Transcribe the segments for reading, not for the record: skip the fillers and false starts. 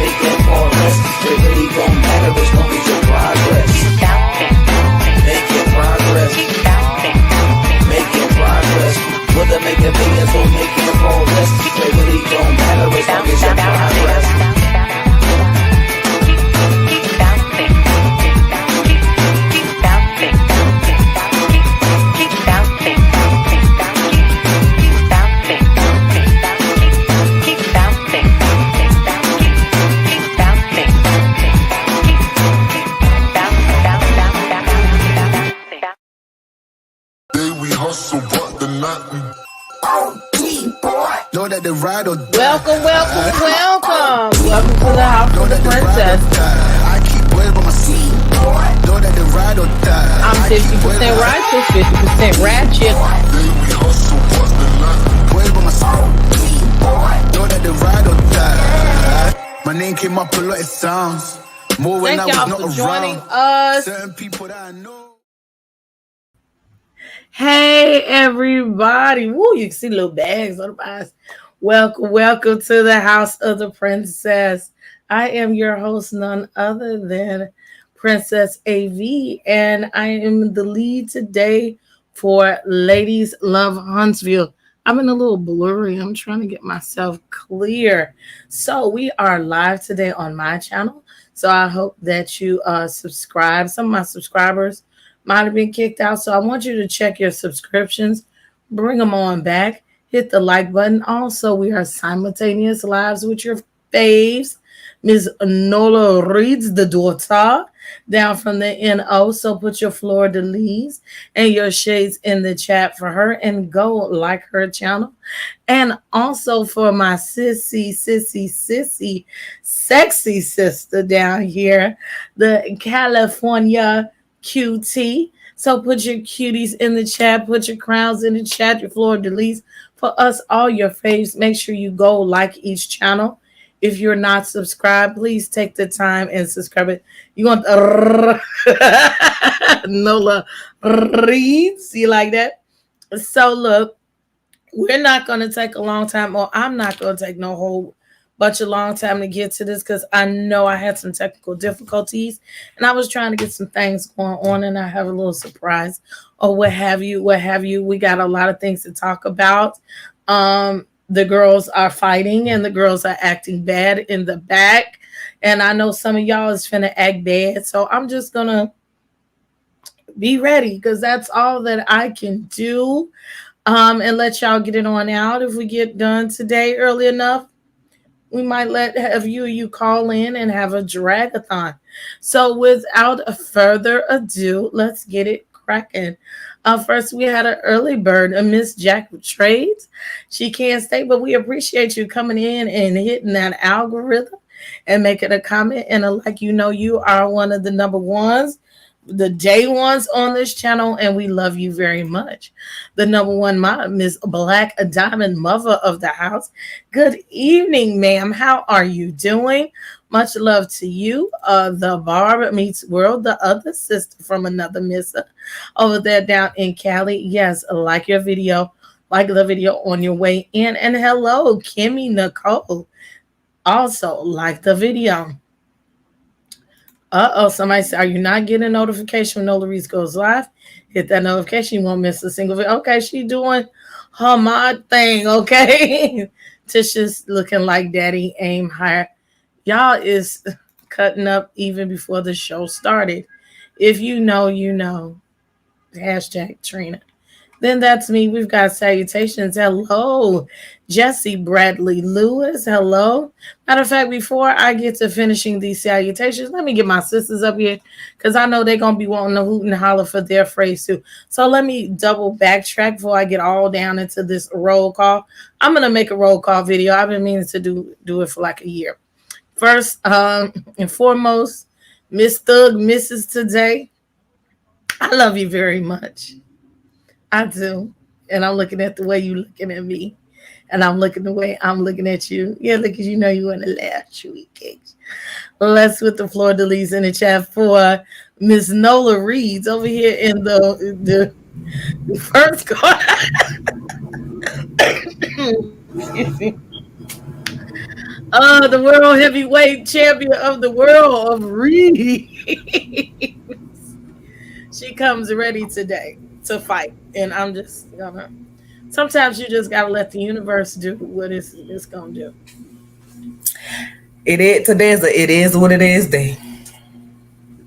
making progress. It really don't matter as long as your progress. Making progress. Making progress. Whether making millions or making progress, it really don't matter as long as your progress. Know that the ride or die. Welcome to the house of the princess. I keep waiting on my seat. Know that the ride or die. I'm 50% righteous, 50% ratchet. Waiting on my seat. Know that the ride or die. My name came up a lot of sounds. More when Thank I was y'all not for joining around. us. Certain people that I know. Hey everybody. Woo, you can see little bags on the box. Welcome to the house of the princess. I am your host, none other than Princess A.V, and I am the lead today for Ladies Love Huntsville. I'm in a little blurry. I'm trying to get myself clear. So we are live today on my channel. So I hope that you subscribe. Some of my subscribers might have been kicked out. So I want you to check your subscriptions. Bring them on back. Hit the like button. Also, we are simultaneous lives with your faves. Ms. Nola reads the daughter down from the NO. So put your fleur-de-lis and your shades in the chat for her and go like her channel. And also for my sissy, sexy sister down here, the California QT. So put your cuties in the chat, put your crowns in the chat, your fleur-de-lis. For us, all your faves, make sure you go like each channel. If you're not subscribed, please take the time and subscribe it. You want Nola reads? You like that? So look, we're not going to take a long time, or I'm not going to take no whole bunch of long time to get to this because I know I had some technical difficulties and I was trying to get some things going on, and I have a little surprise or what have you. We got a lot of things to talk about. The girls are fighting and the girls are acting bad in the back, and I know some of y'all is finna act bad, so I'm just gonna be ready because that's all that I can do, and let y'all get it on out. If we get done today early enough, we might have you call in and have a drag-a-thon. So without further ado, let's get it cracking. First, we had an early bird, a Miss Jack Trades. She can't stay, but we appreciate you coming in and hitting that algorithm and making a comment. And like you know, you are one of the number ones, the day ones on this channel, and we love you very much. The number one mom, Miss Black Diamond, mother of the house. Good evening, ma'am. How are you doing? Much love to you. The Barb meets World, the other sister from another misser over there down in Cali. Yes, like your video, like the video on your way in. And hello, Kimmy Nicole. Also, like the video. Somebody said, are you not getting a notification when Nola Reese goes live? Hit that notification. You won't miss a single video. Okay, she doing her mod thing, okay? Tisha's looking like daddy aim higher. Y'all is cutting up even before the show started. If you know, you know. Hashtag Trina. Then that's me. We've got salutations. Hello, Jesse Bradley Lewis. Hello. Matter of fact, before I get to finishing these salutations, let me get my sisters up here because I know they're going to be wanting to hoot and holler for their phrase too. So let me double backtrack before I get all down into this roll call. I'm going to make a roll call video. I've been meaning to do it for like a year. First and foremost, Miss Thug Mrs. Today. I love you very much. I do. And I'm looking at the way you're looking at me. And I'm looking the way I'm looking at you. Yeah, look, you know you want to laugh, chewy cakes. Let's with the fleur-de-lis in the chat for Miss Nola Reeds over here in the first card. The world heavyweight champion of the world of Reed. She comes ready today to fight. And I'm just gonna sometimes you just gotta let the universe do what it's gonna do. It is it is what it is day.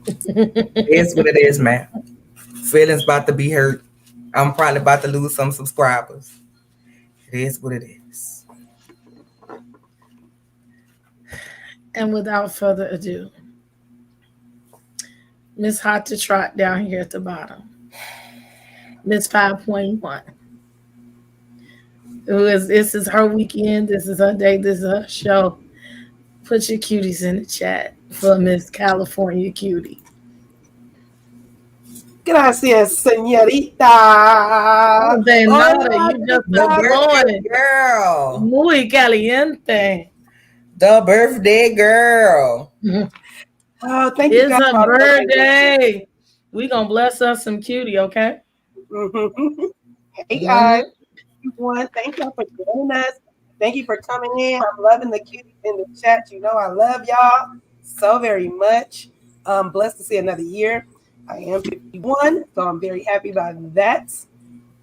It is what it is, man. Feelings about to be hurt. I'm probably about to lose some subscribers. It is what it is. And without further ado, Miss Hot to Trot down here at the bottom. Miss 5.1. This is her weekend. This is her day. This is her show. Put your cuties in the chat for Miss California Cutie. Gracias, señorita. Oh, de nada, you just birthday girl. Muy caliente. The birthday girl. Oh, thank you. It's a birthday. We gonna bless us some cutie, okay? Mm-hmm. Hey guys, everyone, thank y'all for joining us. Thank you for coming in. I'm loving the cuties in the chat. You know I love y'all so very much. Blessed to see another year. I am 51, so I'm very happy about that.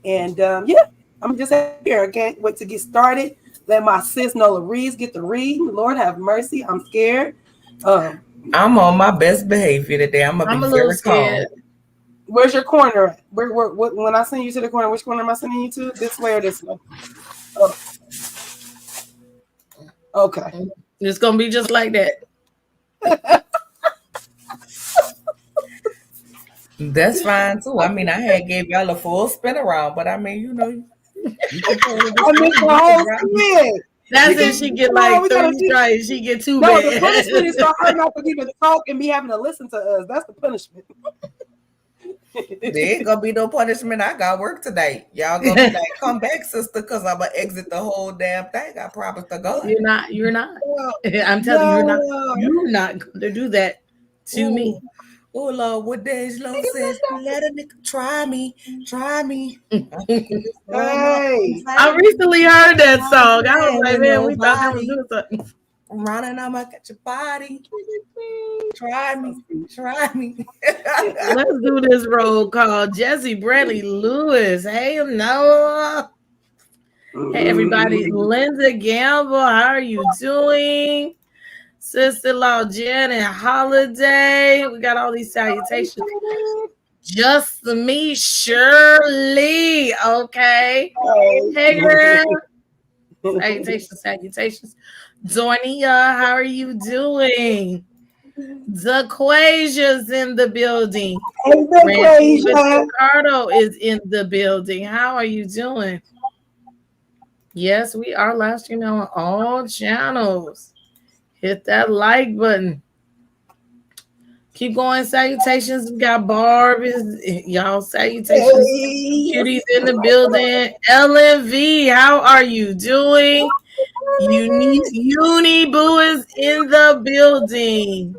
And yeah, I'm just here. I can't wait to get started. Let my sis Nola Reeves get the read. Lord have mercy. I'm scared. I'm on my best behavior today. I'm a little scared. Where's your corner at? Where, when I send you to the corner, which corner am I sending you to? This way or this way? Oh. Okay. It's gonna be just like that. That's fine too. I mean, I had gave y'all a full spin around, but I mean, you know, you can I missed the whole spin. That's if she get like 30 tries. She get too bad. The punishment is for her not to even talk and be having to listen to us. That's the punishment. There ain't gonna be no punishment. I got work today. Y'all gonna be like, come back, sister, because I'm gonna exit the whole damn thing. I promise to God. You're not. I'm telling you, you're not gonna do that to me. Oh Lord, what days Lord says, let a nigga try me. Hey. I recently heard that song. I was like, man, we thought they was doing something. Running, I'm gonna catch your body. Try me. Let's do this roll call. Jesse Bradley Lewis. Hey, Noah. Hey, everybody. Linda Gamble, how are you doing? Sister-in-law Janet Holiday. We got all these salutations. Just me, Shirley. Okay. Hey, girl. Salutations. Dornia, how are you doing? Zaquasia's in the building. Hey, Ricardo is in the building. How are you doing? Yes, we are live streaming on all channels. Hit that like button. Keep going. Salutations. We got Barb. Y'all salutations. Cuties in the building. LNV, how are you doing? Uni Boo is in the building.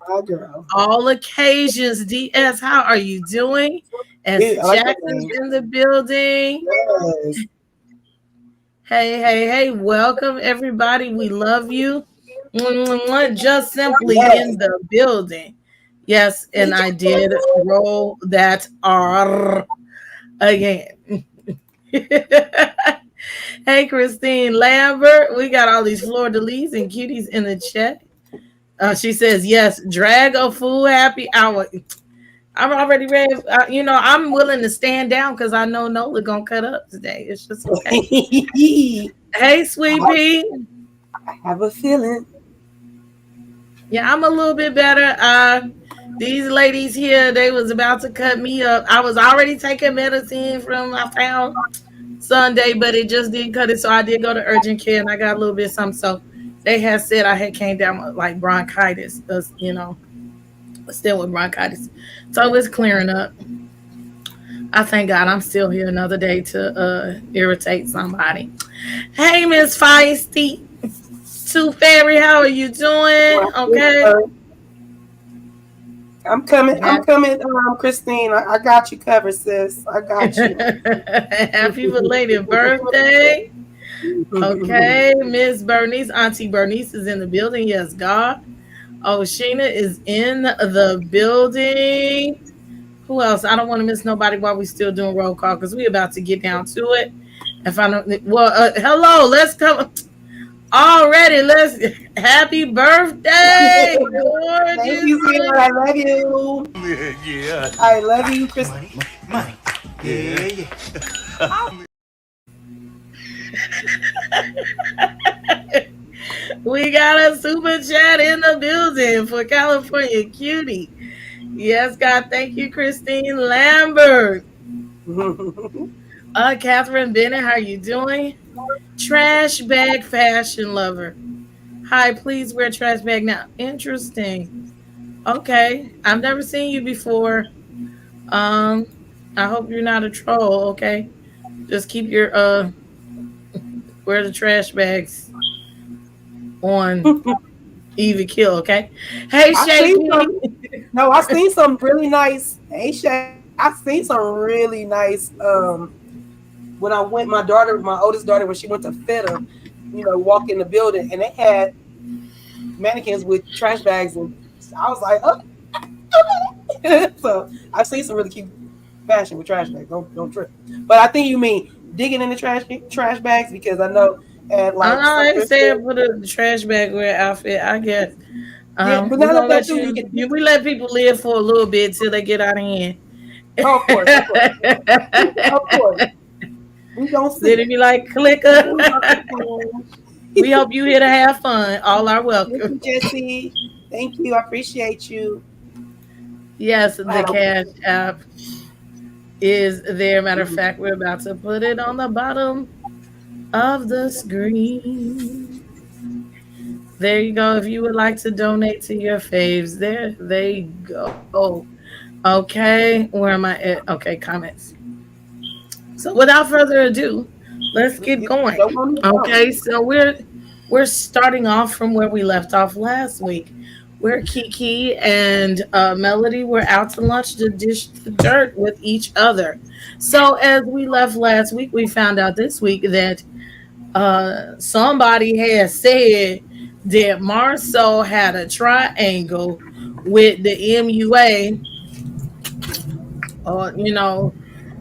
My girl. All occasions. DS, how are you doing? And Jackson's in the building. Yes. Hey. Welcome, everybody. We love you. Just simply in the building. Yes, and I did roll that R again. Hey, Christine Lambert. We got all these fleur-de-lis and cuties in the chat. She says, yes, drag a full happy hour. I'm already ready. I'm willing to stand down because I know Nola going to cut up today. It's just okay. Hey, Sweet Pea. I have a feeling. Yeah, I'm a little bit better. These ladies here, they was about to cut me up. I was already taking medicine I found Sunday, but it just didn't cut it. So I did go to urgent care and I got a little bit of something. So they had said I had came down with like bronchitis, still with bronchitis. So it's clearing up. I thank God I'm still here another day to irritate somebody. Hey, Miss Feisty. Tooth Fairy, how are you doing? Okay. I'm coming, Christine. I got you covered, sis. I got you. Happy belated birthday. Okay, Miss Bernice, Auntie Bernice is in the building. Yes, God. Oh, Sheena is in the building. Who else? I don't want to miss nobody while we still doing roll call because we about to get down to it. If I don't, well, hello, let's come already. Let's happy birthday, Thank gorgeous. you, sweetheart. I love you. Yeah. I love you, Chris. Money. Yeah. We got a super chat in the building for California Cutie. Yes, God, thank you, Christine Lambert. Catherine Bennett, how you doing? Trash bag fashion lover. Hi, please wear trash bag now. Interesting. Okay, I've never seen you before. Um, I hope you're not a troll. Okay, just keep your wear the trash bags on even kill. Okay. Hey, I seen Shaky. some. No, I seen some really nice. Hey, Shay, I seen some really nice. When I went, my oldest daughter, when she went to FITA, walk in the building, and they had mannequins with trash bags, and I was like, oh. So I've seen some really cute fashion with trash bags. Don't trip. But I think you mean digging in the trash bags, because I know at like I some ain't thrift saying stores. put a trash bag wear outfit. I guess. Yeah, but We not gonna up that let too. You can. we let people live for a little bit till they get out of hand. Oh, of course, of course. We don't see Then it it. be like clicker. We hope you here to have fun. All are Thank welcome. you, Jesse. Thank you. I appreciate you. Yes, I the had a- cash app is there. Matter of fact, we're about to put it on the bottom of the screen. There you go. If you would like to donate to your faves, there they go. Okay, where am I at? Okay, comments. So without further ado, let's get going. No one knows. Okay, so we're starting off from where we left off last week, where Kiki and Melody were out to lunch to dish the dirt with each other. So as we left last week, we found out this week that somebody had said that Marsau had a triangle with the MUA, or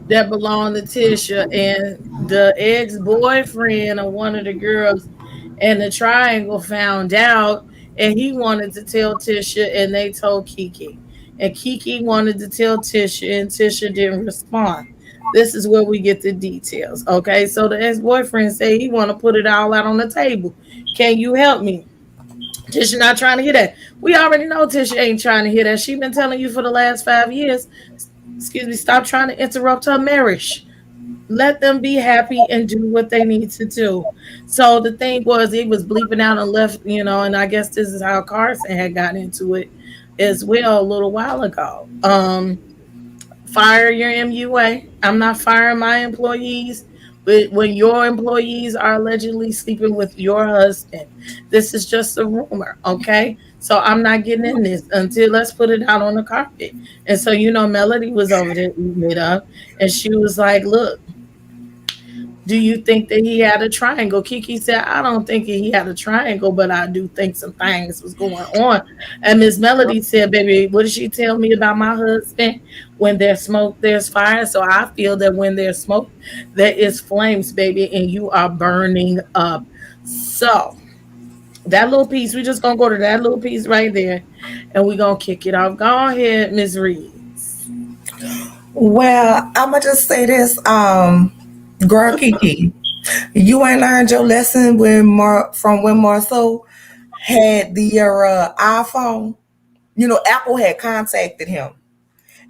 that belonged to Tisha and the ex-boyfriend of one of the girls, and the triangle found out, and he wanted to tell Tisha, and they told Kiki, and Kiki wanted to tell Tisha, and Tisha didn't respond. This is where we get the details. Okay, so the ex-boyfriend said he want to put it all out on the table. Can you help me? Tisha not trying to hear that. We already know Tisha ain't trying to hear that. She been telling you for the last 5 years. Excuse me. Stop trying to interrupt her marriage. Let them be happy and do what they need to do. So the thing was, he was bleeping out and left, and I guess this is how Carson had gotten into it as well a little while ago. Fire your MUA. I'm not firing my employees. But when your employees are allegedly sleeping with your husband, this is just a rumor, okay? So I'm not getting in this until let's put it out on the carpet. And so, Melody was over there eating it up, and she was like, look, do you think that he had a triangle? Kiki said, I don't think he had a triangle, but I do think some things was going on. And Miss Melody said, baby, what did she tell me about my husband? When there's smoke, there's fire. So I feel that when there's smoke, there is flames, baby, and you are burning up. So that little piece, we just gonna go to that little piece right there, and we're gonna kick it off. Go ahead, Miss Reeds. Well, I'ma just say this, girl Kiki, you ain't learned your lesson from when Marsau had the iPhone. Apple had contacted him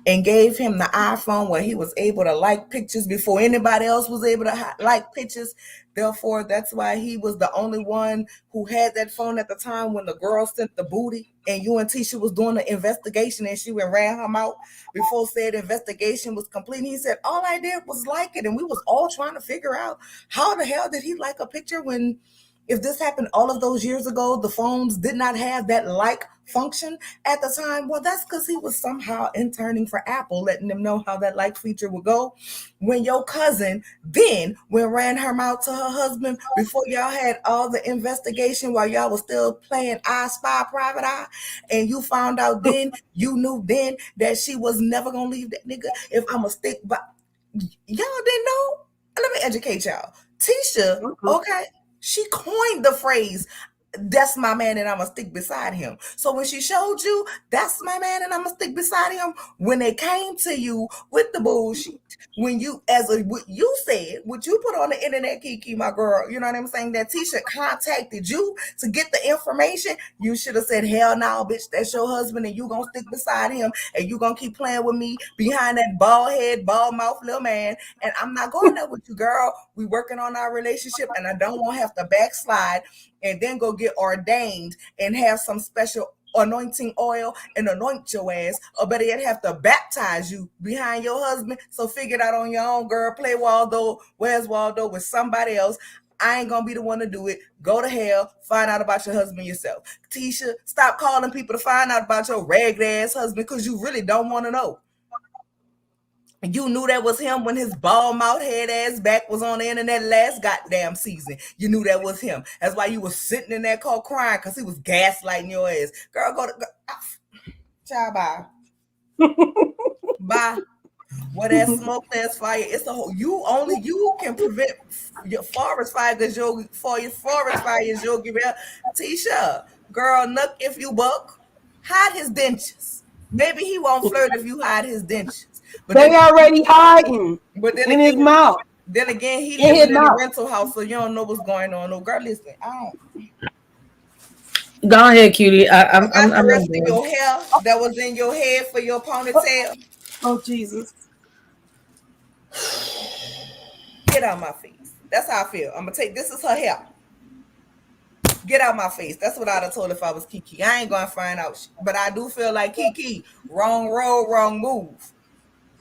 and gave him the iPhone where he was able to like pictures before anybody else was able to like pictures. Therefore, that's why he was the only one who had that phone at the time when the girl sent the booty and you and Tisha was doing the investigation and she went ran him out before said investigation was complete. And he said, all I did was like it. And we was all trying to figure out how the hell did he like a picture when If this happened all of those years ago, the phones did not have that like function at the time. Well, that's because he was somehow interning for Apple, letting them know how that like feature would go. When your cousin then ran her mouth to her husband before y'all had all the investigation while y'all was still playing I Spy Private Eye, and you found out then, you knew then that she was never gonna leave that nigga. If I'm a stick by y'all didn't know. Let me educate y'all. Tisha, okay, she coined the phrase, that's my man and I'm gonna stick beside him. So when she showed you, that's my man and I'm gonna stick beside him, when it came to you with the bullshit, when you, what you said, what you put on the internet, Kiki, my girl, you know what I'm saying, that Tisha contacted you to get the information, you should have said, hell no, bitch, that's your husband and you gonna stick beside him and you gonna keep playing with me behind that bald head, bald mouth little man, and I'm not going there with you, girl. We working on our relationship and I don't want to have to backslide and then go get ordained and have some special anointing oil and anoint your ass, or better yet, have to baptize you behind your husband. So figure it out on your own, girl. Play Waldo, where's Waldo, with somebody else. I ain't gonna be the one to do it. Go to hell, find out about your husband yourself. Tisha, stop calling people to find out about your ragged ass husband because you really don't want to know. You knew that was him when his bald mouth head ass back was on the internet last goddamn season. You knew that was him. That's why you was sitting in that car crying because he was gaslighting your ass. Girl, child, bye. Bye. What that smoke, that's fire. It's a whole, you can prevent your forest fire because your forest fires you'll give it. Tisha, girl, nuck if you buck. Hide his dentures. Maybe he won't flirt if you hide his dentures. But they already hiding in his mouth. Then again, he lives in a rental house, so you don't know what's going on. No, girl, listen, I don't. Go ahead, cutie. I'm the rest of your hair that was in your head for your ponytail. Oh, Jesus. Get out my face. That's how I feel. I'm gonna take this is her hair. Get out my face. That's what I'd have told if I was Kiki. I ain't gonna find out. But I do feel like Kiki, wrong road, wrong move.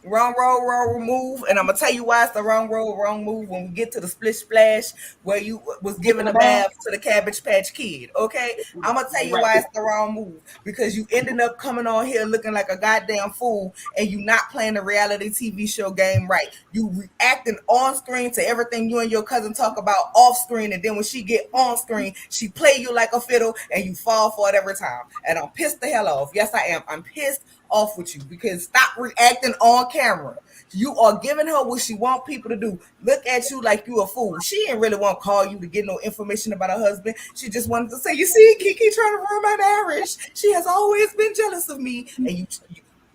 Wrong road, wrong move. And I'm gonna tell you why it's the wrong road, wrong move when we get to the splish splash where you was giving a bath to the Cabbage Patch Kid. Okay, I'm gonna tell you why it's the wrong move, because you ended up coming on here looking like a goddamn fool and you not playing the reality TV show game right. You reacting on screen to everything you and your cousin talk about off screen, and then when she get on screen she play you like a fiddle and you fall for it every time. And I'm pissed the hell off. Yes, I am. I'm pissed off with you because stop reacting on camera. You are giving her what she want people to do. Look at you like you a fool. She didn't really want to call you to get no information about her husband. She just wanted to say, you see, Kiki trying to ruin my marriage. She has always been jealous of me. And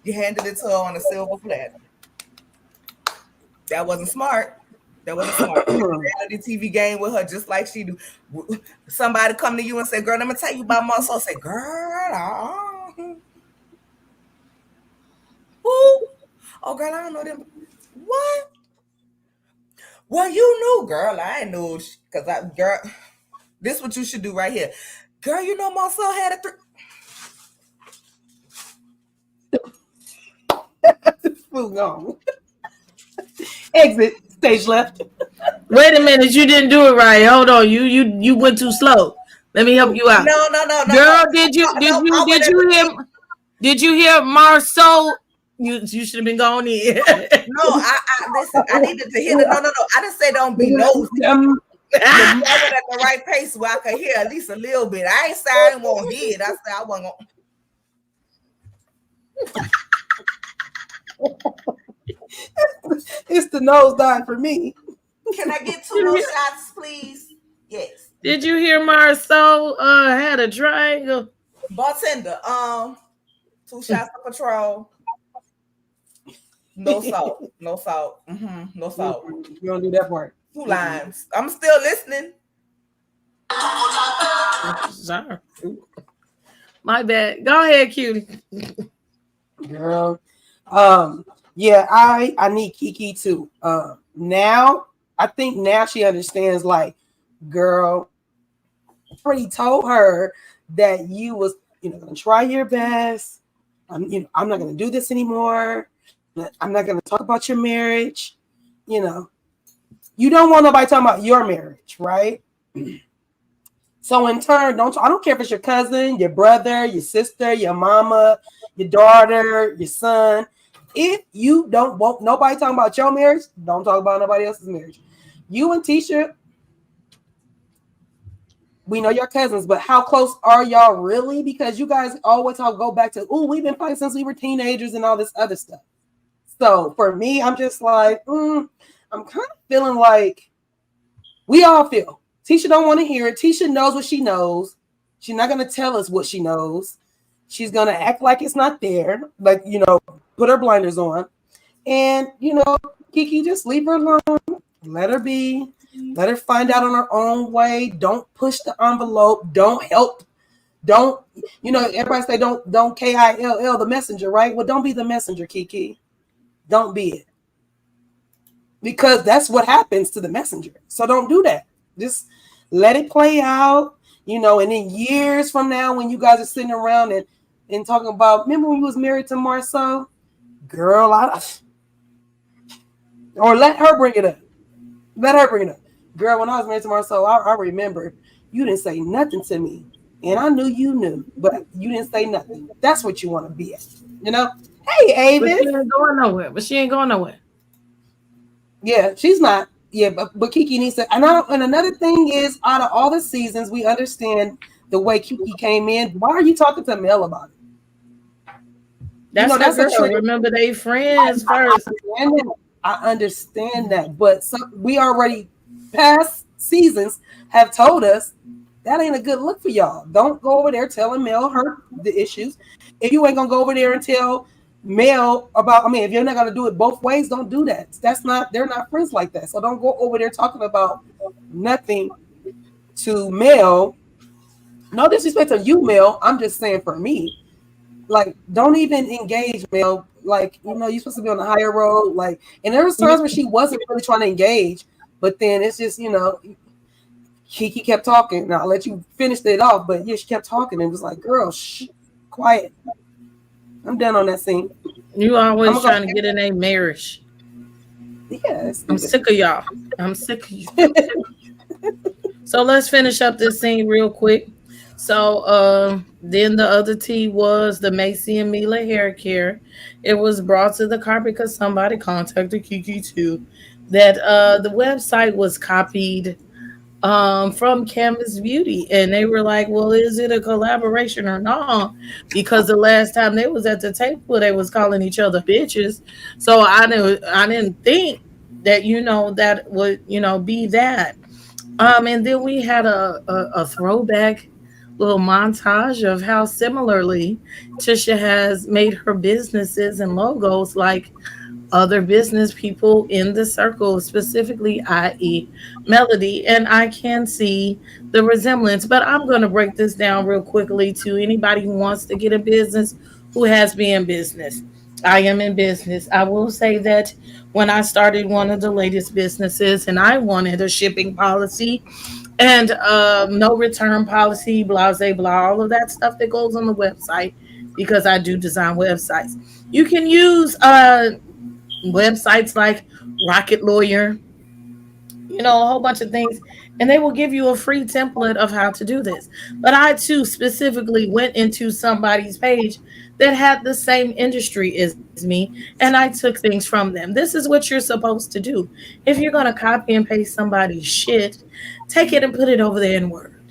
you handed it to her on a silver platter. That wasn't smart. That wasn't smart. Reality TV game with her just like she do. Somebody come to you and say, girl, let me tell you about Marsau. Say, girl, who? Oh, girl, I don't know them. What? Well, you knew, girl. I knew because girl, this is what you should do right here. Girl, you know Marsau had a Move on. Exit. Stage left. Wait a minute, you didn't do it right. Hold on, you went too slow. Let me help you out. No. Girl, did you hear Marsau? You should have been going in. No, I listen. I needed to hear the no. I didn't say don't be nosy. I went at the right pace where I could hear at least a little bit. I ain't say I didn't want to hear it. I said I wasn't gonna. It's the nose dive for me. Can I get 2 more shots, please? Yes. Did you hear Marsau had a triangle? Bartender, 2 shots of Patrol. No salt. No salt. No salt. You don't do that part. 2 limes. I'm still listening. Sorry. My bad. Go ahead, cutie. Girl. Yeah, I need Kiki too. Now, I think now she understands, like, girl, I already told her that you was, gonna try your best. I'm not gonna do this anymore. I'm not gonna talk about your marriage. You don't want nobody talking about your marriage, right? So in turn, I don't care if it's your cousin, your brother, your sister, your mama, your daughter, your son. If you don't want nobody talking about your marriage, don't talk about nobody else's marriage. You and Tisha, we know your cousins, but how close are y'all really? Because you guys always go back to, oh, we've been fighting since we were teenagers and all this other stuff. So for me, I'm just like, I'm kind of feeling like we all feel. Tisha don't want to hear it. Tisha knows what she knows. She's not going to tell us what she knows. She's going to act like it's not there. Like, put her blinders on. And, Kiki, just leave her alone. Let her be. Let her find out on her own way. Don't push the envelope. Don't help. Don't, everybody say don't KILL the messenger, right? Well, don't be the messenger, Kiki. Don't be it. Because that's what happens to the messenger. So don't do that. Just let it play out, and then years from now when you guys are sitting around and talking about, remember when you was married to Marsau? Girl, or let her bring it up. Let her bring it up. Girl, when I was married to Marsau, I remember you didn't say nothing to me. And I knew you knew, but you didn't say nothing. That's what you want to be at, Hey, Avis. But she ain't going nowhere. Yeah, she's not. Yeah, but Kiki needs to. And another thing is, out of all the seasons, we understand the way Kiki came in. Why are you talking to Mel about it? That's a true. Remember, they friends first. I understand that, but we already past seasons have told us that ain't a good look for y'all. Don't go over there telling Mel the issues. If you ain't gonna go over there and tell Mel about, if you're not gonna do it both ways, don't do that. They're not friends like that. So don't go over there talking about nothing to Mel. No disrespect to you, Mel. I'm just saying for me, like, don't even engage Mel. Like, you're supposed to be on the higher road. Like, and there was times where she wasn't really trying to engage, but then it's just, Kiki kept talking. Now I'll let you finish it off, but yeah, she kept talking and was like, girl, shh, quiet. I'm done on that scene. You always trying to get in a marriage. Yes. I'm sick of y'all. I'm sick of you. So let's finish up this scene real quick. So then the other tea was the Macy and Mila hair care. It was brought to the carpet because somebody contacted Kiki too. That the website was copied from Canvas Beauty, and they were like, well, is it a collaboration or not? Because the last time they was at the table, they was calling each other bitches. So I didn't think that that would be that. And then we had a throwback little montage of how similarly Tisha has made her businesses and logos like other business people in the circle, specifically, i.e. Melody. And I can see the resemblance, but I'm going to break this down real quickly to anybody who wants to get a business, who has been in business. I am in business. I will say that when I started one of the latest businesses and I wanted a shipping policy and no return policy, blah, blah, blah, all of that stuff that goes on the website, because I do design websites. You can use websites like Rocket Lawyer, a whole bunch of things, and they will give you a free template of how to do this. But I too specifically went into somebody's page that had the same industry as me, and I took things from them. This is what you're supposed to do. If you're going to copy and paste somebody's shit, take it and put it over there in Word.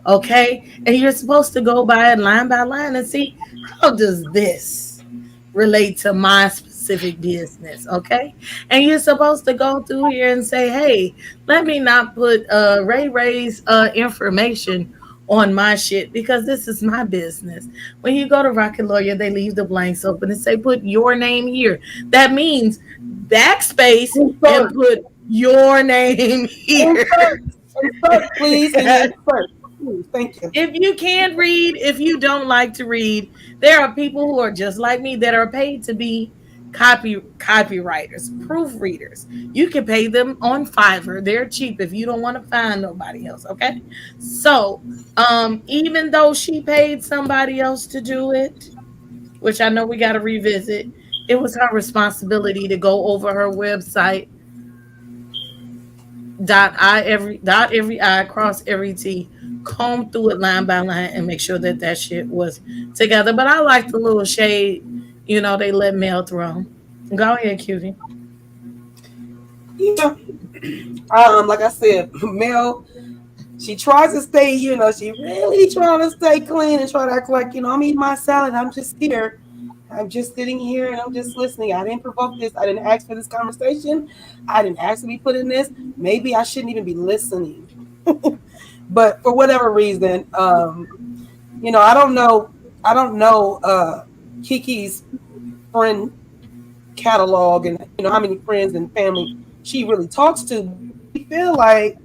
Okay? And you're supposed to go by line and see, how does this relate to my specific business? Okay? And you're supposed to go through here and say, hey, let me not put Ray's information on my shit, because this is my business. When you go to Rocket Lawyer, they leave the blanks open and say, put your name here. That means backspace and put your name here. Insert, please. Thank you. If you can't read, if you don't like to read, there are people who are just like me that are paid to be copywriters, proofreaders. You can pay them on Fiverr. They're cheap if you don't want to find nobody else. Okay. So even though she paid somebody else to do it, which I know we got to revisit, it was her responsibility to go over her website, dot every I, cross every T, comb through it line by line and make sure that that shit was together. But I like the little shade, they let Mel throw. Go ahead, cutie. Yeah. Like I said, Mel, she tries to stay, she really trying to stay clean and try to act like, I'm eating my salad. I'm just here. I'm just sitting here and I'm just listening. I didn't provoke this. I didn't ask for this conversation. I didn't ask to be put in this. Maybe I shouldn't even be listening. But for whatever reason, I don't know Kiki's friend catalog and how many friends and family she really talks to. I feel like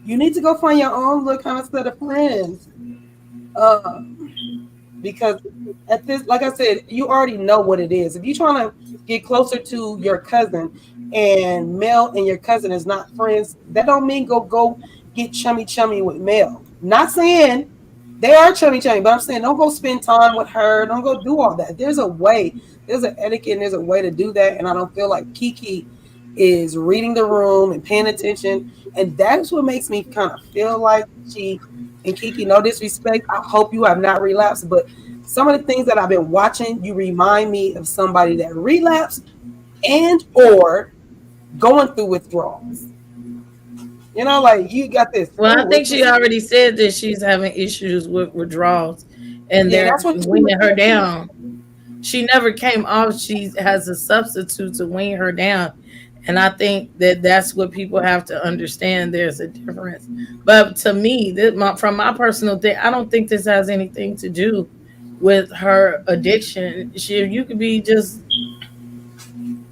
you need to go find your own little kind of set of friends. Because at this, like I said, you already know what it is. If you're trying to get closer to your cousin and Mel and your cousin is not friends, that don't mean go get chummy with Mel. Not saying they are chummy, but I'm saying don't go spend time with her. Don't go do all that. There's a way. There's an etiquette and there's a way to do that. And I don't feel like Kiki is reading the room and paying attention. And that's what makes me kind of feel like she and Kiki, no disrespect, I hope you have not relapsed. But some of the things that I've been watching, you remind me of somebody that relapsed and or going through withdrawals. Like you got this. Well, I think she already said that she's having issues with withdrawals and they're weaning her down. She never came off. She has a substitute to wean her down. And I think that that's what people have to understand. There's a difference. But to me, from my personal thing, I don't think this has anything to do with her addiction. You could be just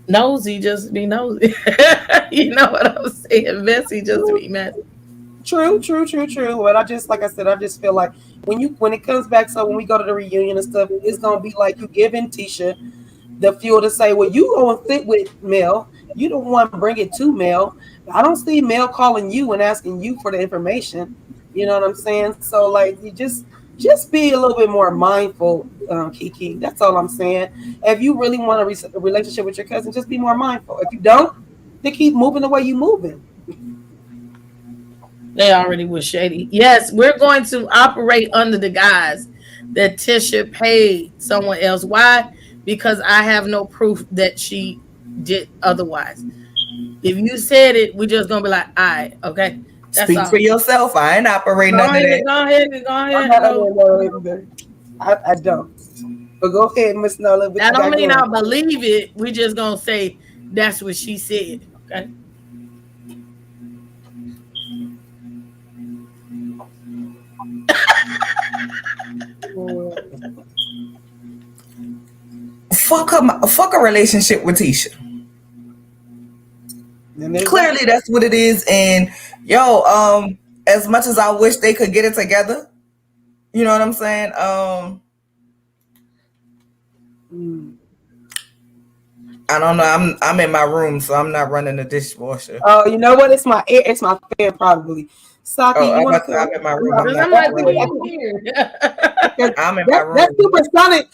nosy, just be nosy. You know what I'm saying? Messy, just be messy. True. But I just feel like when it comes back, so when we go to the reunion and stuff, it's gonna be like you giving Tisha the fuel to say, well, you go and sit with Mel. You don't want to bring it to Mel. I don't see Mel calling you and asking you for the information. You know what I'm saying? So like, you just be a little bit more mindful, Kiki. That's all I'm saying. If you really want a relationship with your cousin, just be more mindful. If you don't, then keep moving the way you moving. They already was shady. Yes, we're going to operate under the guise that Tisha paid someone else. Why? Because I have no proof that she did otherwise. If you said it, we just gonna be like, all right, okay. That's Speak all. For yourself. I ain't operating under that. Go ahead. I don't. But go ahead, Miss Nola. That don't mean I believe it. We just gonna say that's what she said. Okay. Fuck a relationship with Tisha. Clearly that's what it is. And as much as I wish they could get it together, you know what I'm saying? I don't know. I'm in my room, so I'm not running the dishwasher. Oh, you know what? It's my fan probably. Saki, you want to I'm in my room. I'm in my room. That's supersonic.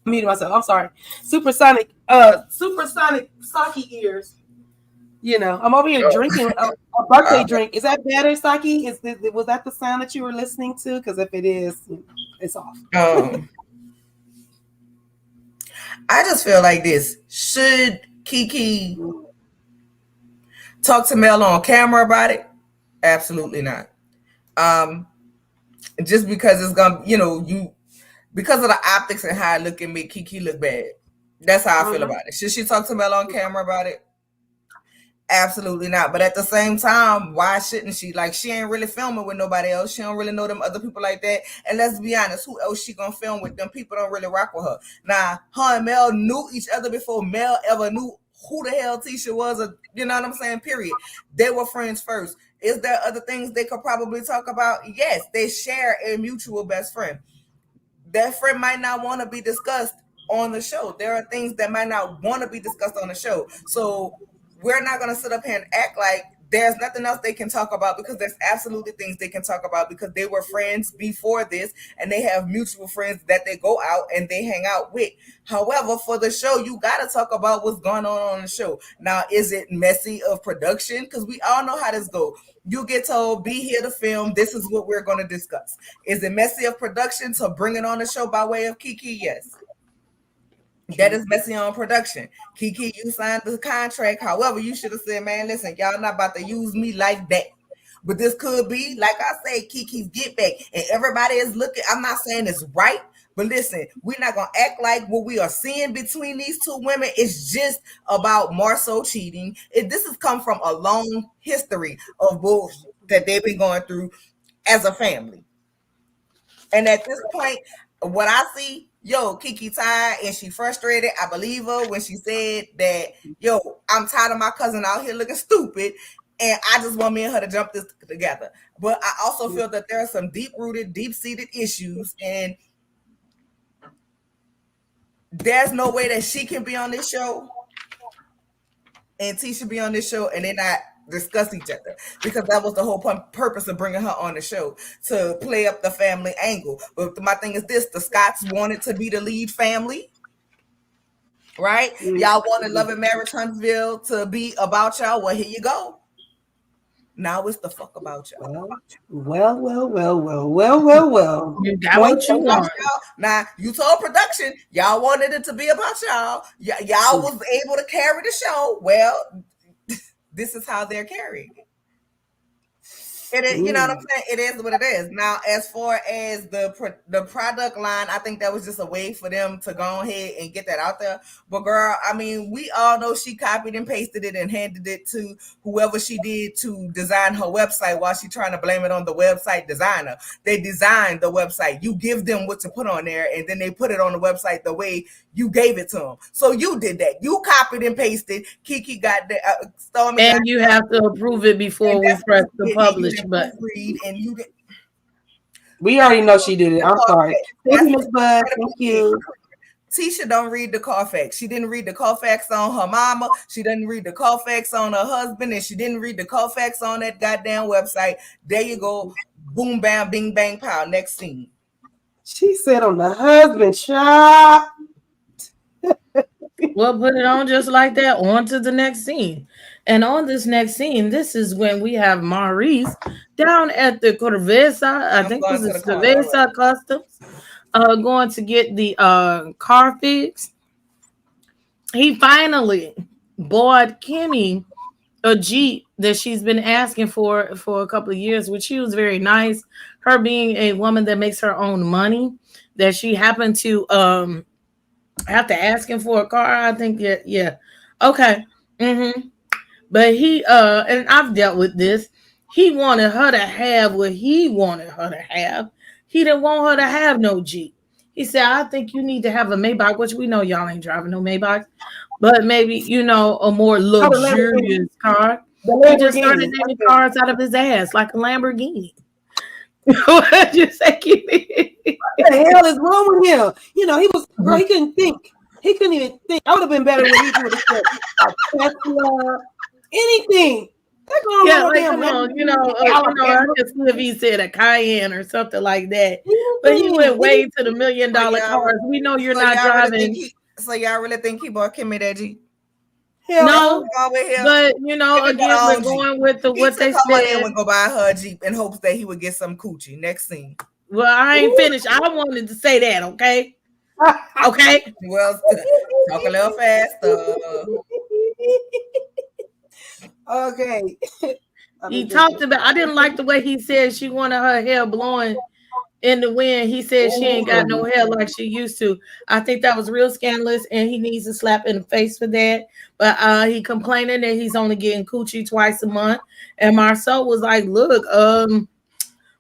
Muted myself. I'm sorry. Supersonic Saki ears. I'm over here drinking a birthday drink. Is that better, Saki? Was that the sound that you were listening to? Because if it is, it's off. I just feel like this. Should Kiki talk to Mel on camera about it? Absolutely not. Just because it's gonna, because of the optics and how it look and make Kiki look bad. That's how I feel about it. Should she talk to Mel on camera about it? Absolutely not. But at the same time, why shouldn't she? Like, she ain't really filming with nobody else. She don't really know them other people like that. And let's be honest, who else she gonna film with? Them people don't really rock with her. Now, her and Mel knew each other before Mel ever knew who the hell Tisha was. Or, you know what I'm saying? Period. They were friends first. Is there other things they could probably talk about? Yes, they share a mutual best friend. That friend might not want to be discussed on the show. There are things that might not want to be discussed on the show. So we're not going to sit up here and act like there's nothing else they can talk about, because there's absolutely things they can talk about, because they were friends before this and they have mutual friends that they go out and they hang out with. However, for the show, you got to talk about what's going on the show. Now, is it messy of production? Because we all know how this goes. You get told, be here to film. This is what we're going to discuss. Is it messy of production to bring it on the show by way of Kiki? Yes. That is messy on production. Kiki, you signed the contract. However, you should have said, man, listen, y'all not about to use me like that. But this could be, like I say, Kiki's get back. And everybody is looking. I'm not saying it's right, but listen, we're not going to act like what we are seeing between these two women is just about Marsau cheating. This has come from a long history of bullshit that they've been going through as a family. And at this point, what I see, Kiki tired and she frustrated. I believe her when she said that, I'm tired of my cousin out here looking stupid and I just want me and her to jump this together. But I also feel that there are some deep-rooted, deep-seated issues, and there's no way that she can be on this show and Tisha be on this show and they're not discuss each other, because that was the whole purpose of bringing her on the show, to play up the family angle. But my thing is this: the Scotts wanted to be the lead family, right? Y'all wanted Love and Marriage Huntsville to be about y'all. Well, here you go. Now it's the fuck about y'all. Well. You got what you want. Now, you told production y'all wanted it to be about y'all. Y'all was able to carry the show. Well, this is how they're carrying it. It is, you know what I'm saying? It is what it is. Now, as far as the product line, I think that was just a way for them to go ahead and get that out there. But girl, I mean, we all know she copied and pasted it and handed it to whoever she did to design her website, while she trying to blame it on the website designer. They designed the website. You give them what to put on there, and then they put it on the website the way you gave it to them. So you did that. You copied and pasted. Kiki got the Stormy, and you have to approve it before we press the publish button. And you did. We already know she did it. I'm sorry. Thank you, Miss Bud. Thank you. Tisha don't read the Carfax. She didn't read the Carfax on her mama. She didn't read the Carfax on her husband, and she didn't read the Carfax on that goddamn website. There you go. Boom, bam, bing, bang, pow. Next scene. She said on the husband shop. Well, put it on just like that. On to the next scene. And on this next scene, this is when we have Maurice down at the Corvesa, I think this is Corvesa Customs, going to get the car fixed. He finally bought Kimmy a Jeep that she's been asking for a couple of years, which she was very nice. Her being a woman that makes her own money, that she happened to have to ask him for a car. I think yeah. Okay. But he and I've dealt with this. He wanted her to have what he wanted her to have. He didn't want her to have no Jeep. He said, I think you need to have a Maybach, which we know y'all ain't driving no Maybach, but maybe, a more luxurious car. He just started naming cars out of his ass like a Lamborghini. What you say, Kimmy? What the hell is wrong with him? He was, girl, he couldn't think. He couldn't even think. I would have been better when he would have said a Tesla, anything. Yeah, like, come on, I just if he said a Cayenne or something like that. But he went way to the $1 million cars. We know you're not driving. So y'all really think he bought Kimmy that Jeep? No, but again, we're going with what they said. And would go buy her a Jeep in hopes that he would get some coochie. Next scene. Well, I ain't finished. I wanted to say that, okay? Okay. Well, talk a little faster. Okay. He talked about, I didn't like the way he said she wanted her hair blowing in the wind. He said she ain't got no hair like she used to. I think that was real scandalous, and he needs a slap in the face for that. But he complaining that he's only getting coochie twice a month. And Marsau was like, look,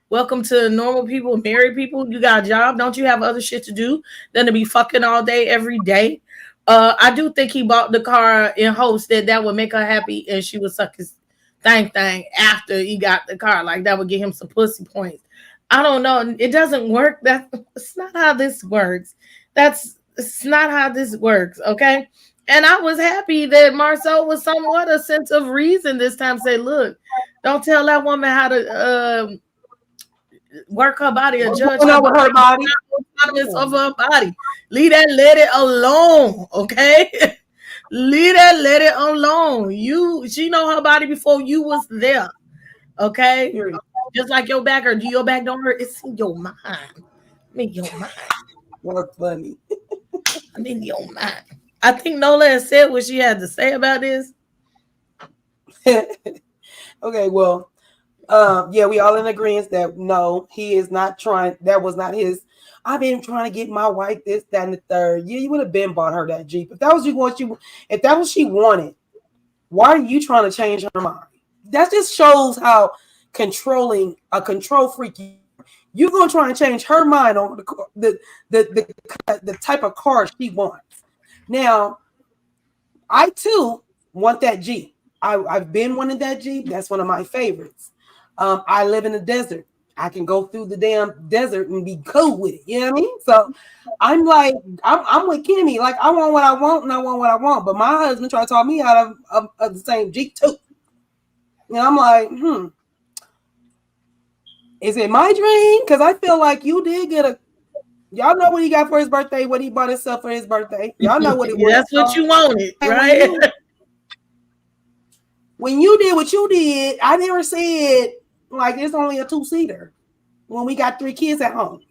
welcome to normal people, married people. You got a job. Don't you have other shit to do than to be fucking all day, every day? I do think he bought the car in hopes that would make her happy and she would suck his thing after he got the car. Like that would get him some pussy points. I don't know. It doesn't work. It's not how this works. It's not how this works. Okay. And I was happy that Marsau was somewhat a sense of reason this time. Say, look, don't tell that woman how to work her body or judge her body. Her body. Of her body. Leave that, let it alone. Okay. Leave that, let it alone. She know her body before you was there. Okay. Just like your back, or do your back don't hurt? It's in your mind. In your mind. That's funny. In your mind. I think Nola has said what she had to say about this. Okay, well, yeah, we all in agreement that no, he is not trying. That was not his. I've been trying to get my wife this, that, and the third. Yeah, you would have been bought her that Jeep if that was if that was she wanted. Why are you trying to change her mind? That just shows how controlling, a control freak. You're gonna try and change her mind on the type of car she wants. Now, I too want that Jeep. I've been wanting that Jeep. That's one of my favorites. I live in the desert. I can go through the damn desert and be cool with it. You know what I mean? So I'm like, I'm with Kimmy. Like, I want what I want and I want what I want. But my husband tried to talk me out of the same Jeep too. And I'm like, is it my dream? Because I feel like you did get y'all know what he got for his birthday, what he bought himself for his birthday. Y'all know what it was. That's what you wanted, right? When you did what you did, I never said, like, it's only a 2-seater when we got 3 kids at home.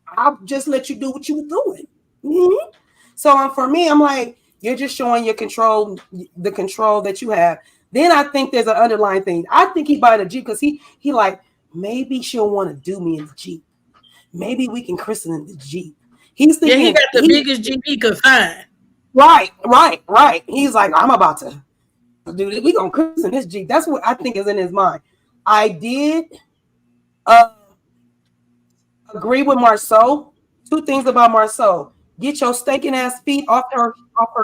I'll just let you do what you were doing. Mm-hmm. So for me, I'm like, you're just showing your control, the control that you have. Then I think there's an underlying thing. I think he bought a Jeep because he like, maybe she'll want to do me in the Jeep. Maybe we can christen in the Jeep. He's thinking, he got the biggest Jeep he could find. Right. He's like, I'm about to do this. We gonna christen this Jeep. That's what I think is in his mind. I did agree with Marsau. 2 things about Marsau. Get your stinking ass feet off her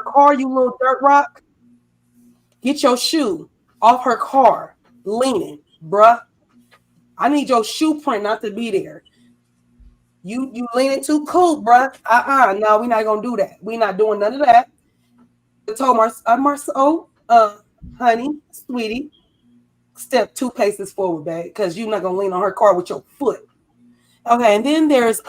car, you little dirt rock. Get your shoe off her car, leaning, bruh. I need your shoe print not to be there. You leaning too cool, bruh. No, we're not gonna do that. We're not doing none of that. I told Marsau, honey, sweetie, step 2 paces forward, babe, because you're not gonna lean on her car with your foot. Okay, and then there's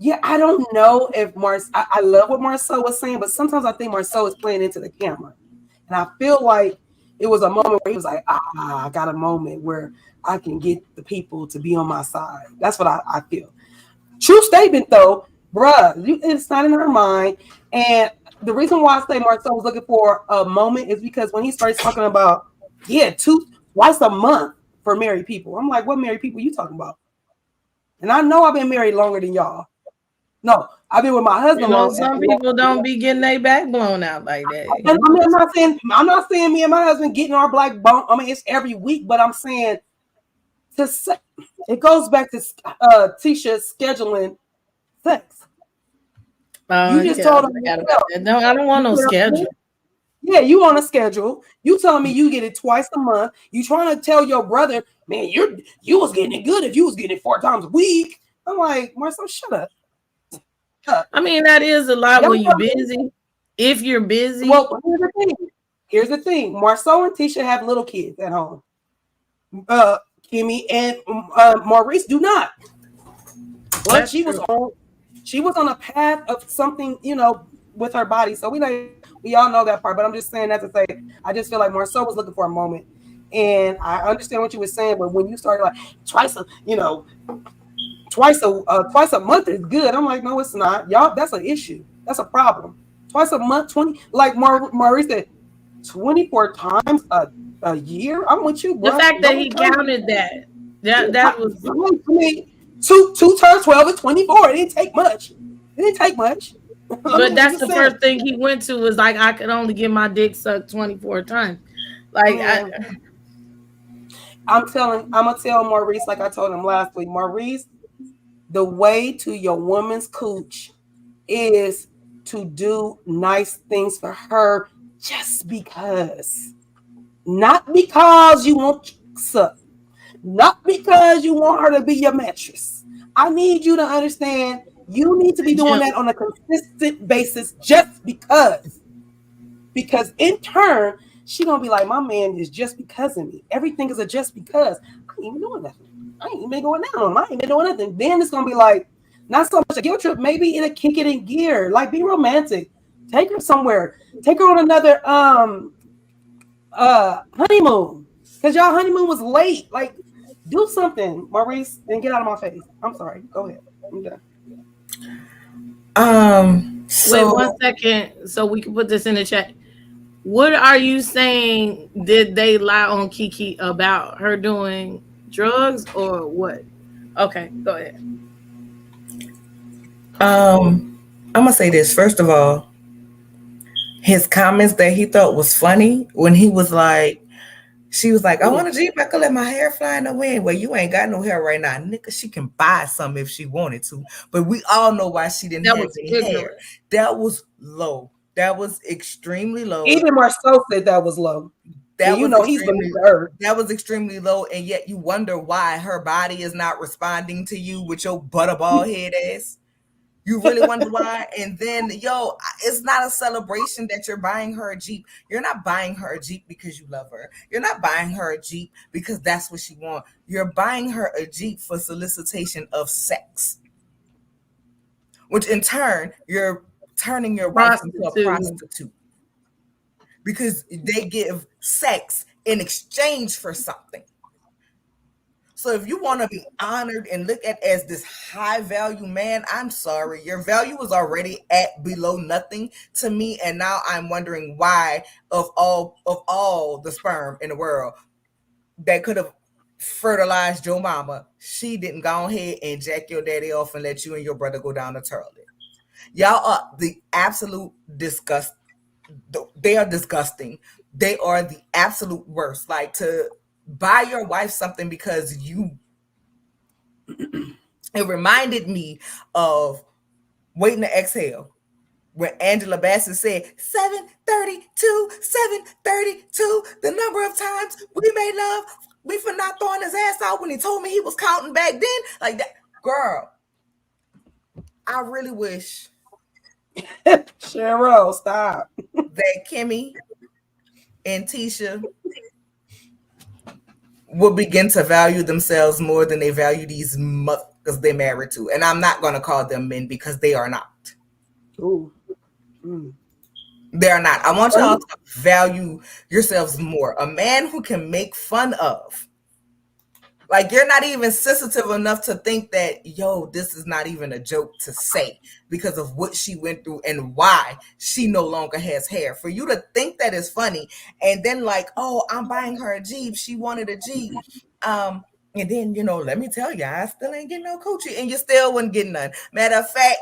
yeah, I don't know if I love what Marsau was saying, but sometimes I think Marsau is playing into the camera. And I feel like it was a moment where he was like, I got a moment where I can get the people to be on my side. That's what I feel. True statement though, bruh, it's not in her mind. And the reason why I say Marsau was looking for a moment is because when he starts talking about, twice a month for married people. I'm like, what married people you talking about? And I know I've been married longer than y'all. No, I've been with my husband. You know, some people don't be getting their back blown out like that. I mean, I'm not saying me and my husband getting our black bone. I mean, it's every week, but I'm saying it goes back to Tisha scheduling sex. You just told him. No, I don't want no schedule. Yeah, you want a schedule. You telling me you get it twice a month. You trying to tell your brother, man, you was getting it good if you was getting it 4 times a week. I'm like, Marsau, shut up. I mean, that is a lot when you're busy. If you're busy. Well, here's the thing. Marsau and Tisha have little kids at home. Kimmy and Maurice do not. But she was on a path of something, with her body. So we all know that part. But I'm just saying that to say, I just feel like Marsau was looking for a moment. And I understand what you were saying, but when you started like twice a month is good. I'm like, no, it's not. Y'all, that's an issue. That's a problem. Twice a month, 20, like Maurice said, 24 times a year. I'm with you, bro. The fact that he counted that was. I mean, 2 times 12 is 24. It didn't take much. But that's the first thing he went to was like, I could only get my dick sucked 24 times. Like, I'm gonna tell Maurice, like I told him last week, Maurice, the way to your woman's cooch is to do nice things for her just because. Not because you want to suck. Not because you want her to be your mattress. I need you to understand You need to be doing that on a consistent basis just because. Because in turn, she gonna be like, my man is just because of me. Everything is a just because. I ain't even doing nothing. I ain't even going down on him. I ain't been doing nothing. Then it's gonna be like, not so much a guilt trip, maybe it'll kick it in gear. Like, be romantic. Take her somewhere. Take her on another honeymoon. Because y'all honeymoon was late. Like, do something, Maurice, and get out of my face. I'm sorry. Go ahead. I'm done. Wait 1 second so we can put this in the chat. What are you saying? Did they lie on Kiki about her doing drugs or what? Okay, go ahead. I'm gonna say this. First of all, his comments that he thought was funny when he was like, she was like, I want a Jeep, I could let my hair fly in the wind. Well, you ain't got no hair right now, nigga. She can buy some if she wanted to, but we all know why she didn't have any hair. That was low. That was extremely low. Even Marsau said that was low. That you know he's beneath the earth. That was extremely low, and yet you wonder why her body is not responding to you with your butterball head ass. You really wonder why. And then, yo, it's not a celebration that you're buying her a Jeep. You're not buying her a Jeep because you love her. You're not buying her a Jeep because that's what she wants. You're buying her a Jeep for solicitation of sex, which in turn, you're turning your wife into a prostitute because they give sex in exchange for something. So if you want to be honored and looked at as this high value man, I'm sorry. Your value was already at below nothing to me. And now I'm wondering why of all the sperm in the world that could have fertilized your mama, she didn't go ahead and jack your daddy off and let you and your brother go down the toilet. Y'all are the absolute disgust. They are disgusting. They are the absolute worst. Like, to buy your wife something because you it reminded me of Waiting to Exhale when Angela Bassett said 732 the number of times we made love, we for not throwing his ass out when he told me he was counting back then. Like that. Girl, I really wish Cheryl, stop. that Kimmy and Tisha will begin to value themselves more than they value these because they're married to. And I'm not going to call them men because they are not. Ooh. They are not. I want y'all to value yourselves more. A man who can make fun of. Like, you're not even sensitive enough to think that, yo, this is not even a joke to say because of what she went through and why she no longer has hair. For you to think that is funny and then like, oh, I'm buying her a Jeep. She wanted a Jeep. And then, let me tell you, I still ain't getting no coochie and you still wouldn't get none. Matter of fact,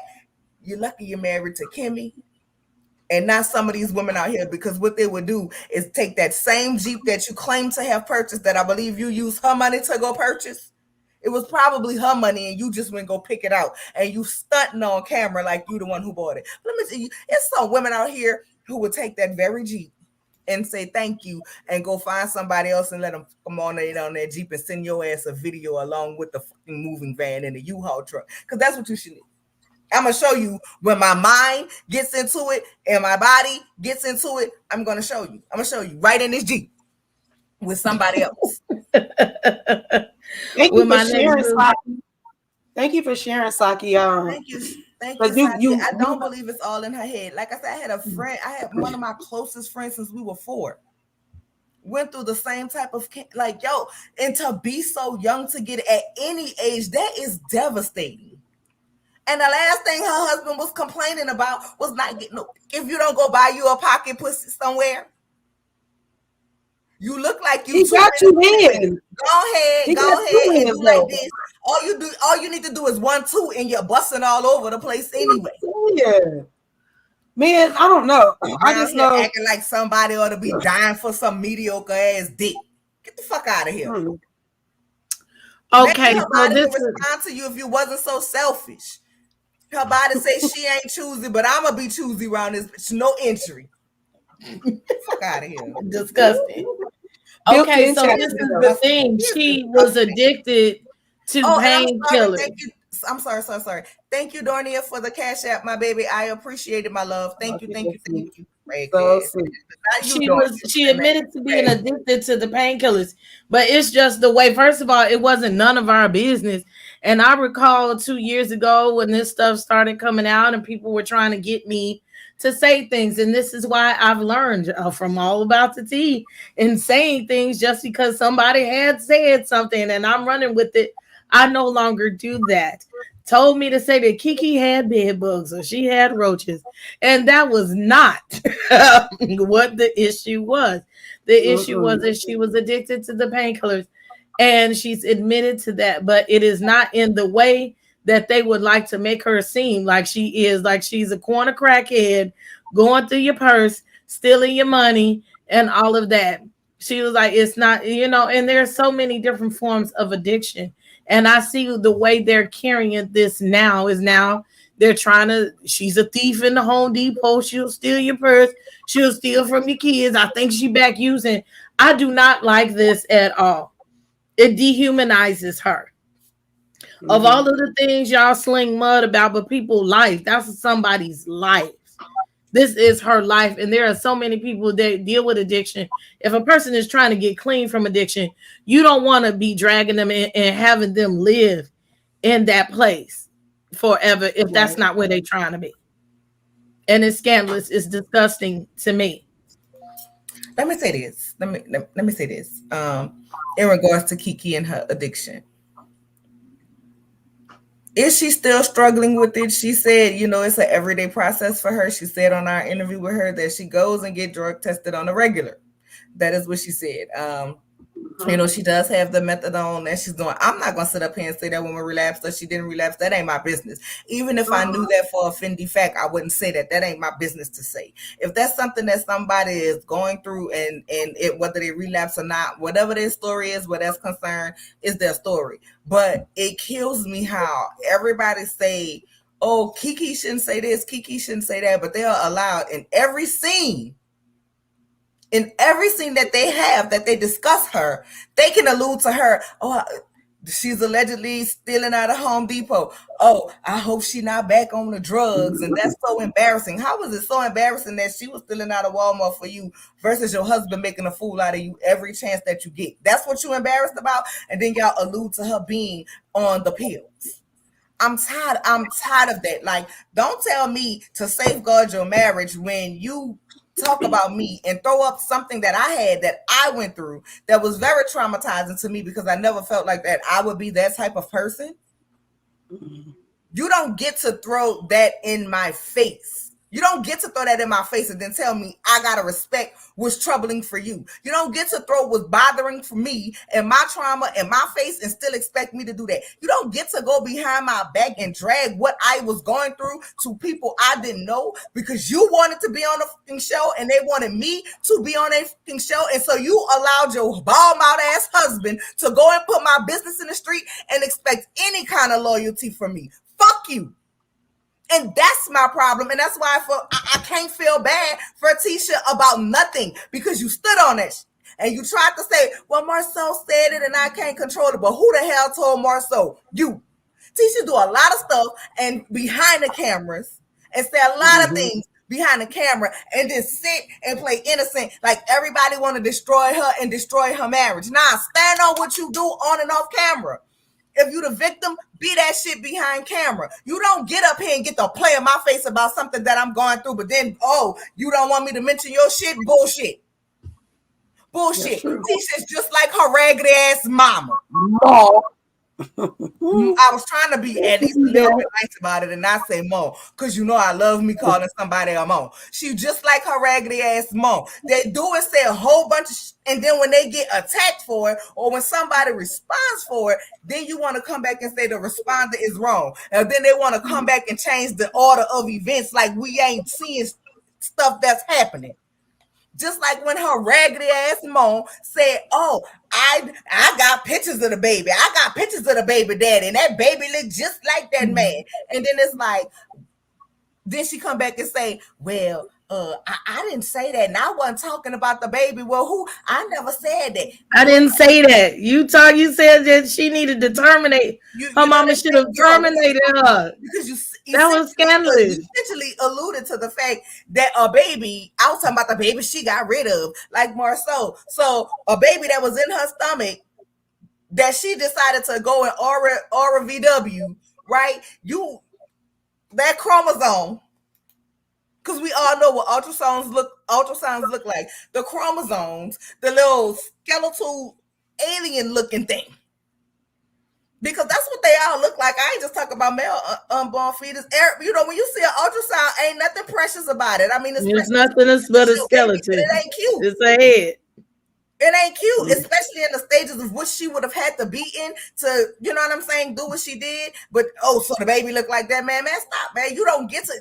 you're lucky you're married to Kimmy and not some of these women out here, because what they would do is take that same Jeep that you claim to have purchased, that I believe you used her money to go purchase. It was probably her money and you just went go pick it out and you stunting on camera like you the one who bought it. But let me tell you, it's some women out here who would take that very Jeep and say thank you and go find somebody else and let them come on their Jeep and send your ass a video along with the fucking moving van and the U-Haul truck. Because that's what you should need. I'm going to show you when my mind gets into it and my body gets into it. I'm going to show you. I'm going to show you right in this Jeep with somebody else. Thank you for sharing, Saki. Thank you for sharing, Saki. Thank you. Thank you. I don't believe it's all in her head. Like I said, I had a friend. I had one of my closest friends since we were 4. Went through the same type of, like, yo, and to be so young to get it at any age, that is devastating. And the last thing her husband was complaining about was not getting no. If you don't go buy you a pocket pussy somewhere, you look like you. He got you in. Go ahead and do like this. All you need to do is 1-2, and you're busting all over the place anyway. Yeah, man, I don't know. I just know acting like somebody ought to be dying for some mediocre ass dick. Get the fuck out of here. Okay, maybe her body would respond to you if you wasn't so selfish. Her body says she ain't choosy, but I'm gonna be choosy around this bitch. No entry. Fuck out of here. Disgusting. Okay, so this is the thing. She was addicted to painkillers. I'm sorry. Thank you, Dornia, for the cash app, my baby. I appreciate it, my love. Thank you. Right, So kid. sweet. Not you, Dornia. She admitted to being addicted to the painkillers, but it's just the way. First of all, it wasn't none of our business. And I recall 2 years ago when this stuff started coming out and people were trying to get me to say things. And this is why I've learned from All About the Tea and saying things just because somebody had said something and I'm running with it. I no longer do that. Told me to say that Kiki had bed bugs or she had roaches. And that was not what the issue was. The issue was that she was addicted to the painkillers. And she's admitted to that, but it is not in the way that they would like to make her seem like she is, like she's a corner crackhead going through your purse, stealing your money, and all of that. She was like, it's not, and there's so many different forms of addiction. And I see the way they're carrying this now is now they're she's a thief in the Home Depot. She'll steal your purse. She'll steal from your kids. I think she back using. I do not like this at all. It dehumanizes her. Mm-hmm. Of all of the things y'all sling mud about, but people's life, that's somebody's life. This is her life. And there are so many people that deal with addiction. If a person is trying to get clean from addiction, you don't want to be dragging them in and having them live in that place forever if that's not where they're trying to be. And it's scandalous. It's disgusting to me. Let me say this. Let me say this. In regards to Kiki and her addiction. Is she still struggling with it? She said, it's an everyday process for her. She said on our interview with her that she goes and get drug tested on a regular. That is what she said. She does have the methadone that she's doing. I'm not going to sit up here and say that woman relapsed or she didn't relapse. That ain't my business. Even if I knew that for a Fendi fact, I wouldn't say that. That ain't my business to say. If that's something that somebody is going through and whether they relapse or not, whatever their story is, where that's concerned, is their story. But it kills me how everybody say, oh, Kiki shouldn't say this, Kiki shouldn't say that, but they are allowed in every scene. In everything that they have, that they discuss her, they can allude to her. Oh, she's allegedly stealing out of Home Depot. Oh, I hope she's not back on the drugs. And that's so embarrassing. How was it so embarrassing that she was stealing out of Walmart for you versus your husband making a fool out of you every chance that you get? That's what you're embarrassed about? And then y'all allude to her being on the pills. I'm tired of that. Like, don't tell me to safeguard your marriage when you talk about me and throw up something that I had that I went through that was very traumatizing to me because I never felt like that I would be that type of person. Mm-hmm. You don't get to throw that in my face. You don't get to throw that in my face and then tell me I gotta respect what's troubling for you. You don't get to throw what's bothering for me and my trauma in my face and still expect me to do that. You don't get to go behind my back and drag what I was going through to people I didn't know because you wanted to be on a fucking show and they wanted me to be on a fucking show. And so you allowed your bald-mouthed ass husband to go and put my business in the street and expect any kind of loyalty from me. Fuck you. And that's my problem. And that's why I can't feel bad for Tisha about nothing because you stood on it. And you tried to say, well, Marsau said it and I can't control it. But who the hell told Marsau? You. Tisha do a lot of stuff and behind the cameras and say a lot of things behind the camera and then sit and play innocent like everybody want to destroy her and destroy her marriage. Nah, stand on what you do on and off camera. If you the victim, be that shit behind camera. You don't get up here and get to play in my face about something that I'm going through, but then, you don't want me to mention your shit? Bullshit. Tisha's just like her raggedy ass mama. No. I was trying to be at least a little bit nice about it and not say Mo, because I love me calling somebody a Mo. She just like her raggedy ass Mo. They do and say a whole bunch of and then when they get attacked for it or when somebody responds for it, then you want to come back and say the responder is wrong. And then they want to come back and change the order of events like we ain't seeing stuff that's happening. Just like when her raggedy ass mom said, oh, I got pictures of the baby. I got pictures of the baby daddy. And that baby looked just like that man. And then it's like, then she come back and say, well, I didn't say that, and I wasn't talking about the baby. Well, who? I never said that. I didn't say that. You said that she needed to terminate. Her mama should have terminated her. Because that was scandalous. You essentially alluded to the fact that a baby, I was talking about the baby she got rid of, like Marsau. So a baby that was in her stomach that she decided to go and aura VW, right? That chromosome, because we all know what ultrasounds look like. The chromosomes, the little skeletal alien looking thing. Because that's what they all look like. I ain't just talking about male unborn fetus. You know, when you see an ultrasound, ain't nothing precious about it. I mean, it's nothing but a skeleton. It ain't cute. It's a head. It ain't cute, especially in the stages of which she would have had to be in to, you know what I'm saying, do what she did. But, so the baby look like that, man. Man, stop, man. You don't get to...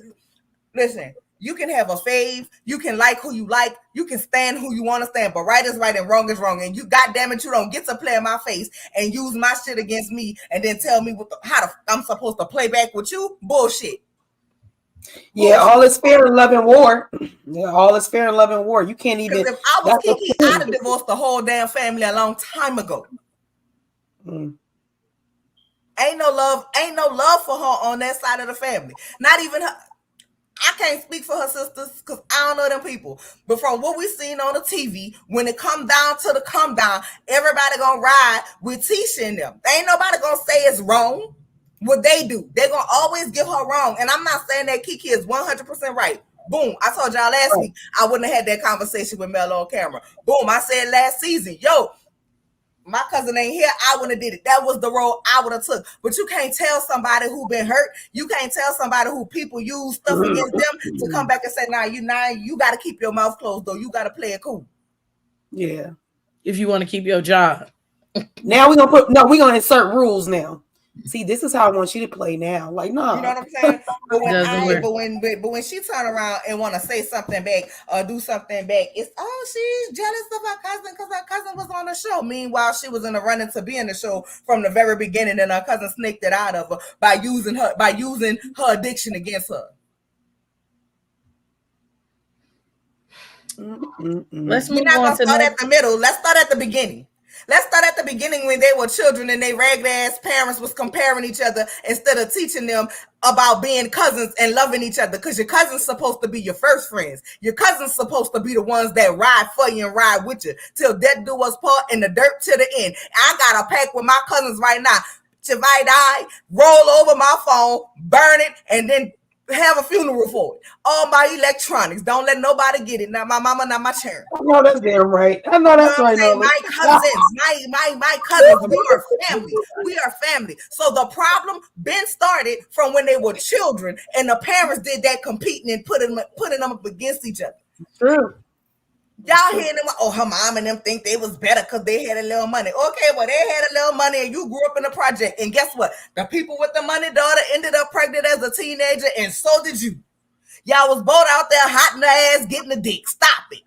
Listen, you can have a fave. You can like who you like. You can stand who you want to stand. But right is right and wrong is wrong. And you, goddamn it, you don't get to play in my face and use my shit against me and then tell me how I'm supposed to play back with you. Bullshit. Yeah, all is fair in love and war. Yeah, all is fair in love and war. You can't even. If I was Kiki, I'd have divorced the whole damn family a long time ago. Ain't no love for her on that side of the family. Not even her. I can't speak for her sisters because I don't know them people. But from what we seen on the TV, when it come down to the come down, everybody gonna ride with Tisha and them. Ain't nobody gonna say it's wrong. What they do, they're gonna always give her wrong. And I'm not saying that Kiki is 100% right. Boom. I told y'all last week I wouldn't have had that conversation with Mel on camera. Boom. I said last season, yo, my cousin ain't here. I wouldn't have did it. That was the role I would have took. But you can't tell somebody who been hurt. You can't tell somebody who people use stuff against them to come back and say, you got to keep your mouth closed though. You got to play it cool. Yeah. If you want to keep your job. Now we're gonna insert rules now. See, this is how I want you to play now. Like, no. You know what I'm saying? But when she turn around and want to say something back or do something back, it's, she's jealous of her cousin because her cousin was on the show. Meanwhile, she was in the running to be in the show from the very beginning, and her cousin snaked it out of her by using her addiction against her. Let's move We're not on gonna to start at the middle. Let's start at the beginning. Let's start at the beginning when they were children and they ragged ass parents was comparing each other instead of teaching them about being cousins and loving each other. Because your cousin's supposed to be your first friends. Your cousin's supposed to be the ones that ride for you and ride with you till death do us part in the dirt to the end. I got a pact with my cousins right now. If I die, roll over my phone, burn it, and then have a funeral for it. All my electronics. Don't let nobody get it. Not my mama, not my chair. I know that's damn right. I know that's right. My cousins, my cousins, we are family. We are family. So the problem been started from when they were children, and the parents did that competing and putting them up against each other. True. Y'all hearing them? Her mom and them think they was better because they had a little money. Okay, well, they had a little money and you grew up in a project. And guess what? The people with the money daughter ended up pregnant as a teenager, and so did you. Y'all was both out there hot in the ass getting the dick. Stop it.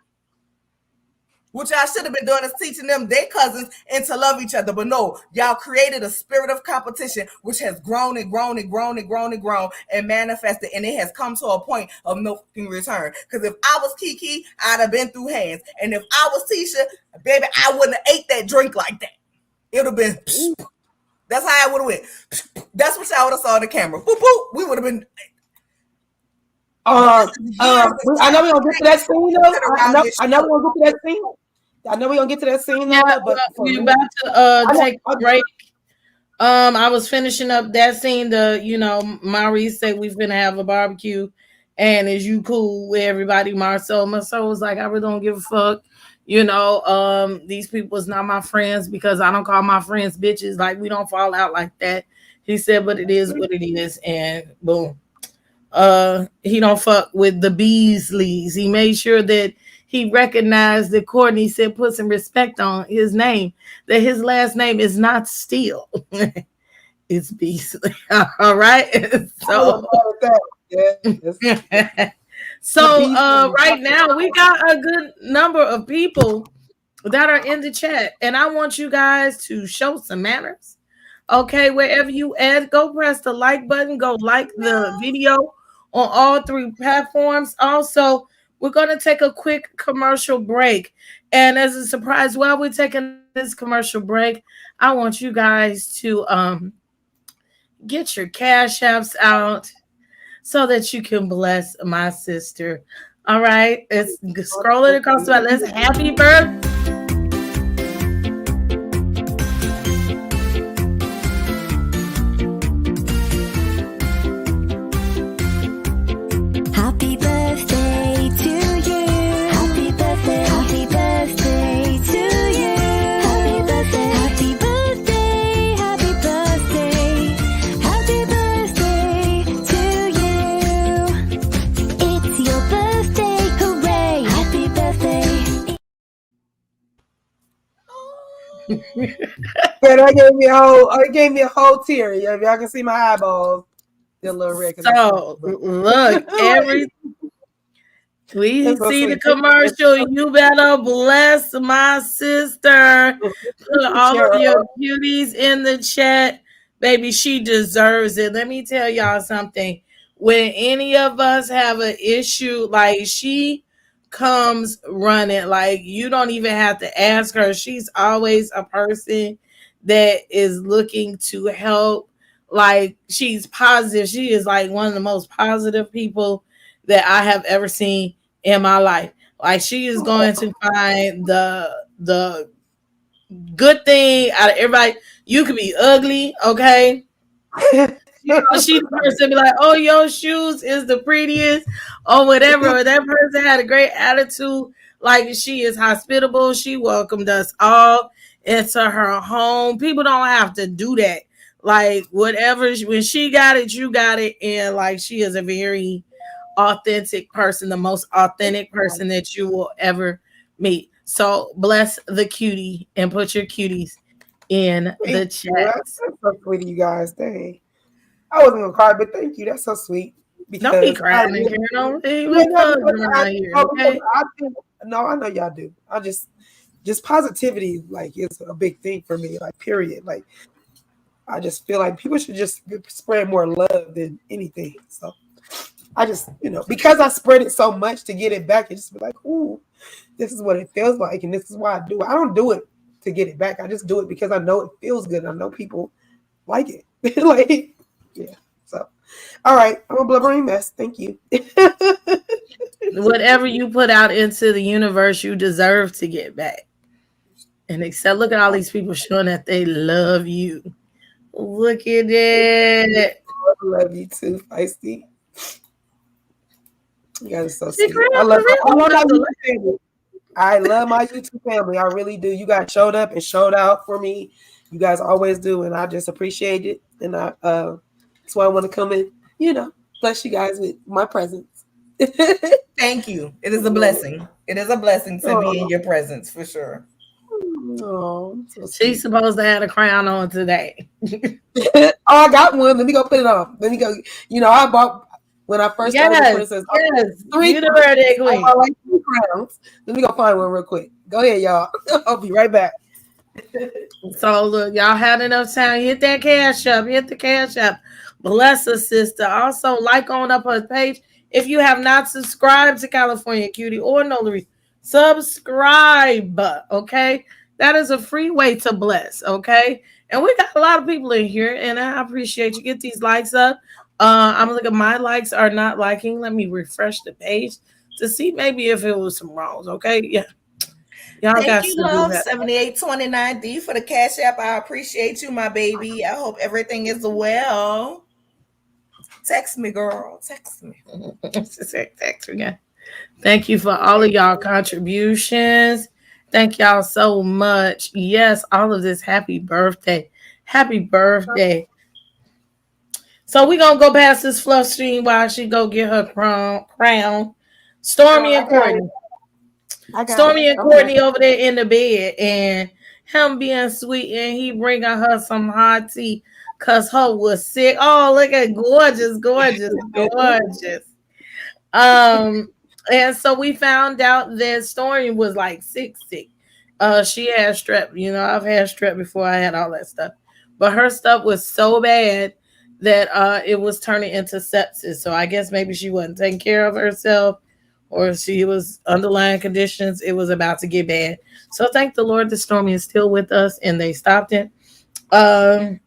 What y'all should have been doing is teaching them their cousins and to love each other. But no, y'all created a spirit of competition, which has grown and grown and grown and grown and grown and manifested. And it has come to a point of no fucking return. Because if I was Kiki, I'd have been through hands. And if I was Tisha, baby, I wouldn't have ate that drink like that. It would have been, that's how I would have went. That's what y'all would have saw on the camera. Boop, boop. We would have been. I know we don't get to that scene though. I know we don't get to that scene. I know we gonna get to that scene now, but we're about to take a break. I was finishing up that scene. Maurice said we're gonna have a barbecue, and is you cool with everybody? Marsau was like, I really don't give a fuck. These people is not my friends because I don't call my friends bitches. Like, we don't fall out like that. He said, but it is what it is, and boom. He don't fuck with the Beasleys. He made sure that he recognized that Courtney said put some respect on his name, that his last name is not Steele. It's Beasley. All right. So right now we got a good number of people that are in the chat, and I want you guys to show some manners. Okay, wherever you at, go press the like button, go like the video on all 3 platforms. Also, we're going to take a quick commercial break. And as a surprise, while we're taking this commercial break, I want you guys to get your cash apps out so that you can bless my sister. All right, it's scrolling across the list. Happy birthday. Happy birthday to you. Happy birthday. Happy birthday to you. Happy birthday. Happy birthday. Happy birthday. Happy birthday to you. It's your birthday. Hooray. Happy birthday. Yeah, that gave me a whole tear. Yeah, if y'all can see my eyeballs. They're a little red. So look, we That's so see the sweet. commercial. You better bless my sister. Put all of your beauties in the chat. Baby, she deserves it. Let me tell y'all something. When any of us have an issue, like she comes running, like you don't even have to ask her. She's always a person that is looking to help. Like she's positive. She is like one of the most positive people that I have ever seen in my life. Like she is going to find the good thing out of everybody. You could be ugly, okay? She's the person be like, oh, your shoes is the prettiest, or whatever. Or that person had a great attitude. Like she is hospitable. She welcomed us all into her home. People don't have to do that. Like whatever, when she got it, you got it. And like she is a very authentic person, the most authentic person that you will ever meet. So bless the cutie and put your cuties in the chat. That's so sweet of you guys. Dang. I wasn't gonna cry, but thank you. That's so sweet. Don't be crying in here. No, I know y'all do. I just positivity, like, is a big thing for me. Like, period. Like, I just feel like people should just spread more love than anything. So I just, because I spread it so much to get it back, it just be like, ooh, this is what it feels like, and this is why I do it. I don't do it to get it back. I just do it because I know it feels good. I know people like it. Like, yeah. So, all right, I'm a blubbering mess. Thank you. Whatever you put out into the universe, you deserve to get back. And except, look at all these people showing that they love you. Look at it. I love you too, Feisty. You guys are so sweet. I love my YouTube family. I really do. You guys showed up and showed out for me. You guys always do, and I just appreciate it. And that's why I want to come in, bless you guys with my presence. Thank you. It is a blessing. It is a blessing to be in your presence for sure. Oh, so she's supposed to have a crown on today. Oh, I got one. Let me go put it on. Let me go. I bought when I first started the Princess. Yes, three crowns. Let me go find one real quick. Go ahead, y'all. I'll be right back. So look, y'all had enough time. Hit that cash up. Hit the cash up. Bless us, sister. Also, like on up her page. If you have not subscribed to California Cutie or Nolary, subscribe. Okay. That is a free way to bless, okay? And we got a lot of people in here, and I appreciate you. Get these likes up. I'm looking. My likes are not liking. Let me refresh the page to see maybe if it was some wrongs, okay? Yeah. Y'all Thank you, Love 7829D for the cash app. I appreciate you, my baby. I hope everything is well. Text me, girl. Text me. Text me again. Thank you for all of y'all contributions. Thank y'all so much. Yes, all of this. Happy birthday. Happy birthday. So we're going to go past this fluff stream while she go get her crown. Stormy and Courtney. Stormy and Courtney over there in the bed. And him being sweet. And he bringing her some hot tea because her was sick. Oh, look at gorgeous, gorgeous, gorgeous. And so we found out that Stormy was like sick. She had strep. I've had strep before I had all that stuff. But her stuff was so bad that it was turning into sepsis. So I guess maybe she wasn't taking care of herself or she was underlying conditions. It was about to get bad. So thank the Lord that Stormy is still with us and they stopped it. Um,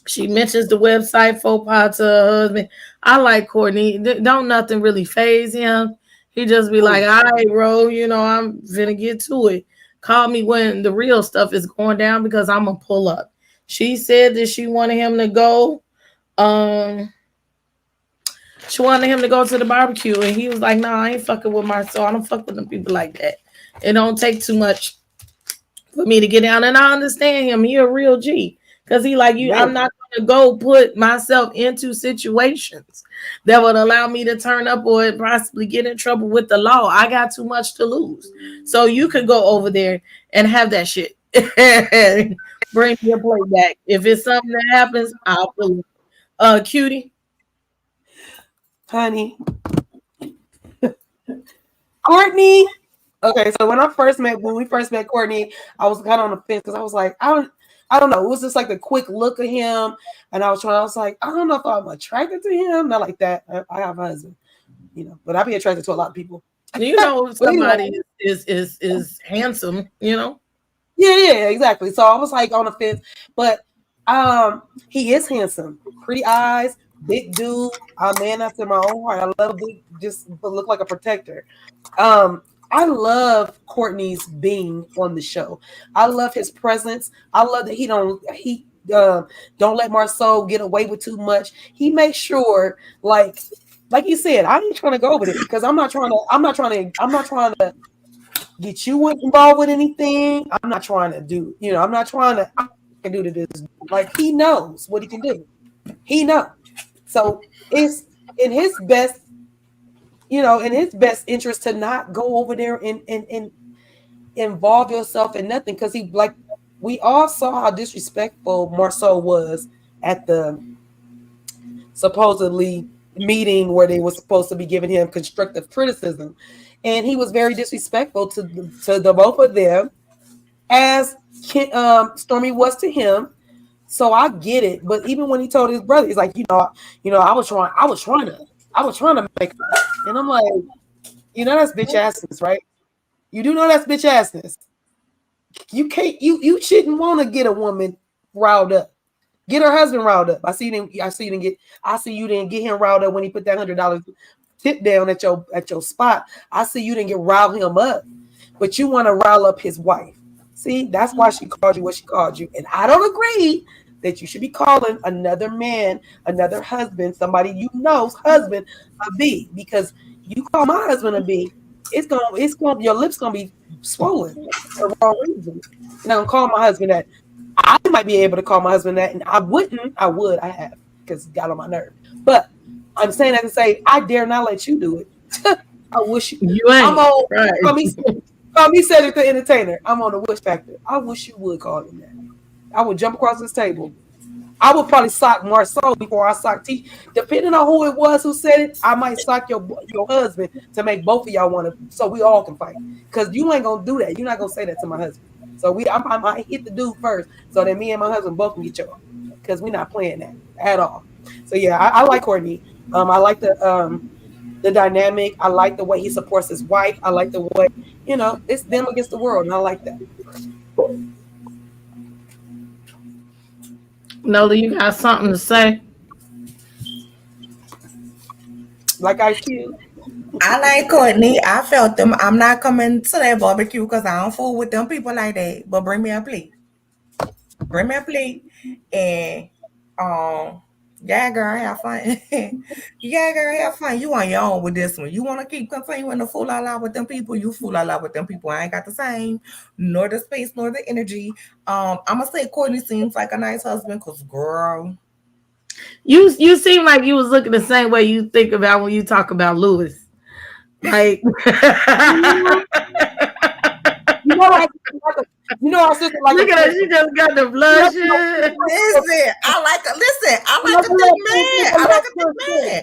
she mentions the website faux pas to her husband. I like Courtney. Don't nothing really phase him. He just be like, all right, bro, I'm finna get to it. Call me when the real stuff is going down because I'm gonna pull up. She said that she wanted him to go. She wanted him to go to the barbecue, and he was like, "Nah, I ain't fucking with Marsau. I don't fuck with them people like that. It don't take too much for me to get down." And I understand him. He a real G. Because he like you, I'm not gonna go put myself into situations that would allow me to turn up or possibly get in trouble with the law. I got too much to lose. So you could go over there and have that shit. Bring your plate back. If it's something that happens, I'll pull it. Cutie. Honey. Courtney. Okay, so when we first met Courtney, I was kind of on the fence because I was like, I don't know. It was just like a quick look at him, and I was like, I don't know if I'm attracted to him. Not like that. I have a husband, but I be attracted to a lot of people. Somebody is handsome, Yeah, exactly. So I was like on the fence, but he is handsome, pretty eyes, big dude. A man after my own heart. I love big, just look like a protector. I love Courtney's being on the show. I love his presence. I love that he don't let Marsau get away with too much. He makes sure, like you said, I ain't trying to go over it because I'm not trying to get you involved with anything. I'm not trying to do, I'm not trying to I can do to this. Like he knows what he can do. He knows. So it's in his best interest to not go over there and involve yourself in nothing. Because we all saw how disrespectful Marsau was at the supposedly meeting where they were supposed to be giving him constructive criticism. And he was very disrespectful to the both of them, as Stormy was to him. So I get it. But even when he told his brother, he's like, I was trying to make her. And I'm like, that's bitch assness, right? You do know that's bitch assness. You can't, you shouldn't want to get a woman riled up. Get her husband riled up. I see you didn't get him riled up when he put that $100 tip down at your spot. I see you didn't get riled him up, but you want to rile up his wife. See, that's why she called you what she called you. And I don't agree that you should be calling another man, another husband, somebody husband a B, because you call my husband a B, it's going your lips gonna be swollen for the wrong reason. And I'm gonna call my husband that. I might be able to call my husband that, and I would, I have, because it got on my nerve. But I'm saying that to say I dare not let you do it. I wish you ain't. I'm on right. Call me Cedric the Entertainer. I'm on the wish factor. I wish you would call him that. I would jump across this table. I would probably sock Marsau before I sock T. Depending on who it was who said it, I might sock your husband to make both of y'all want to, so we all can fight. Because you ain't gonna do that. You're not gonna say that to my husband. So I might hit the dude first, so that me and my husband both can get y'all. Because we're not playing that at all. So yeah, I like Courtney. I like the dynamic. I like the way he supports his wife. I like the way it's them against the world, and I like that. Nola, you got something to say? Like IQ. I like Courtney. I felt them. I'm not coming to that barbecue because I don't fool with them people like that. But bring me a plate. Bring me a plate. And yeah, girl, have fun. Yeah, girl, have fun. You on your own with this one. You want to keep continuing to fool a lot with them people, you fool a lot with them people. I ain't got the same, nor the space, nor the energy. I'm gonna say Courtney seems like a nice husband, because girl. You seem like you was looking the same way you think about when you talk about Lewis. Like our sister like look at her, she just got the blush. Listen, I like a thick man. I like a thick man.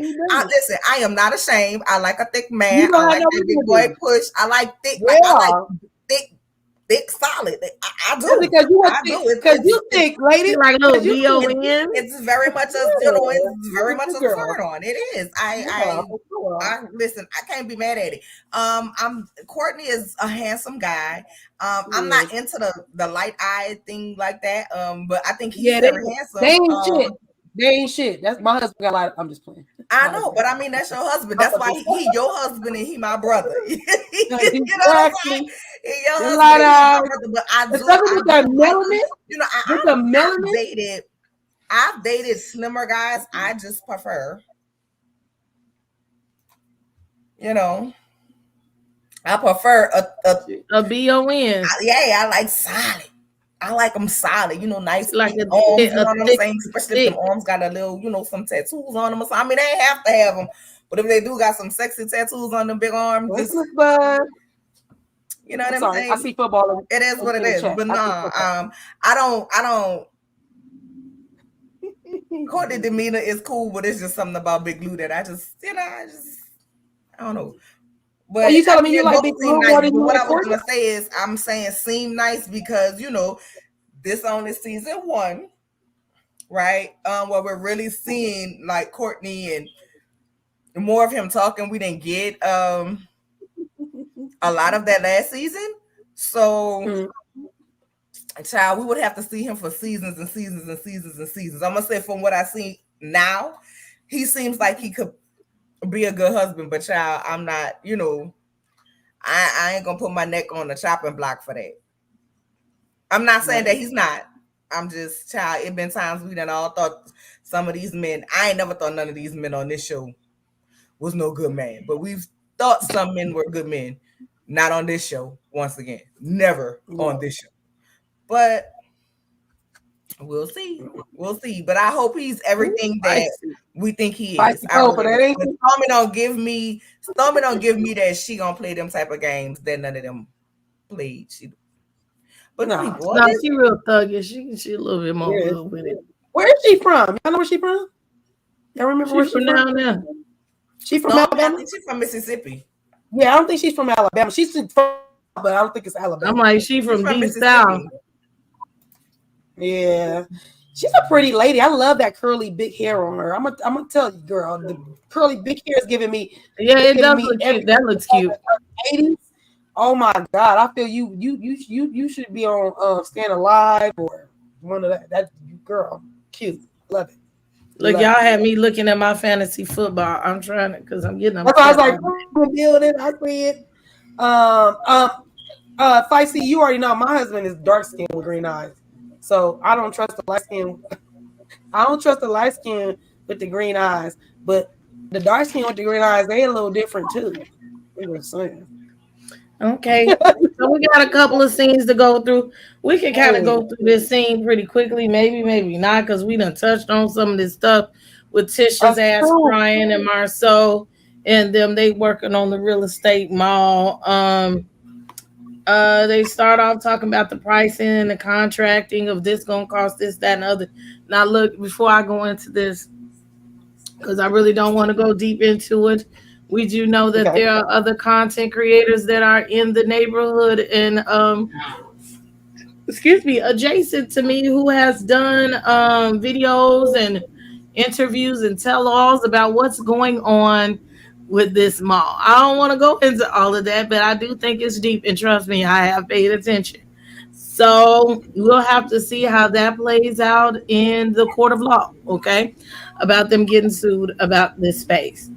Listen, I am not ashamed. I like a thick man. I like that big boy push. I like thick. I like thick thick, solid. I do. Because you I do. because you think, lady. You like a little you B-O-N? It's very much a it's very much a turn on. It is. I listen, I can't be mad at it. Courtney is a handsome guy. I'm not into the light eye thing like that. But I think he's very handsome. They ain't shit. They ain't shit. That's my husband got a lot. I'm just playing. I know, but I mean that's your husband. That's why he your husband and he my brother. You know what I'm saying? He your husband, he my brother. But I do. You know, I've dated slimmer guys. I just prefer. You know, I prefer a B-O-N. Yeah, I like solid. I like them solid, you know, nice like arms, you know what I'm saying? Especially if the arms got a little, you know, some tattoos on them or something. I mean, they ain't have to have them, but if they do got some sexy tattoos on them big arms, just, you know what I'm saying? I see football. It is what it is. But no, I don't. Courtney demeanor is cool, but it's just something about Big Lou that I don't know. But you telling me you like Big Lou more than what I was gonna say is I'm saying seem nice because you know this only season 1, right? Where we're really seeing like Courtney and more of him talking. We didn't get a lot of that last season, so child, we would have to see him for seasons and seasons and seasons and seasons. I'm gonna say from what I see now, he seems like he could be a good husband, but child, I'm not, you know, I ain't gonna put my neck on the chopping block for that. I'm not saying that he's not. I'm just, child, it been times we done all thought some of these men, I ain't never thought none of these men on this show was no good man, but we've thought some men were good men. Not on this show, once again. Never on this show. But we'll see. We'll see. But I hope he's everything that we think he is. Stormy don't give me that she gonna play them type of games that none of them played. But no, she real thuggish. She a little bit more real with it. Where is she from? Y'all know where she from? Y'all remember where she's from down there? She from Alabama? She's from Mississippi. Yeah, I don't think she's from Alabama. She's from, but I don't think it's Alabama. I'm like, she from deep south. Yeah, she's a pretty lady. I love that curly big hair on her. I'm gonna tell you, girl, the curly big hair is giving me. Yeah, it does look cute. That looks cute. 80s. Oh my God, I feel you should be on Stand Alive or one of that girl. Cute, love it. Look, y'all had me looking at my fantasy football. I'm trying to because I'm getting them. That's why I was like, we're building. I see it. Feisty, you already know my husband is dark skinned with green eyes. So I don't trust the light skin. I don't trust the light skin with the green eyes, but the dark skin with the green eyes, they a little different too. We were saying. Okay, so we got a couple of scenes to go through. We can kind of go through this scene pretty quickly, maybe not, because we done touched on some of this stuff with Tisha's ass crying and Marsau and them. They working on the real estate mall. They start off talking about the pricing and the contracting of this gonna cost this, that, and other. Now, look, before I go into this, because I really don't want to go deep into it, we do know that there are other content creators that are in the neighborhood and adjacent to me who has done videos and interviews and tell-alls about what's going on with this mall. I don't want to go into all of that, but I do think it's deep, and trust me, I have paid attention. So we'll have to see how that plays out in the court of law, okay, about them getting sued about this space.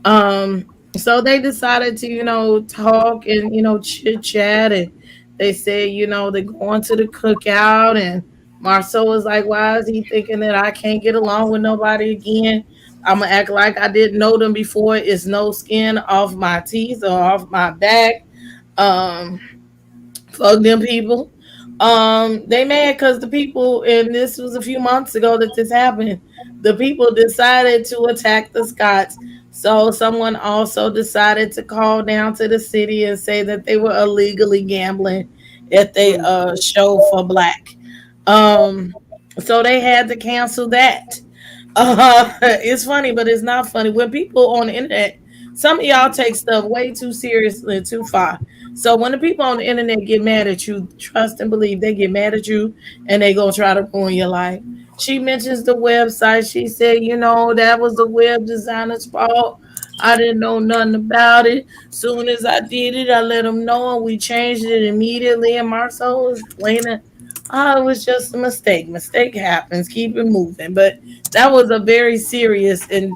So they decided to, talk and, chit chat, and they say, they're going to the cookout, and Marsau was like, why is he thinking that I can't get along with nobody again? I'm going to act like I didn't know them before. It's no skin off my teeth or off my back. Fuck them people. They mad because the people, and this was a few months ago that this happened, the people decided to attack the Scotts. So someone also decided to call down to the city and say that they were illegally gambling at the show for Black. So they had to cancel that. It's funny, but it's not funny. When people on the internet Some of y'all take stuff way too seriously and too far. So when the people on the internet get mad at you, trust and believe they get mad at you and they gonna try to ruin your life. She mentions the website. She said, that was the web designer's fault. I didn't know nothing about it. Soon as I did it, I let them know and we changed it immediately. And Marsau was explaining, oh, it was just a mistake. Mistake happens. Keep it moving. But that was a very serious and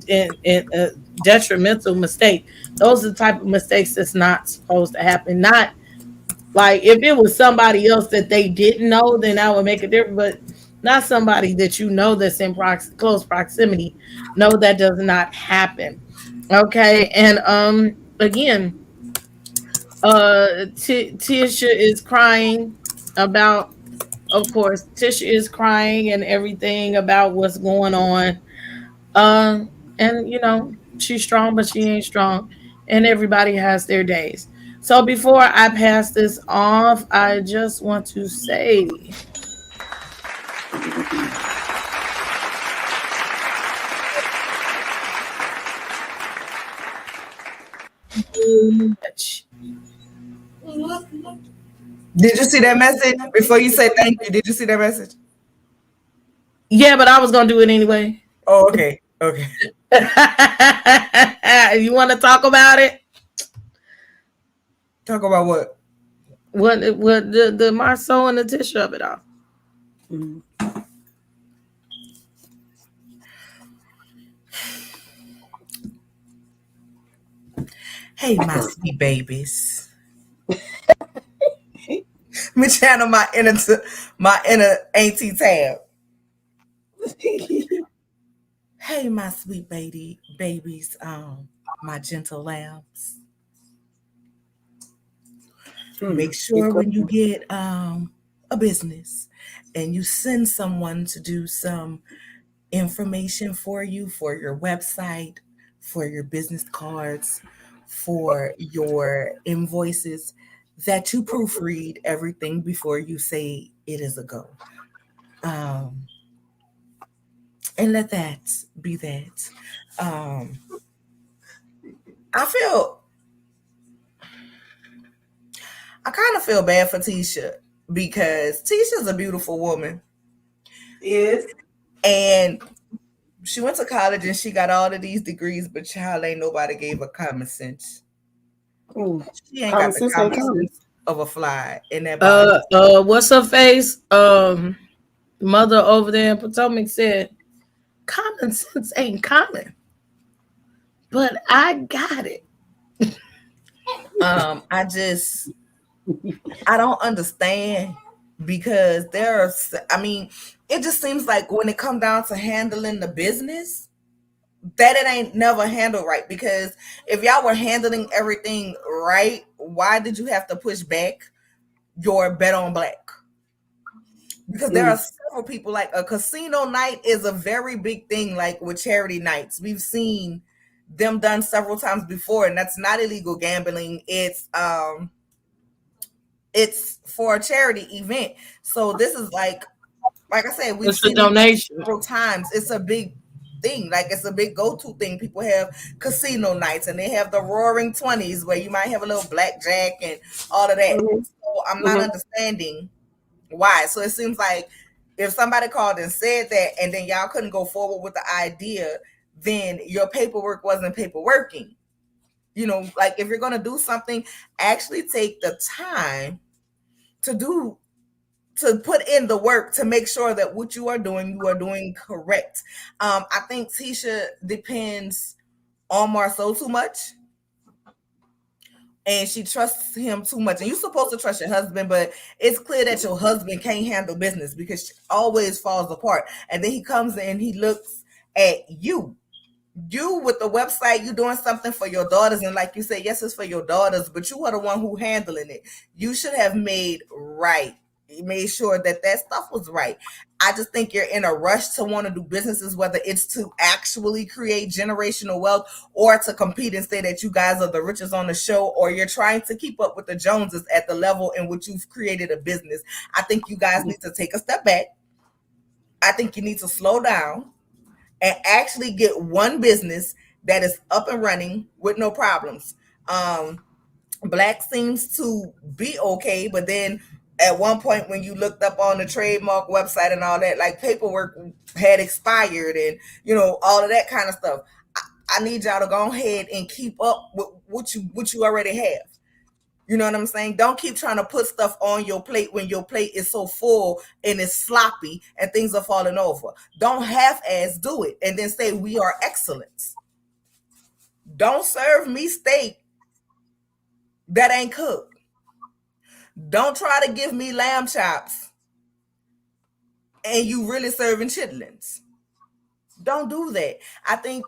detrimental mistake. Those are the type of mistakes that's not supposed to happen. Not like if it was somebody else that they didn't know, then that would make a difference. But not somebody that that's in close proximity. No, that does not happen. Okay, and again, Tisha is crying about. Of course, Tisha is crying and everything about what's going on. Uh, and she's strong, but she ain't strong. And everybody has their days. So before I pass this off, I just want to say Did you see that message? Before you say thank you, did you see that message? yeah, but I was gonna do it anyway. Oh, okay. Okay. You want to talk about it? Talk about what? What the Marsau and the Tisha of it all? Hey, my sweet babies. Let me channel my inner auntie tab. Hey, my sweet babies, my gentle lambs. Make sure when you get a business and you send someone to do some information for you, for your website, for your business cards, for your invoices, that you proofread everything before you say it is a go. And let that be that. I kind of feel bad for Tisha because Tisha's a beautiful woman. Yes. And she went to college and she got all of these degrees, but child, ain't nobody gave her common sense. She ain't got the common sense of a fly in that body. What's her face? Mother over there in Potomac said, common sense ain't common, but I got it. I don't understand because it just seems like when it comes down to handling the business, that it ain't never handled right. Because if y'all were handling everything right, why did you have to push back your bet on black? Because there are several people, like a casino night is a very big thing, like with charity nights. We've seen them done several times before, and that's not illegal gambling. It's for a charity event. So this is like I said, we've seen a donation several times. It's a big thing, like it's a big go-to thing. People have casino nights and they have the roaring 20s where you might have a little blackjack and all of that. So I'm not understanding why. So it seems like if somebody called and said that and then y'all couldn't go forward with the idea, then your paperwork wasn't paperworking. Like if you're going to do something, actually take the time to put in the work to make sure that what you are doing correct. I think Tisha depends on Marsau too much. And she trusts him too much. And you're supposed to trust your husband, but it's clear that your husband can't handle business because she always falls apart. And then he comes in, he looks at you with the website, you doing something for your daughters. And like you said, yes, it's for your daughters, but you are the one who handling it. You should have made sure that stuff was right. I just think you're in a rush to want to do businesses, whether it's to actually create generational wealth or to compete and say that you guys are the richest on the show, or you're trying to keep up with the Joneses at the level in which you've created a business. I think you guys need to take a step back. I think you need to slow down and actually get one business that is up and running with no problems. Black seems to be okay, but then at one point when you looked up on the trademark website and all that, like paperwork had expired and all of that kind of stuff. I need y'all to go ahead and keep up with what you already have. You know what I'm saying? Don't keep trying to put stuff on your plate when your plate is so full and it's sloppy and things are falling over. Don't half-ass do it and then say we are excellence. Don't serve me steak that ain't cooked. Don't try to give me lamb chops and you really serving chitlins. Don't do that. I think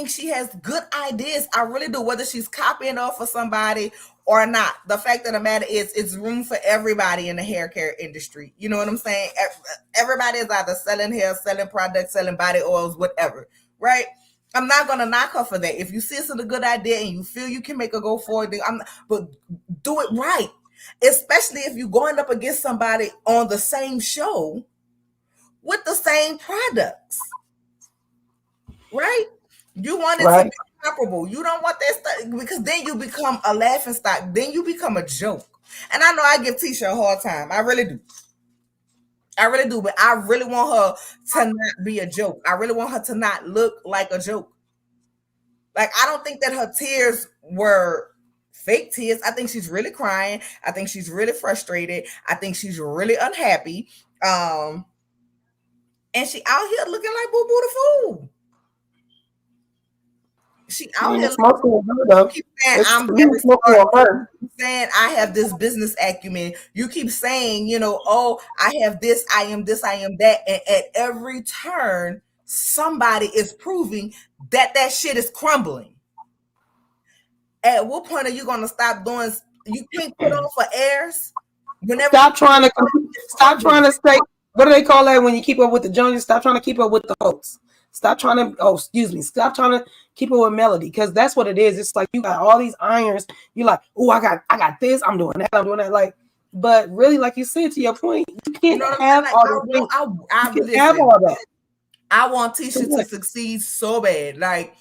she has good ideas. I really do, whether she's copying off of somebody or not. The fact of the matter is it's room for everybody in the hair care industry. You know what I'm saying? Everybody is either selling hair, selling products, selling body oils, whatever, right? I'm not going to knock her for that. If you see it's a good idea and you feel you can make her go forward, but do it right. Especially if you're going up against somebody on the same show with the same products, right? You want it to be comparable. You don't want that stuff because then you become a laughing stock. Then you become a joke. And I know I give Tisha a hard time. I really do. But I really want her to not be a joke. I really want her to not look like a joke. Like, I don't think that her tears were fake tears. I think she's really crying. I think she's really frustrated. I think she's really unhappy. And she out here looking like Boo Boo the Fool. She out here smoking her. Keep saying I'm very smart. Saying I have this business acumen. You keep saying, oh, I have this, I am this, I am that. And at every turn, somebody is proving that shit is crumbling. At what point are you going to stop doing? You can't put on for airs. Stop trying to stay. What do they call that when you keep up with the Joneses? Stop trying to keep up with the hoax. Stop trying to keep up with melody, because that's what it is. It's like you got all these irons. You're like, oh, I got this. I'm doing that. Like, but really, like you said, to your point, you can't have all the things. I have all that. I want Tisha to succeed so bad. Like,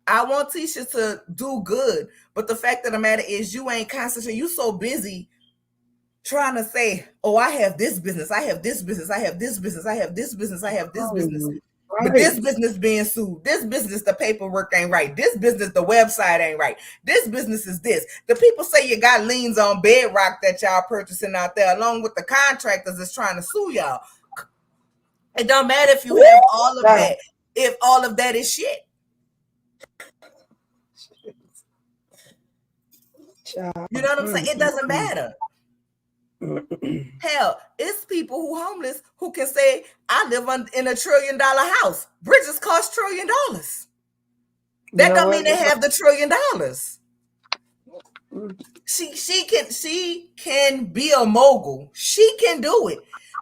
I want Tisha to do good. But the fact of the matter is you ain't concentrating. You so busy trying to say, oh, I have this business. I have this business. I have this business. I have this business. I have this business. But this business being sued. This business, the paperwork ain't right. This business, the website ain't right. This business is this. The people say you got liens on bedrock that y'all purchasing out there, along with the contractors that's trying to sue y'all. It don't matter if you have all of that, if all of that is shit. You know what I'm saying? It doesn't matter. Hell, it's people who homeless who can say, I live in $1 trillion house. Bridges cost $1 trillion. That don't mean they have the $1 trillion. She can be a mogul. She can do it.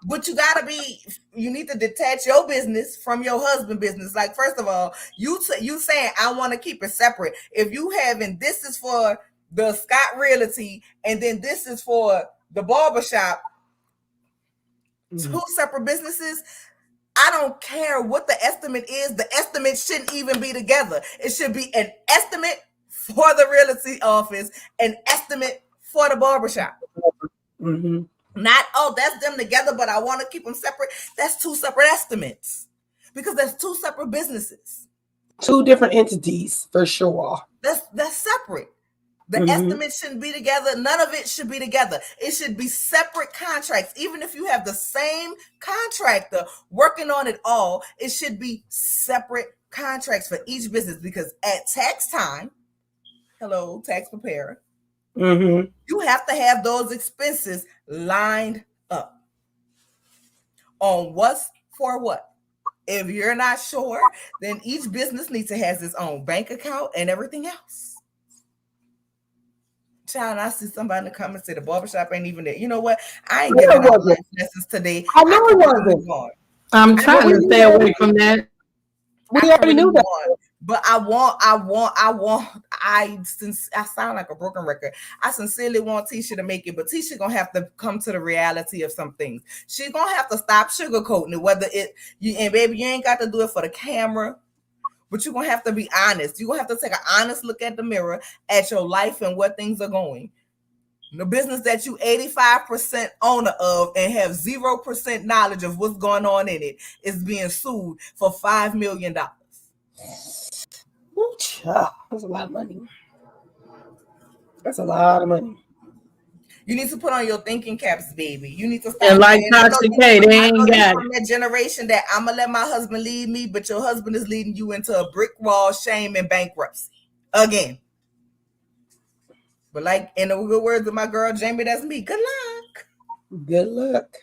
But you need to detach your business from your husband's business. Like, first of all, you saying, I want to keep it separate. If you having, this is for the Scott Realty, and then this is for the barbershop, two separate businesses. I don't care what the estimate is. The estimate shouldn't even be together. It should be an estimate for the realty office, an estimate for the barbershop. Not, oh, that's them together, but I want to keep them separate. That's two separate estimates because that's two separate businesses. Two different entities, for sure. That's separate. The estimates shouldn't be together. None of it should be together. It should be separate contracts. Even if you have the same contractor working on it all, it should be separate contracts for each business, because at tax time, hello, tax preparer, you have to have those expenses lined up on what's for what. If you're not sure, then each business needs to have its own bank account and everything else. Child, I see somebody in the comments say the barbershop ain't even there. You know what? I ain't giving out lessons today. I know it wasn't. I'm trying to stay away from that. We already knew that. But I sound like a broken record. I sincerely want Tisha to make it, but Tisha gonna have to come to the reality of some things. She's gonna have to stop sugarcoating it, and baby, you ain't got to do it for the camera. But you're going to have to be honest. You're going to have to take an honest look at the mirror at your life and where things are going. The business that you 85% owner of and have 0% knowledge of what's going on in it is being sued for $5 million. Ooh, child. That's a lot of money. That's a lot of money. You need to put on your thinking caps, baby. You need to stop. And like Toxic K, they ain't got from that generation that I'm gonna let my husband lead me, but your husband is leading you into a brick wall, shame, and bankruptcy again. But like in the good words of my girl Jamie, that's me. Good luck. Good luck.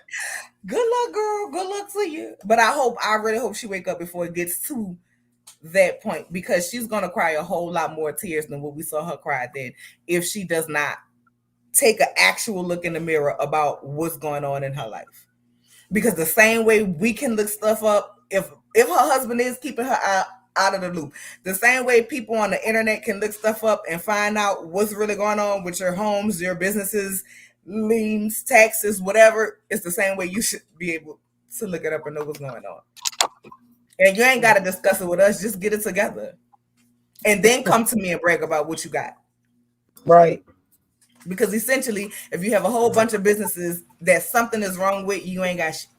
Good luck, girl. Good luck to you. But I really hope she wake up before it gets to that point, because she's gonna cry a whole lot more tears than what we saw her cry then if she does not take an actual look in the mirror about what's going on in her life. Because the same way we can look stuff up, if her husband is keeping her out of the loop, the same way people on the internet can look stuff up and find out what's really going on with your homes, your businesses, liens, taxes, whatever, it's the same way you should be able to look it up and know what's going on. And you ain't got to discuss it with us. Just get it together. And then come to me and brag about what you got. Right. Because essentially, if you have a whole bunch of businesses that something is wrong with, you ain't got shit.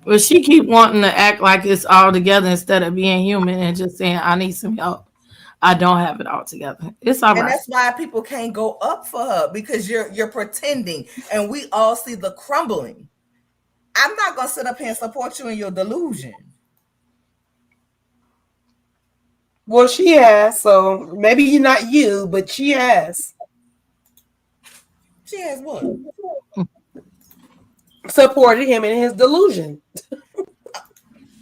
Well, she keep wanting to act like it's all together instead of being human and just saying, I need some help. I don't have it all together. It's all right. And that's why people can't go up for her, because you're pretending, and we all see the crumbling. I'm not going to sit up here and support you in your delusion. Well, she has, so maybe you're not you, but she has. She has what? Supported him in his delusion.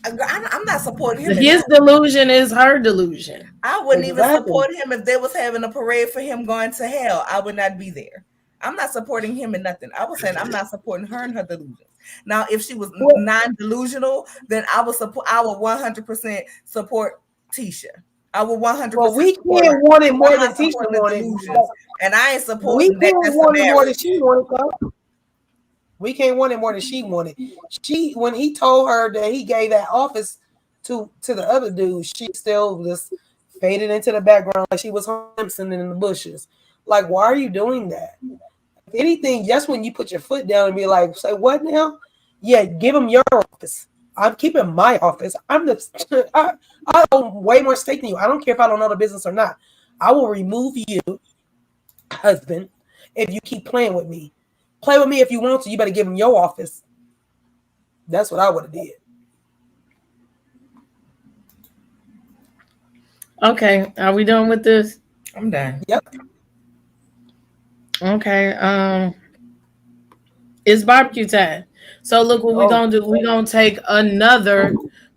I'm not supporting him. His delusion is her delusion. I wouldn't even support him if they was having a parade for him going to hell. I would not be there. I'm not supporting him in nothing. I was saying I'm not supporting her in her delusions. Now, if she was non-delusional, then I would 100% support Tisha. I would 100%. Well, we can't want it more than Tisha wanted, and I ain't supporting that. We can't want it more than she wanted. We can't want it more than she wanted. When he told her that he gave that office to the other dude, she still just faded into the background like she was Simpson in the bushes. Like, why are you doing that? If anything, just when you put your foot down and be like, say what now? Yeah, give him your office. I'm keeping my office. I own way more stake than you. I don't care if I don't know the business or not. I will remove you, husband, if you keep playing with me. Play with me if you want to. You better give him your office. That's what I would have did. Okay, are we done with this? I'm done. Yep. Okay. It's barbecue time. So look what we're gonna do. We're gonna take another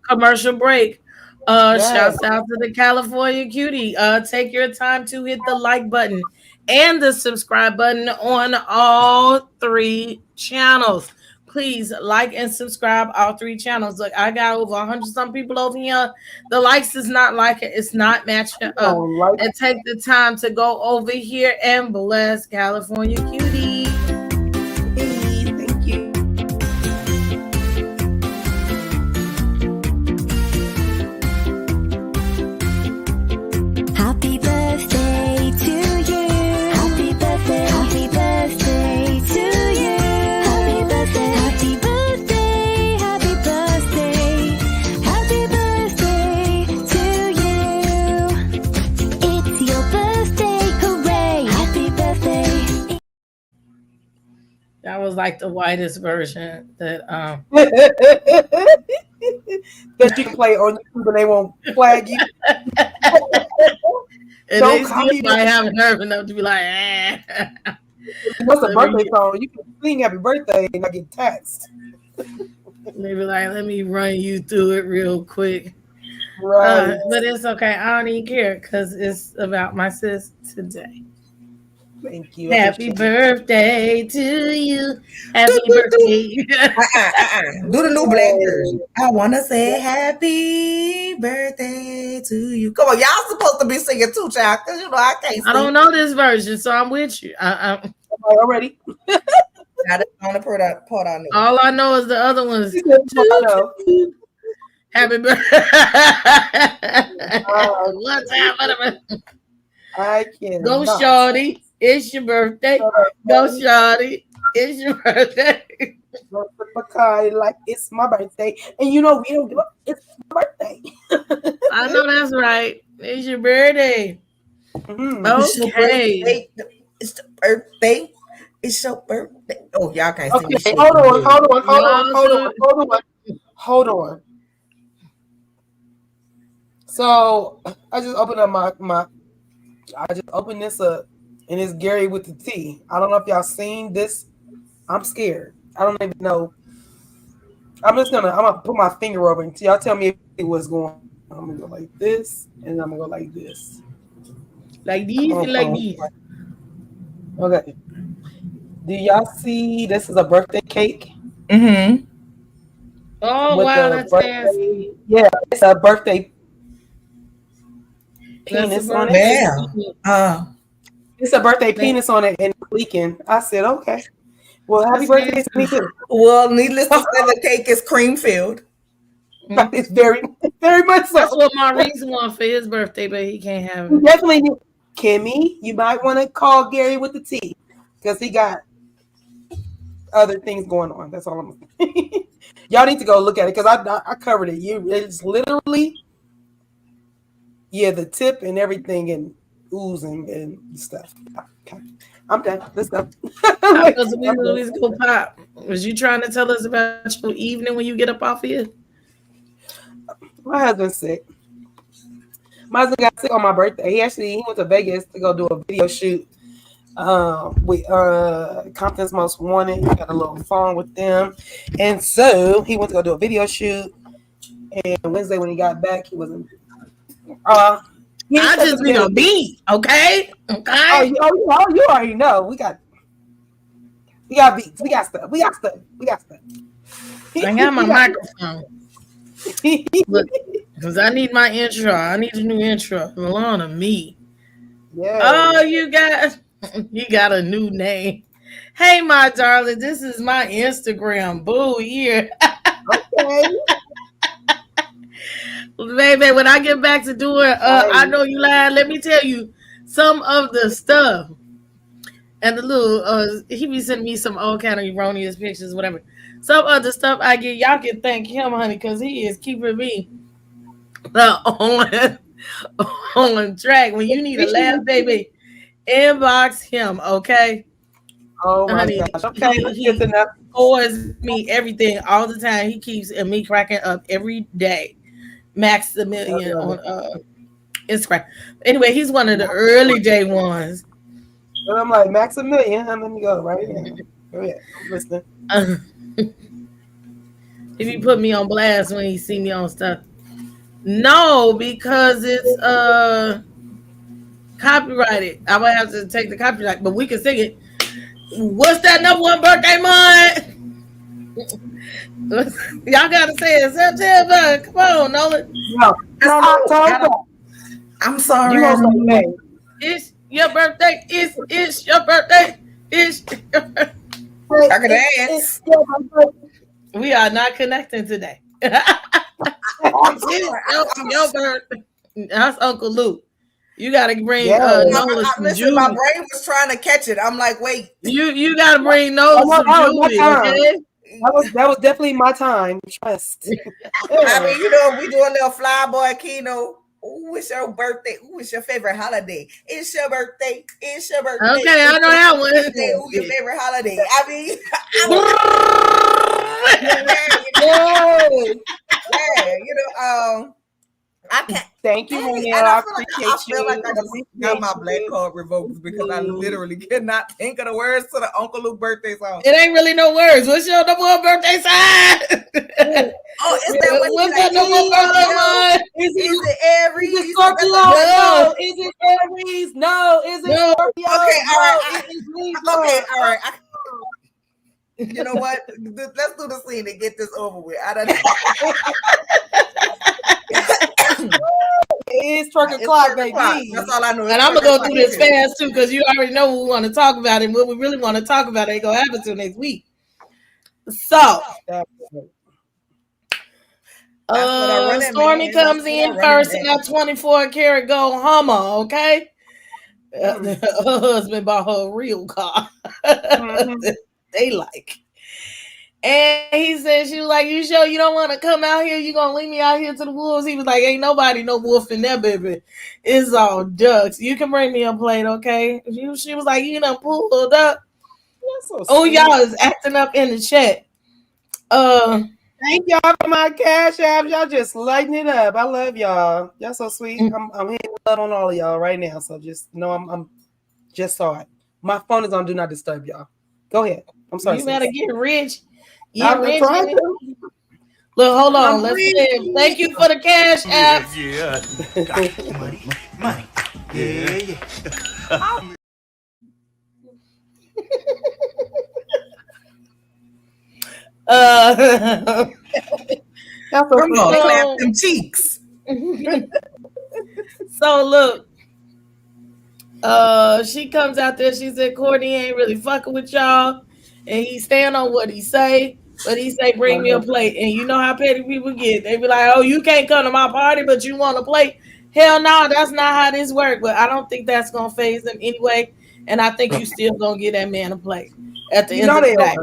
commercial break. Shouts out to the California cutie. Take your time to hit the like button and the subscribe button on all 3 channels. Please like and subscribe all 3 channels. Look, I got over 100 some people over here. The likes is not like it. It's not matching up. And take the time to go over here and bless California cutie. Thank you. Happy birthday to you. Happy birthday. Happy birthday to you. Happy birthday. Happy birthday. Happy birthday. Happy birthday to you. It's your birthday. Hooray. Happy birthday. That was like the whitest version that that you can play on YouTube and they won't flag you. and they still might have nerve enough to be like, What's a birthday song? You can sing happy birthday and I get taxed. They be like, let me run you through it real quick. Right. But it's okay. I don't even care because it's about my sis today. Thank you. Happy birthday to you. Happy birthday. Do the new black version. I want to say happy birthday to you. Come on, y'all supposed to be singing too, child, because you know I can't sing. I don't know this version, so I'm with you. Already. Now that's on the part I know. All I know is the other ones. Happy birthday. What's happening? I can't. Go, shorty. It's your birthday. Go, shorty. It's your birthday. Go to Bacardi like it's my birthday. And you know, we don't give up. It's my birthday. I know that's right. It's your birthday. Mhm. It's your Okay. birthday. It's the birthday. It's your birthday. Oh, y'all can't see me. Okay, hold on. So I just opened up I just opened this up, and it's Gary with the T. I don't know if y'all seen this. I'm scared. I don't even know. I'm gonna put my finger over it. Y'all tell me what's going on. I'm gonna go like this, and I'm gonna go like this. Like these and like these. Okay. Do y'all see this is a birthday cake? Mm-hmm. Oh, with wow, the that's birthday- fancy. Yeah, it's a birthday That's penis a on birthday. it. Yeah. It's a birthday penis on it and leaking. I said, okay. Well, happy That's birthday to me too. Well, needless to say, the cake is cream filled. It's very, very much so. That's what Maurice wants for his birthday, but he can't have it. Definitely, Kimmy, you might want to call Gary with the T because he got other things going on. That's all I'm saying. Y'all need to go look at it because I covered it. It's literally, the tip and everything and oozing and stuff. Okay. I'm done. Let's go. How does we always go pop? Was you trying to tell us about your evening when you get up off here? My husband's sick. My husband got sick on my birthday. He went to Vegas to go do a video shoot with Compton's Most Wanted. He got a little phone with them. And so he went to go do a video shoot. And Wednesday when he got back, he wasn't. I just need a beat, okay? Oh, you already know. We got beats. We got stuff. I got my microphone. Look, because I need my intro. I need a new intro. Belong to me. Yeah. Oh, you got a new name. Hey, my darling, this is my Instagram. Boo, here. Okay. Baby, when I get back to doing I Know You Lying, let me tell you some of the stuff. And the little he be sending me some old kind of erroneous pictures, whatever. Some of the stuff I get, y'all can thank him, honey, because he is keeping me on track. When you need a laugh, baby, inbox him, okay? Oh my gosh. Okay, he forwards me everything all the time. He keeps me cracking up every day. Maximilian on Instagram. Anyway, he's one of the early day ones. And I'm like, Maximilian, let me go right now. Go ahead. I'm listening. If you put me on blast when he see me on stuff. No, because it's copyrighted. I would have to take the copyright, but we can sing it. What's that number one birthday month? Y'all gotta say it. September. Come on, Nolan. No, I'm sorry. You gonna say May. It's your birthday. It's your birthday. It's your birthday. I can dance. We are not connecting today. I'm Your birthday. That's Uncle Luke. You gotta bring Listen, Judy. my brain was trying to catch it. I'm like, wait. You gotta bring Nola some Judy, okay? That was definitely my time. Trust. I mean, we do a little flyboy keynote. Ooh, it's your birthday. Ooh, it's your favorite holiday. It's your birthday. It's your birthday. Okay, I know that one. Ooh, your favorite holiday. I mean, I can't. Thank you, I feel like I just got my black card revoked because I literally cannot think of the words to the Uncle Luke birthday song. It ain't really no words. What's your number one birthday sign? Oh, is that what's that number one birthday one? Is it Aries? Is it Scorpio? No. Is it Aries? No. Is it Scorpio? Okay, all right. Okay, all right. You know what? Let's do the scene and get this over with. I don't know. It's truck o'clock, baby. That's all I know. And I'm gonna go through this fast too, because you already know what we want to talk about, and what we really want to talk about ain't gonna happen till next week. So, what I run at, Stormy man. comes That's what I in run first at. in that 24 karat gold Hummer, okay? Her husband bought her a real car. They like. And he said, she was like, you sure you don't want to come out here? You gonna leave me out here to the wolves? He was like, ain't nobody no wolf in that baby. It's all ducks. You can bring me a plate, okay? She was like, you done pulled up. So Oh, sweet. y'all is acting up in the chat. Thank y'all for my cash apps. Y'all just lighting it up. I love y'all. Y'all so sweet. I'm hitting blood on all of y'all right now. So just know I'm just saw it. My phone is on do not disturb, y'all. Go ahead. I'm sorry. You better get rich. I'm Rich. trying to. Look, hold on. Let's see. Thank you for the cash apps. Money. Yeah. That's Come on, So- clap them cheeks. So look, she comes out there. She said Courtney ain't really fucking with y'all, and he stand on what he say. But he say, bring me a plate. And you know how petty people get. They be like, oh, you can't come to my party, but you want a plate. Hell no, that's not how this works. But I don't think that's going to phase them anyway. And I think you still going to get that man a plate at the end of the day.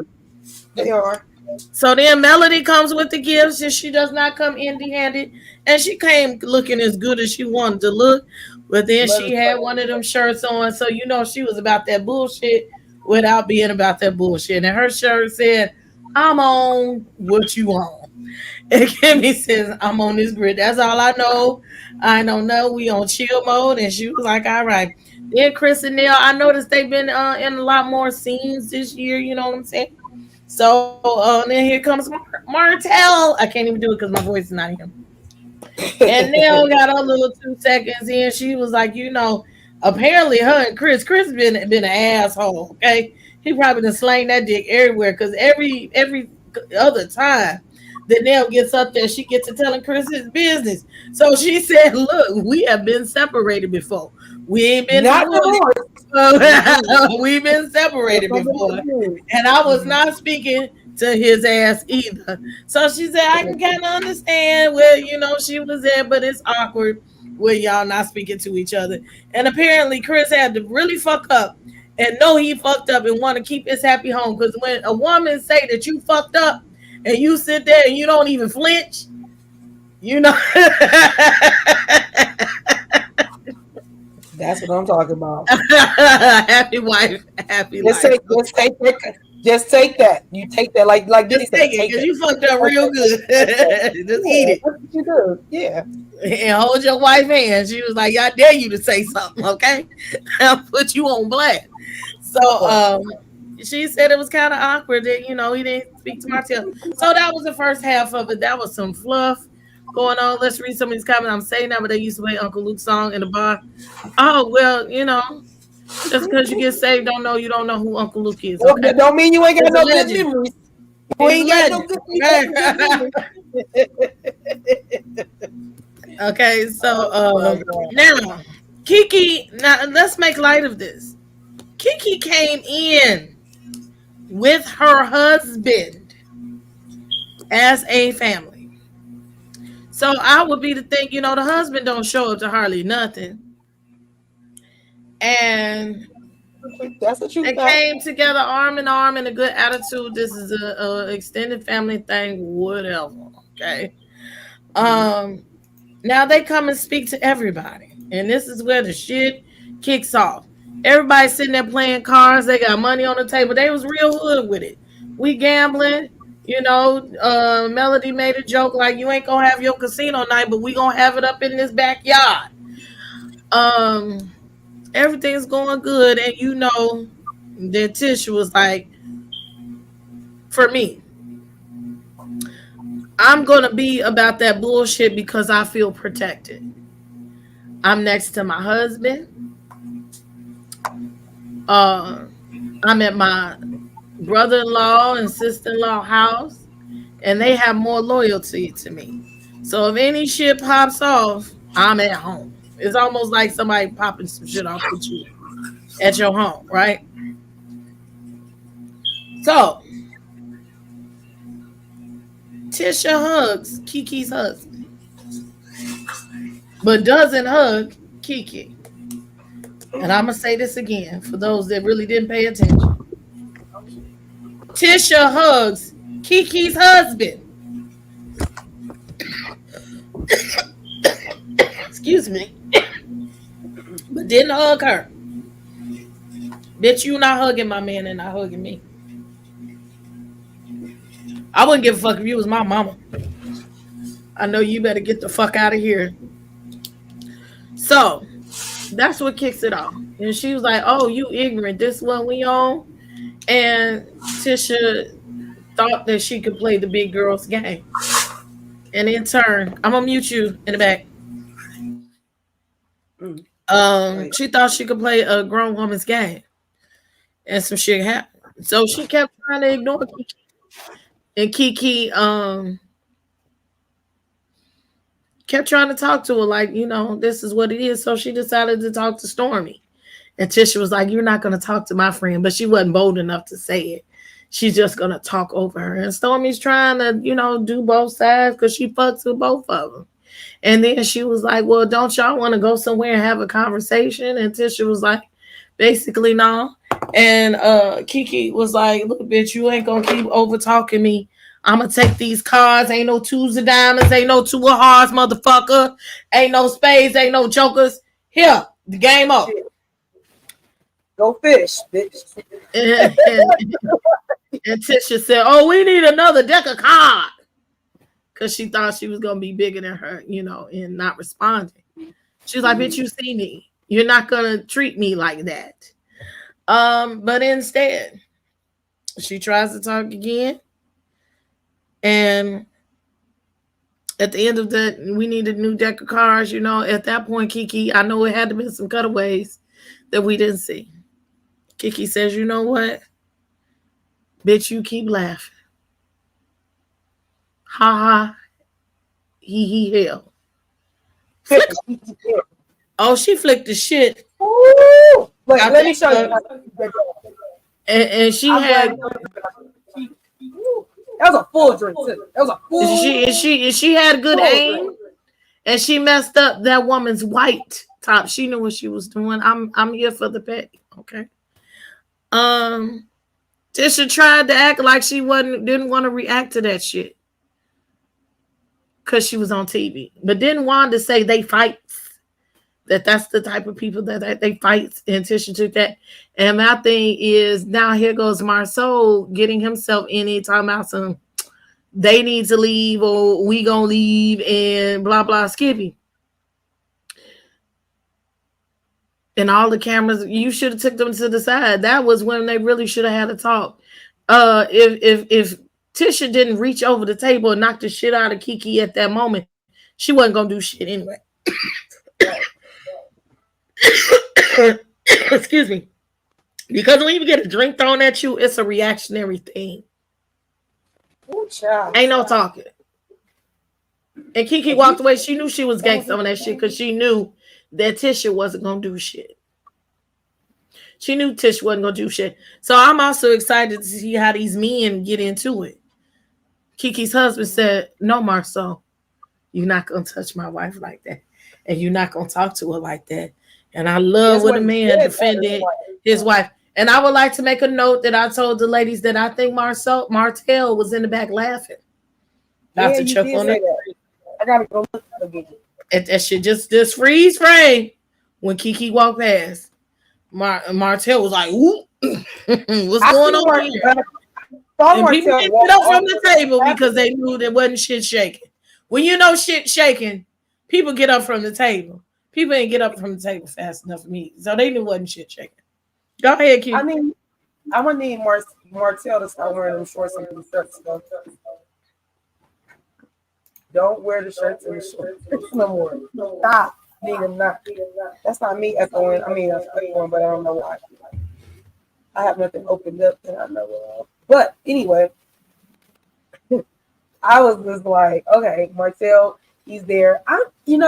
They are. So then Melody comes with the gifts, and she does not come empty-handed. And she came looking as good as she wanted to look. But then she had one of them shirts on. So you know she was about that bullshit without being about that bullshit. And her shirt said, I'm on what you on. And Kimmy says, I'm on this grid. That's all I know. I don't know. We on chill mode. And she was like, all right. Then Chris and Neil, I noticed they've been in a lot more scenes this year. You know what I'm saying? So then here comes Martell. I can't even do it because my voice is not in him. And Neil got a little 2 seconds in. She was like, you know, apparently her and Chris been an asshole, okay? He probably done slang that dick everywhere because every other time that Nell gets up there, she gets to telling Chris his business. So she said, look, we have been separated before. We ain't been divorced. We've been separated before. And I was not speaking to his ass either. So she said, I can kind of understand where, you know, she was there, but it's awkward with y'all not speaking to each other. And apparently Chris had to really fuck up and know he fucked up and want to keep his happy home. Because when a woman say that you fucked up and you sit there and you don't even flinch, you know. That's what I'm talking about. Happy wife, happy life. Just take that. You take that like just take it because you fucked up real good. Just eat it. That's what you do. Yeah. And hold your wife's hand. She was like, I dare you to say something, okay? I'll put you on blast. So she said it was kind of awkward that, you know, he didn't speak to Martell. So that was the first half of it. That was some fluff going on. Let's read some of these comments. I'm saying that, but they used to play Uncle Luke's song in the bar. Oh, well, you know, just because you get saved, you don't know who Uncle Luke is. Okay? That don't mean you ain't got no good memories. You ain't got no good memories. Okay, so now Kiki, now let's make light of this. Kiki came in with her husband as a family. So I would be to think, you know, the husband don't show up to hardly nothing. And that's what you they came together arm in arm in a good attitude. This is a extended family thing, whatever. Okay. Now they come and speak to everybody. And this is where the shit kicks off. Everybody sitting there playing cards. They got money on the table. They was real hood with it. We gambling. You know, Melody made a joke like, you ain't gonna have your casino night, but we gonna have it up in this backyard. Everything's going good. And you know that Tisha was like, for me, I'm gonna be about that bullshit because I feel protected. I'm next to my husband. I'm at my brother-in-law and sister-in-law house, and they have more loyalty to me. So if any shit pops off, I'm at home. It's almost like somebody popping some shit off with you at your home, right? So Tisha hugs Kiki's husband, but doesn't hug Kiki. And I'm gonna say this again for those that really didn't pay attention. Tisha hugs Kiki's husband. Excuse me. But didn't hug her. Bitch, you not hugging my man and not hugging me. I wouldn't give a fuck if you was my mama. I know you better get the fuck out of here. So that's what kicks it off. And she was like, oh, you ignorant. This one we on. And Tisha thought that she could play the big girl's game. And in turn, I'm gonna mute you in the back. She thought she could play a grown woman's game. And some shit happened. So she kept trying to ignore Kiki. And Kiki kept trying to talk to her like, you know, this is what it is. So she decided to talk to Stormy. And Tisha was like, you're not going to talk to my friend. But she wasn't bold enough to say it. She's just going to talk over her. And Stormy's trying to, you know, do both sides because she fucks with both of them. And then she was like, well, don't y'all want to go somewhere and have a conversation? And Tisha was like, basically, no. And Kiki was like, look, bitch, you ain't going to keep over talking me. I'm going to take these cards. Ain't no twos of diamonds. Ain't no two of hearts, motherfucker. Ain't no spades. Ain't no jokers. Here, the game up. Go fish, bitch. And Tisha said, oh, we need another deck of cards. Because she thought she was going to be bigger than her, you know, and not responding. She was like, bitch, you see me. You're not going to treat me like that. But instead, she tries to talk again. And at the end of that, we need a new deck of cards. You know, at that point, Kiki, I know it had to be some cutaways that we didn't see. Kiki says, you know what? Bitch, you keep laughing. Ha ha. He hell. Oh, she flicked the shit. Ooh. Wait, let me show you. And she had. That was a full drink too. That was a full. She had good aim, and she messed up that woman's white top. She knew what she was doing. I'm here for the pet. Okay. Tisha tried to act like she didn't want to react to that shit because she was on TV, but didn't want to say they fight. That's the type of people that they fight, and Tisha took that. And my thing is now here goes Marsau getting himself in it, talking about some they need to leave or we gonna leave and blah blah Skippy. And all the cameras, you should have took them to the side. That was when they really should have had a talk. If Tisha didn't reach over the table and knock the shit out of Kiki at that moment, she wasn't gonna do shit anyway. Excuse me. Because when you get a drink thrown at you, it's a reactionary thing. Ooh, ain't no talking. And Kiki walked away. She knew she was gangsta on that shit because she knew that Tisha wasn't gonna do shit. She knew Tisha wasn't gonna do shit. So I'm also excited to see how these men get into it. Kiki's husband said, no, Marsau, you're not gonna touch my wife like that. And you're not gonna talk to her like that. And I love when a man defended his wife. And I would like to make a note that I told the ladies that I think Martel was in the back laughing. Yeah, you did say that. I gotta go look again. That shit just freeze frame when Kiki walked past. Martel was like, "Ooh, what's going on here?" And people didn't get up from the table because they knew there wasn't shit shaking. When you know shit shaking, people get up from the table. People ain't get up from the table fast enough for me, so they knew wasn't shit shaking. Go ahead, Kiki. I mean, I'm gonna need Martel to start wearing them shorts and them shirts. Though. Don't wear the shirts and the shorts no more. Stop. Need them not. That's not me echoing. I mean, I'm echoing, but I don't know why. I have nothing opened up that I know of. But anyway, I was just like, okay, Martel, he's there. I need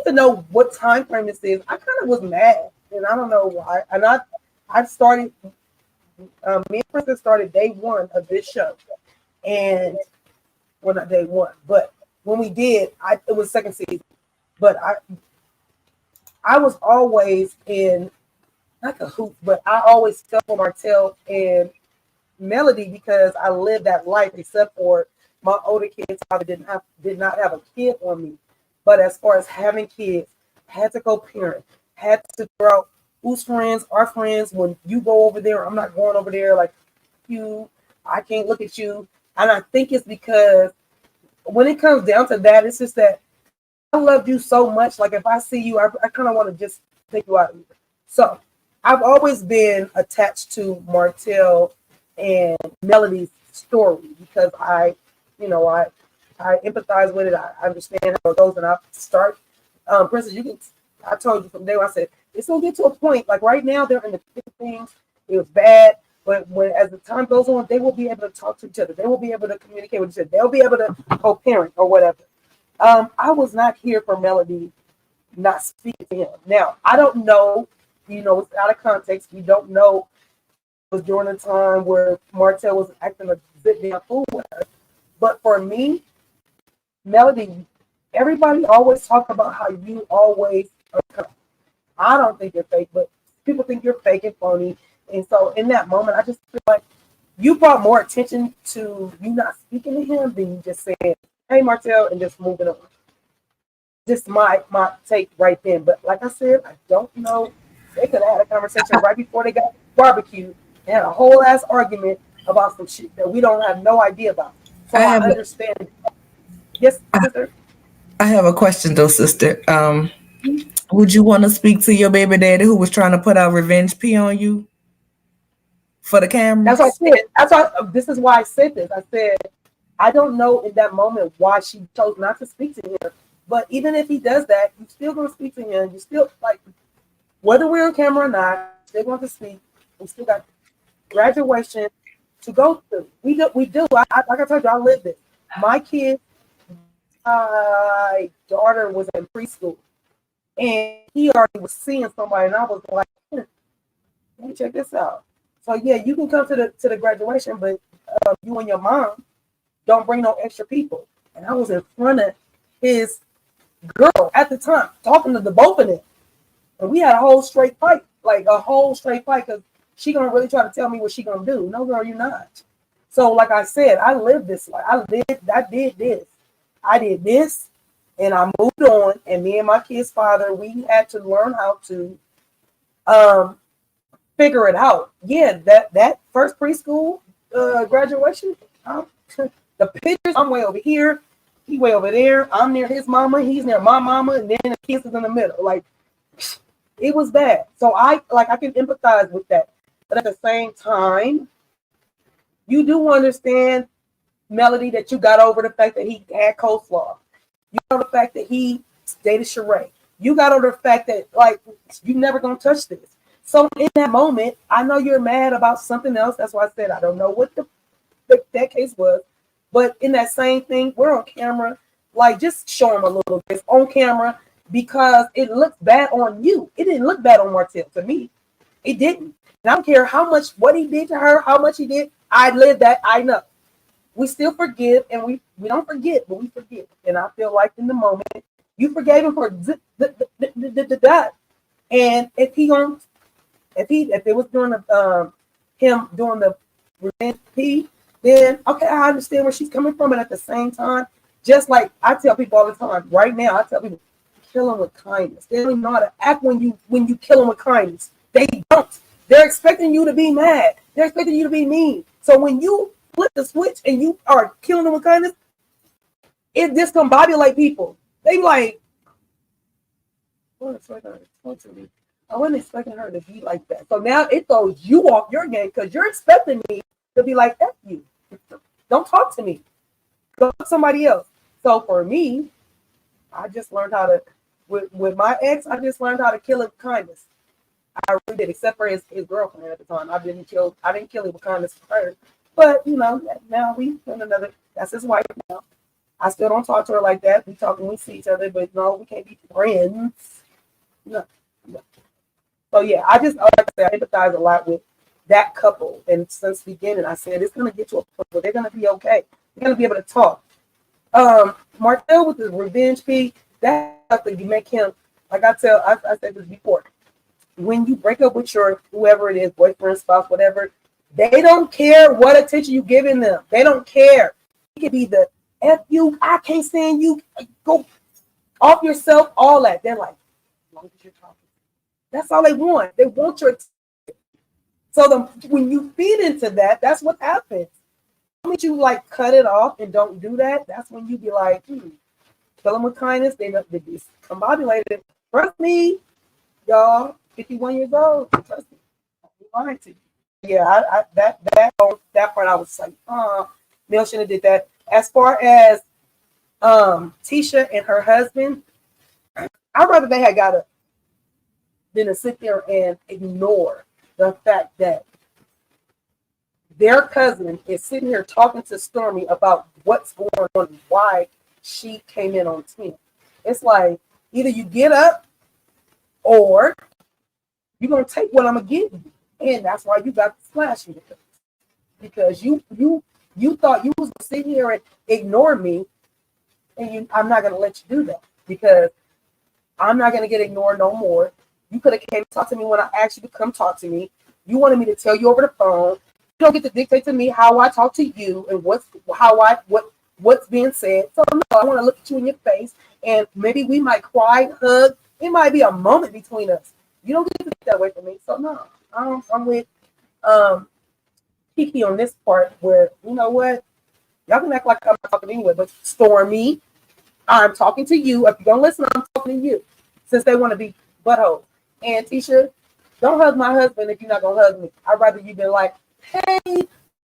to know what time frame this is. I kind of was mad, and I don't know why. And I started. Me and Princess started day one of this show, and well, not day one, but when we did, it was second season. But I was always in, not a hoop, but I always fell for Martell and Melody because I lived that life, except for my older kids probably did not have a kid on me. But as far as having kids, had to go parent, had to figure out who's friends, our friends. When you go over there, I'm not going over there like you. I can't look at you. And I think it's because when it comes down to that, it's just that I love you so much. Like if I see you, I kind of want to just take you out of here. So I've always been attached to Martell and Melody's story because I empathize with it. I understand how it goes, and I start. Princess, I told you from day one. I said it's gonna get to a point. Like right now, they're in the thick of things. It was bad, but as the time goes on, they will be able to talk to each other. They will be able to communicate with each other. They'll be able to co-parent or whatever. I was not here for Melody not speaking to him. Now I don't know. It's out of context. We don't know. It was during a time where Martell was acting a bit damn fool with her. But for me, Melody, everybody always talk about how you always are. I don't think you're fake, but people think you're fake and phony. And so in that moment, I just feel like you brought more attention to you not speaking to him than you just saying, hey, Martell, and just moving on. Just my take right then. But like I said, I don't know. They could have had a conversation right before they got barbecued and had a whole ass argument about some shit that we don't have no idea about. So I understand. Yes, sister. I have a question though, sister. Would you want to speak to your baby daddy who was trying to put out revenge P on you for the camera? That's what I said. This is why I said this. I said, I don't know in that moment why she chose not to speak to him. But even if he does that, you're still going to speak to him. You still, like, whether we're on camera or not, they're going to speak. We still got graduation to go through. We do. Like I told you, I lived it. My daughter was in preschool. And he already was seeing somebody, and I was like, let me check this out. So yeah, you can come to the graduation, but you and your mom don't bring no extra people. And I was in front of his girl at the time, talking to the both of them. And we had a whole straight fight, because she gonna really try to tell me what she gonna do. No, girl, you're not. So like I said, I lived this life. I did this. And I moved on, and me and my kid's father, we had to learn how to figure it out. Yeah, that first preschool graduation, the pictures, I'm way over here, he way over there, I'm near his mama, he's near my mama, and then the kids is in the middle. Like, it was bad. So I can empathize with that. But at the same time, you do understand, Melody, that you got over the fact that he had coleslaw. You got over the fact that he dated Sheree. You got over the fact that, like, you never gonna touch this. So in that moment, I know you're mad about something else. That's why I said I don't know what that case was. But in that same thing, we're on camera. Like, just show him a little bit on camera because it looks bad on you. It didn't look bad on Martell to me. It didn't. And I don't care what he did to her, how much he did. I lived that. I know. We still forgive, and we don't forget, but we forgive. And I feel like in the moment, you forgave him for that. And if it was during him doing the revenge P, then okay, I understand where she's coming from. And at the same time, just like I tell people all the time, right now, I tell people, kill them with kindness. They don't even know how to act when you kill them with kindness. They don't. They're expecting you to be mad. They're expecting you to be mean. So when you flip the switch and you are killing them with kindness, it discombobulate people. They be like, I wasn't expecting her to be like that. So now it throws you off your game because you're expecting me to be like, F you. Don't talk to me. Go to somebody else. So for me, I just learned how to, with my ex, I just learned how to kill it with kindness. I really did, except for his girlfriend at the time. I didn't kill it with kindness for her. But, now we in another, that's his wife now. I still don't talk to her like that. We talk when we see each other, but no, we can't be friends. No. So, yeah, I just, like I said, I empathize a lot with that couple. And since the beginning, I said, it's going to get to a point where they're going to be okay. They're going to be able to talk. Martell with the revenge P, that's something you make him, like I said this before. When you break up with your whoever it is, boyfriend, spouse, whatever, they don't care what attention you giving them. They don't care. It could be the F you, I can't stand you, go off yourself, all that. They're like, as long as you're talking. That's all they want. They want your attention. So when you feed into that, that's what happens. When you like cut it off and don't do that, that's when you be like, kill them with kindness. They be combobulated. Trust me, y'all. 51 years old. Trust me. I'm lying to you. Yeah, that part I was like, Mel shouldn't have did that. As far as Tisha and her husband, I'd rather they had got up than to sit there and ignore the fact that their cousin is sitting here talking to Stormy about what's going on and why she came in on 10. It's like either you get up or you're gonna take what I'm gonna give you, and that's why you got the splash because you thought you was gonna sit here and ignore me, and I'm not gonna let you do that because I'm not gonna get ignored no more. You could have came to talk to me when I asked you to come talk to me. You wanted me to tell you over the phone. You don't get to dictate to me how I talk to you and what's being said. So no, I want to look at you in your face, and maybe we might cry, hug. It might be a moment between us. You don't get to take that away from me. So no, I'm with Kiki on this part where, you know what? Y'all can act like I'm not talking anyway, but Stormy, I'm talking to you. If you don't listen, I'm talking to you. Since they want to be buttholes. And Tisha, don't hug my husband if you're not gonna hug me. I'd rather you be like, hey,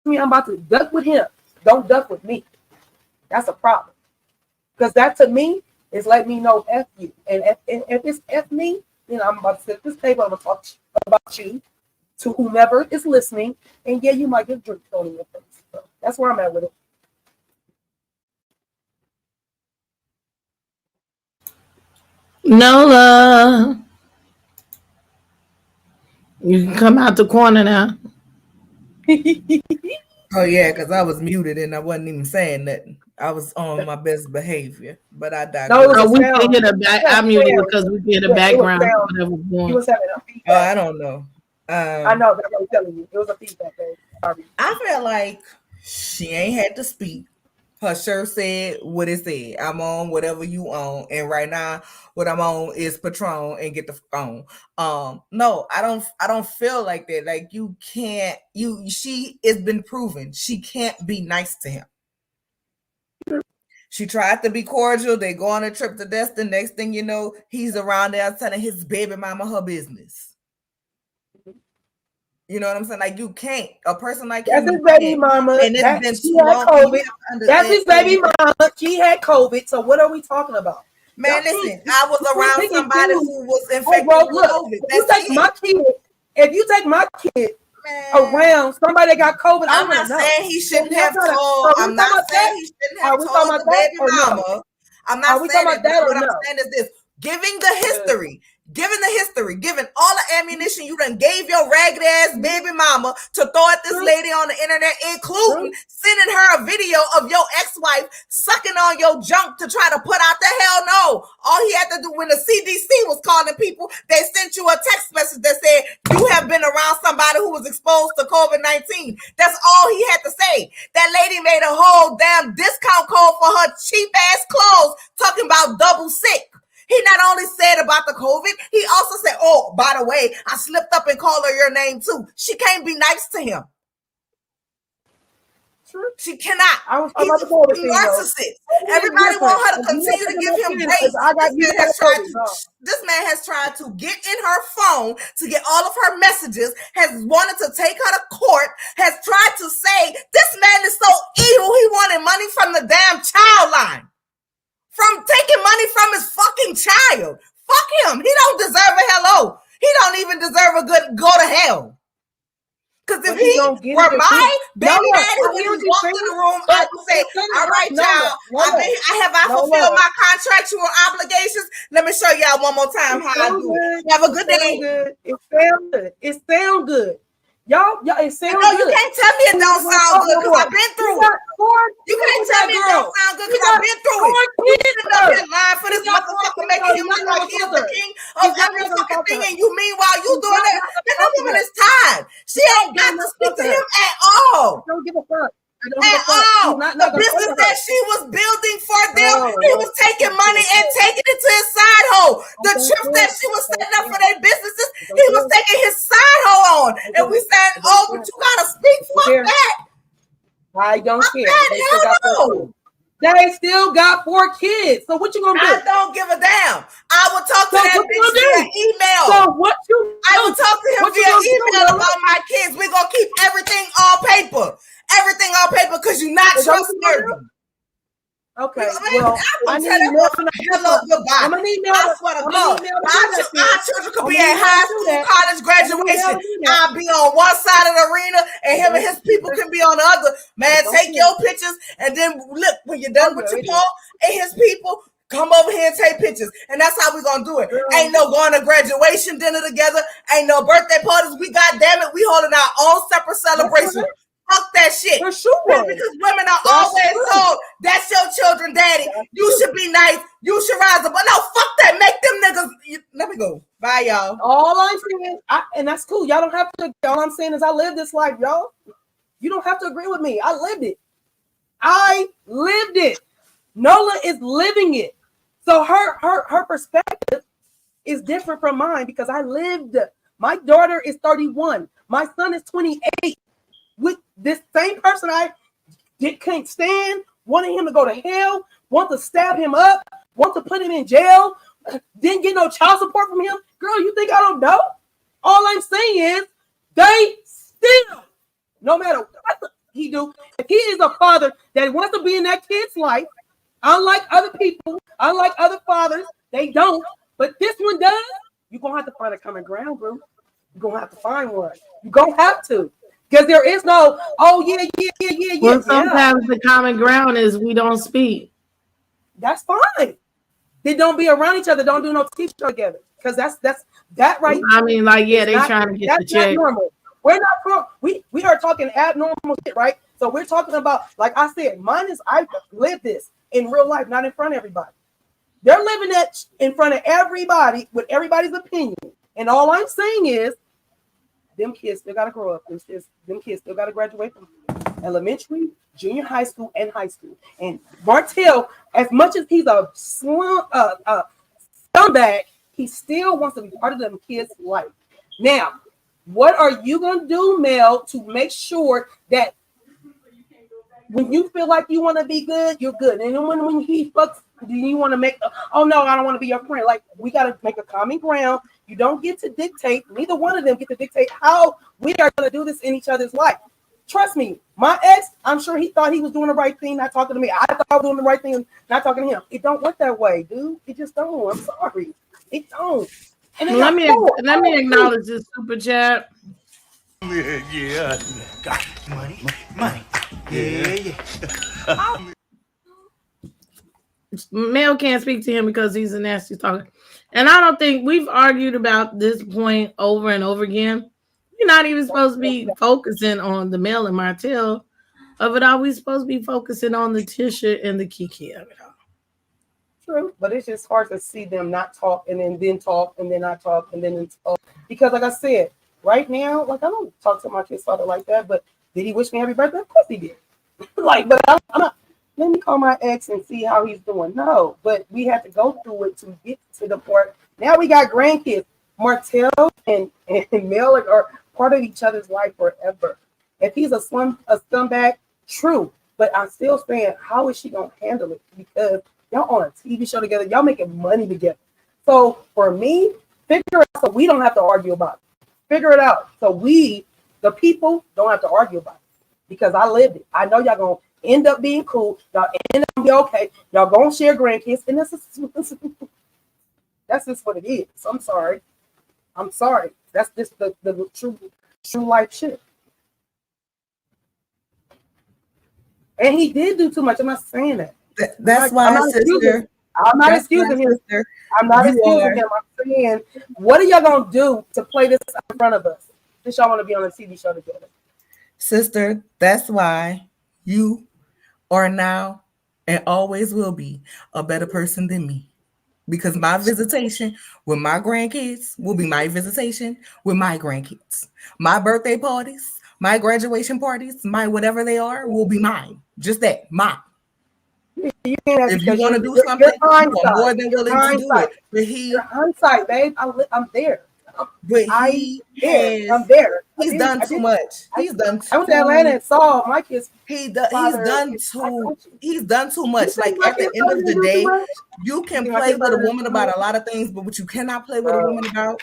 I'm about to duck with him. Don't duck with me. That's a problem. Because that to me is let me know F you. And if it's F me, then I'm about to sit at this table. I'm gonna talk about you to whomever is listening. And yeah, you might get drink thrown in your face. So that's where I'm at with it. Nola, you can come out the corner now. Oh yeah, because I was muted and I wasn't even saying nothing. I was on my best behavior, but I digress. No, we can hear the back. I muted because we can hear the background. Whatever was going. You was having a feedback. I don't know. I know, that's what I'm telling you. It was a feedback. Sorry. I felt like she ain't had to speak. Her shirt said what it said. I'm on whatever you on, and right now what I'm on is Patron and get the phone. No, I don't feel like that. Like you can't. She has been proven she can't be nice to him. She tried to be cordial. They go on a trip to Destin. Next thing you know, he's around there telling his baby mama her business. You know what I'm saying? Like you can't. A person like that's his baby mama. And it's been too long. COVID. That's his baby mama. She had COVID. So what are we talking about? Man, listen. I was around somebody who was infected with COVID. If you take my kid around somebody that got COVID, I'm not saying he shouldn't have told. I'm not saying he shouldn't have told the baby mama. I'm not saying that. What I'm saying is this: giving the history. Given all the ammunition you done gave your ragged ass baby mama to throw at this lady on the internet, including sending her a video of your ex-wife sucking on your junk to try to put out the hell no. All he had to do when the CDC was calling people, they sent you a text message that said you have been around somebody who was exposed to COVID-19. That's all he had to say. That lady made a whole damn discount code for her cheap ass clothes talking about double sick. He not only said about the COVID, he also said, oh, by the way, I slipped up and called her your name too. She can't be nice to him. True. She cannot. He's a narcissist. Everybody want her to continue to give him grace. This man has tried to get in her phone to get all of her messages, has wanted to take her to court, has tried to say this man is so evil, he wanted money from the damn child line. From taking money from his fucking child. Fuck him. He don't deserve a hello. He don't even deserve a good go to hell. Because if he were my baby daddy, when he walked in the room, I would say, all right, y'all, I fulfilled my contractual obligations? Let me show y'all one more time how I do it. Have a good day. It sounds good. Y'all, it sounds No, you good. can't tell me it don't sound good because I've been through it. You can't tell me it don't sound good because I've been through it. You sitting up here lying for this motherfucker, making him look like he's the king of every fucking thing, and you meanwhile you doing that. And that woman is tired. She ain't got to speak to him at all. Don't give a fuck. At all. The business that she was building for them, he was taking money and taking it to his side hole. The trips that she was setting up for their businesses, he was taking his side hole on. And we said, oh, but you gotta speak. Fuck that. I don't care. No. They still got 4 kids. So what you gonna do? I don't give a damn. I will talk to that bitch via email. So what you? I will talk to him via email about my kids. We're gonna keep everything on paper. Everything on paper because you're not trustworthy. Okay. Well, I'm gonna tell that woman hello, goodbye. I swear to God, our children could be at high school, college graduation. I'll be on one side of the arena, and him and his people can be on the other. Man, take your pictures, and then look when you're done with your Paul and his people. Come over here and take pictures. And that's how we're going to do it. Ain't no going to graduation dinner together. Ain't no birthday parties. We, goddamn it, we holding our own separate celebration. Fuck that shit. For sure. Because women are always told, that's your children, daddy. You should be nice. You should rise up. But no, fuck that. Make them niggas. Let me go. Bye, y'all. All I'm saying, and that's cool. Y'all don't have to. All I'm saying is I live this life, y'all. You don't have to agree with me. I lived it. I lived it. Nola is living it. So her perspective is different from mine because I lived. My daughter is 31. My son is 28. With this same person can't stand, wanting him to go to hell, want to stab him up, want to put him in jail, didn't get no child support from him. Girl, you think I don't know? All I'm saying is they still, no matter what he do, if he is a father that wants to be in that kid's life, unlike other people, unlike other fathers, they don't. But this one does. You're going to have to find a common ground, bro. You're going to have to find one. You're going to have to. Because there is no, yeah. Well, sometimes the common ground is we don't speak. That's fine. They don't be around each other. Don't do no teach together. Because that's that right. I mean, like, yeah, they trying to get the check. That's not normal. We're not, we are talking abnormal shit, right? So we're talking about, like I said, I live this in real life, not in front of everybody. They're living that in front of everybody with everybody's opinion. And all I'm saying is, them kids still got to grow up. Them kids still got to graduate from elementary, junior high school, and high school. And Martell, as much as he's a scumbag, he still wants to be part of them kids' life. Now, what are you going to do, Mel, to make sure that when you feel like you want to be good, you're good. And then when he fucks, do you want to make, oh no, I don't want to be your friend. Like, we got to make a common ground. You don't get to dictate, neither one of them get to dictate how we are going to do this in each other's life. Trust me, my ex, I'm sure he thought he was doing the right thing, not talking to me. I thought I was doing the right thing, not talking to him. It don't work that way, dude. It just don't. I'm sorry. It don't. And let me acknowledge this super chat. Yeah. Got money. Yeah. Mel can't speak to him because he's a nasty talker. And I don't think we've argued about this point over and over again. You're not even supposed to be focusing on the Mel and Martell of it all. We're supposed to be focusing on the Tisha and the Kiki of it all. True, but it's just hard to see them not talk and then talk and then not talk and then talk. Because like I said, right now, like I don't talk to my kid's father like that, but did he wish me happy birthday? Of course he did. But I'm not. Let me call my ex and see how he's doing. No, but we have to go through it to get to the point. Now we got grandkids. Martell and Mel are part of each other's life forever. If he's a scumbag, true. But I'm still saying, how is she going to handle it? Because y'all on a TV show together. Y'all making money together. So for me, figure it out so we don't have to argue about it. Figure it out so we, the people, don't have to argue about it. Because I lived it. I know y'all going to end up being cool. Y'all end up being okay. Y'all gonna share grandkids, and that's just what it is. I'm sorry. That's just the true life shit. And he did do too much. I'm not saying that. That's why, sister. I'm not excusing him. I'm not excusing him. I'm saying, what are y'all gonna do to play this in front of us? Since y'all want to be on a TV show together. Sister, that's why you are now and always will be a better person than me. Because my visitation with my grandkids will be my visitation with my grandkids. My birthday parties, my graduation parties, my whatever they are will be mine. Just that, mine. If you want to do something, you are more than willing to do it. But Your hindsight, babe. I'm there. But I'm there. He's done too much. He's done too. I went to Atlanta and saw my kids. He's done too much. Like at the end of the day, you can play with a woman about a lot of things, but what you cannot play with a woman about,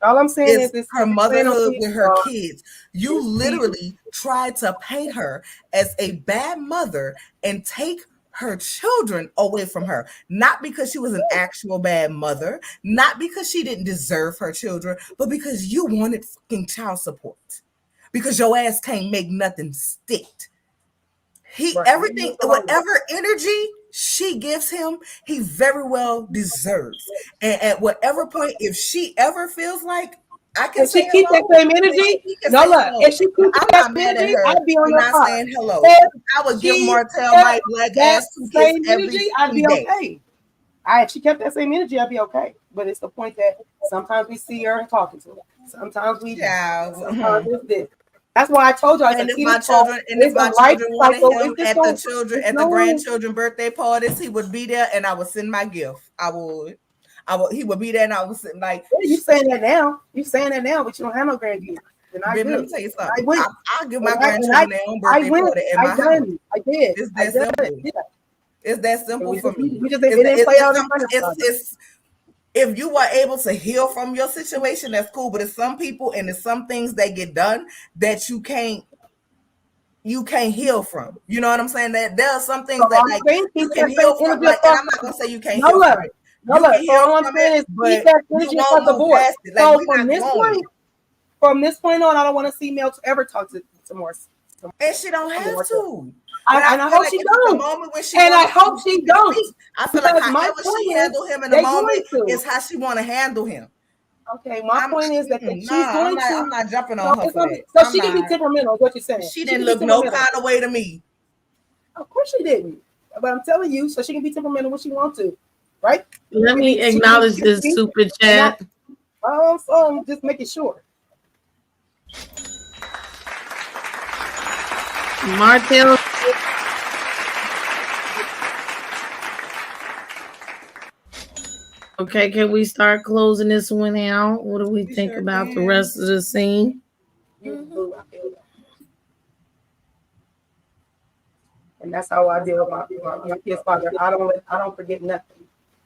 all I'm saying is her motherhood with her kids. You literally tried to paint her as a bad mother and take her children away from her, not because she was an actual bad mother, not because she didn't deserve her children, but because you wanted fucking child support, because your ass can't make nothing stick. Everything, whatever energy she gives him, he very well deserves. And at whatever point, if she ever feels like I can, if she keep that same energy. No, look. If she keep that energy, I'd be on your side. Saying hello. I would give Martell my black ass to same energy. I'd be okay. If she kept that same energy, I'd be okay. But it's the point that sometimes we see her and talking to her. Sometimes we. Sometimes it's this. That's why I told you. And if my children wanted him at the grandchildren birthday parties, he would be there, and I would send my gift. He would be there, and I was sitting like, you saying that now? You saying that now, but you don't have no grandkids. Let me tell you something. I'll give my grandchildren their own birthday party at my house. I did. It's that simple. It's that simple for me. We just didn't play out in front of us. If you were able to heal from your situation, that's cool. But it's some people and it's some things that get done that you can't heal from. You know what I'm saying? That there are some things that like you can heal from. Like, and I'm not gonna say you can't heal from it. No, all I'm saying is keep that energy for divorce. So from this point on, I don't want to see Mel ever talk to Maurice. And she don't have to. And I hope she don't. And I hope she don't. I feel like however she handle him in the moment is how she want to handle him. Okay, my point is that she's going to. I'm not jumping on her for that. So she can be temperamental, is what you're saying. She didn't look no kind of way to me. Of course she didn't. But I'm telling you, so she can be temperamental when she wants to. Right? Let me acknowledge this super chat. I'm just making sure. Martell. Okay, can we start closing this one out? What do we think about the rest of the scene? And that's how I deal with my kid's father. I don't forget nothing.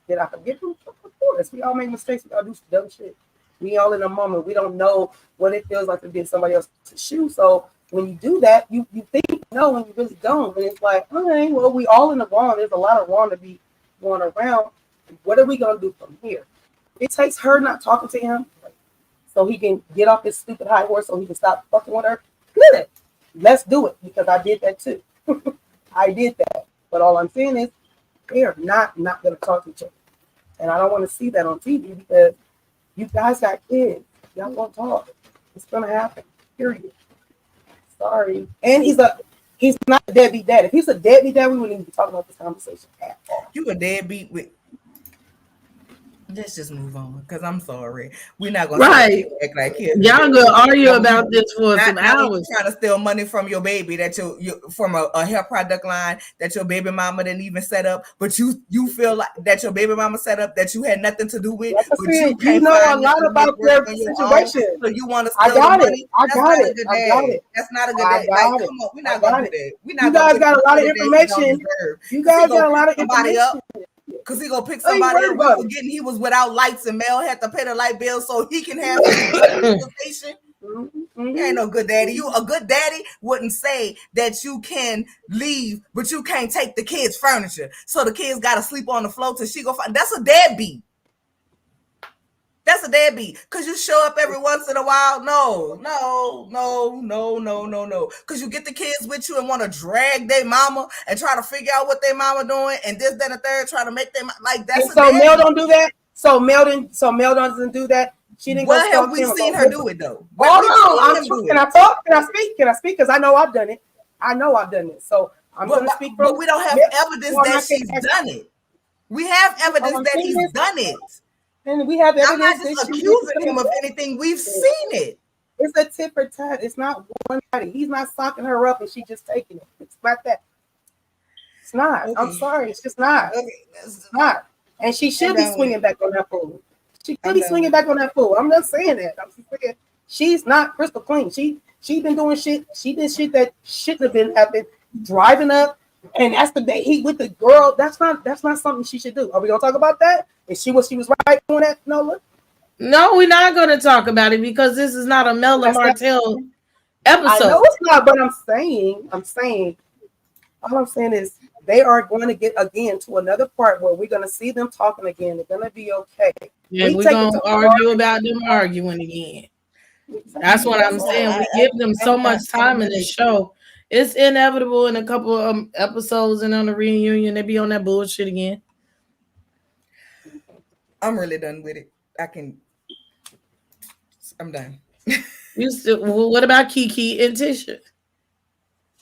Did I forget them? Of course. We all make mistakes. We all do dumb shit. We all in a moment. We don't know what it feels like to be in somebody else's shoe. So when you do that, you think you know when you really don't. And it's like, all right, well, we all in the wrong. There's a lot of wrong to be going around. What are we going to do from here? It takes her not talking to him so he can get off his stupid high horse so he can stop fucking with her. Good. Let's do it because I did that too. I did that. But all I'm saying is they're not going to talk to each other. And I don't want to see that on TV because you guys got kids. Y'all won't talk. It's going to happen. Period. Sorry. And he's not a deadbeat dad. If he's a deadbeat dad, we wouldn't even be talking about this conversation at all. You a deadbeat with. Let's just move on because I'm sorry. We're not going to act like kids. Y'all gonna argue about this for some hours. Trying to steal money from your baby that you from a hair product line that your baby mama didn't even set up, but you feel like that your baby mama set up that you had nothing to do with. But you know a lot about their situation. So you want to steal the money? I got it. That's not a good day. Like, come on, we're not gonna do that. You guys got a lot of information. You guys got a lot of information. Because he gonna pick somebody up. Forgetting he was without lights and Mel had to pay the light bill so he can have his conversation. You ain't no good daddy. You a good daddy wouldn't say that you can leave, but you can't take the kids' furniture. So the kids gotta sleep on the floor till she go find. That's a deadbeat. That's a deadbeat. Cause you show up every once in a while. No. Cause you get the kids with you and want to drag their mama and try to figure out what their mama doing and this, that, and the third, try to make them like that's. And so Mel don't do that. So Mel doesn't do that. She didn't What go have we stalk him. seen her do it though? Hold on. Can I talk? Can I speak? Can I speak? Because I know I've done it. So I'm going to speak from. But we don't have evidence that she's done it. We have evidence that he's done it. And we have evidence. I'm not just accusing him of anything. We've seen it. It's a tit for tat. It's not one body. He's not socking her up and she just taking it. It's not that. It's not. Okay. I'm sorry. It's just not. Okay. It's not. And she should be swinging back on that fool. She should be swinging back on that fool. I'm not saying that. I'm just saying she's not crystal clean. She been doing shit. She did shit that shouldn't have been happening. Driving up, and that's the day he with the girl. That's not something she should do. Are we gonna talk about that? Is she was right doing that, Nola? No, we're not going to talk about it because this is not a Melda Martell episode. I know it's not, but I'm saying, all I'm saying is they are going to get again to another part where we're going to see them talking again. They're going to be okay. Yeah, we're going to argue about them arguing again. That's what I'm saying. We give them so much time in this show. It's inevitable in a couple of episodes and on the reunion, they be on that bullshit again. I'm really done with it. I'm done. What about Kiki and Tisha?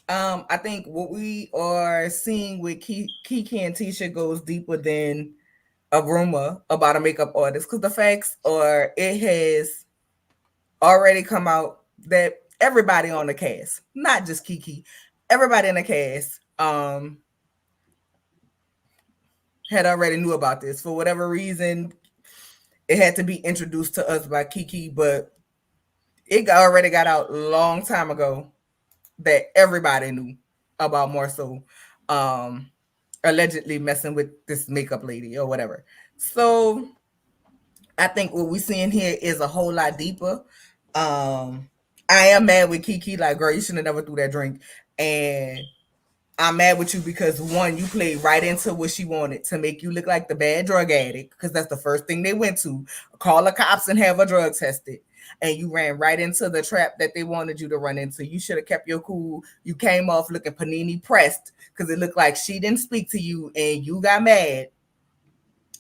I think what we are seeing with Kiki and Tisha goes deeper than a rumor about a makeup artist, because the facts are it has already come out that everybody on the cast, not just Kiki, everybody in the cast had already knew about this. For whatever reason, it had to be introduced to us by Kiki, but it already got out a long time ago that everybody knew about Marsau allegedly messing with this makeup lady or whatever. So I think what we're seeing here is a whole lot deeper. I am mad with Kiki, like, girl, you shouldn't have never threw that drink. And I'm mad with you because, one, you played right into what she wanted to make you look like the bad drug addict, because that's the first thing they went to, call the cops and have a drug tested. And you ran right into the trap that they wanted you to run into. You should have kept your cool. You came off looking panini pressed because it looked like she didn't speak to you and you got mad.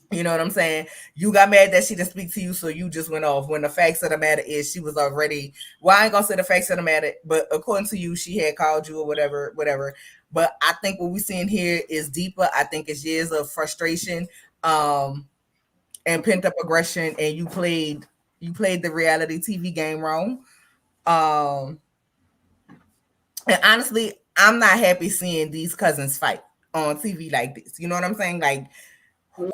You know what I'm saying? You got mad that she didn't speak to you, so you just went off. When the facts of the matter is she was already, well, I ain't gonna say the facts of the matter, but according to you, she had called you or whatever. But I think what we're seeing here is deeper. I think it's years of frustration and pent-up aggression, and you played the reality TV game wrong. And honestly, I'm not happy seeing these cousins fight on TV like this. You know what I'm saying? Like,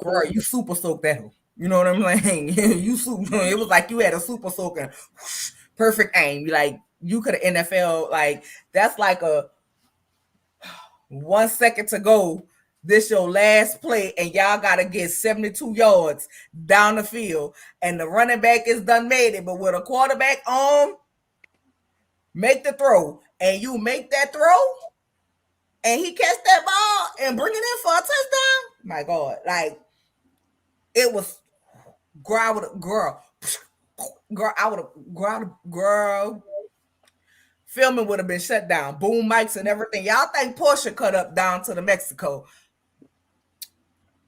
girl, you super soaked that. You know what I'm saying? It was like you had a super soak and whoosh, perfect aim. You could have NFL, like, that's like a 1 second to go. This your last play, and y'all gotta get 72 yards down the field, and the running back is done made it. But with a quarterback on, make the throw, and you make that throw, and he catch that ball and bring it in for a touchdown. My God, like, it was girl. Filming would have been shut down. Boom mics and everything. Y'all think Portia cut up down to the Mexico?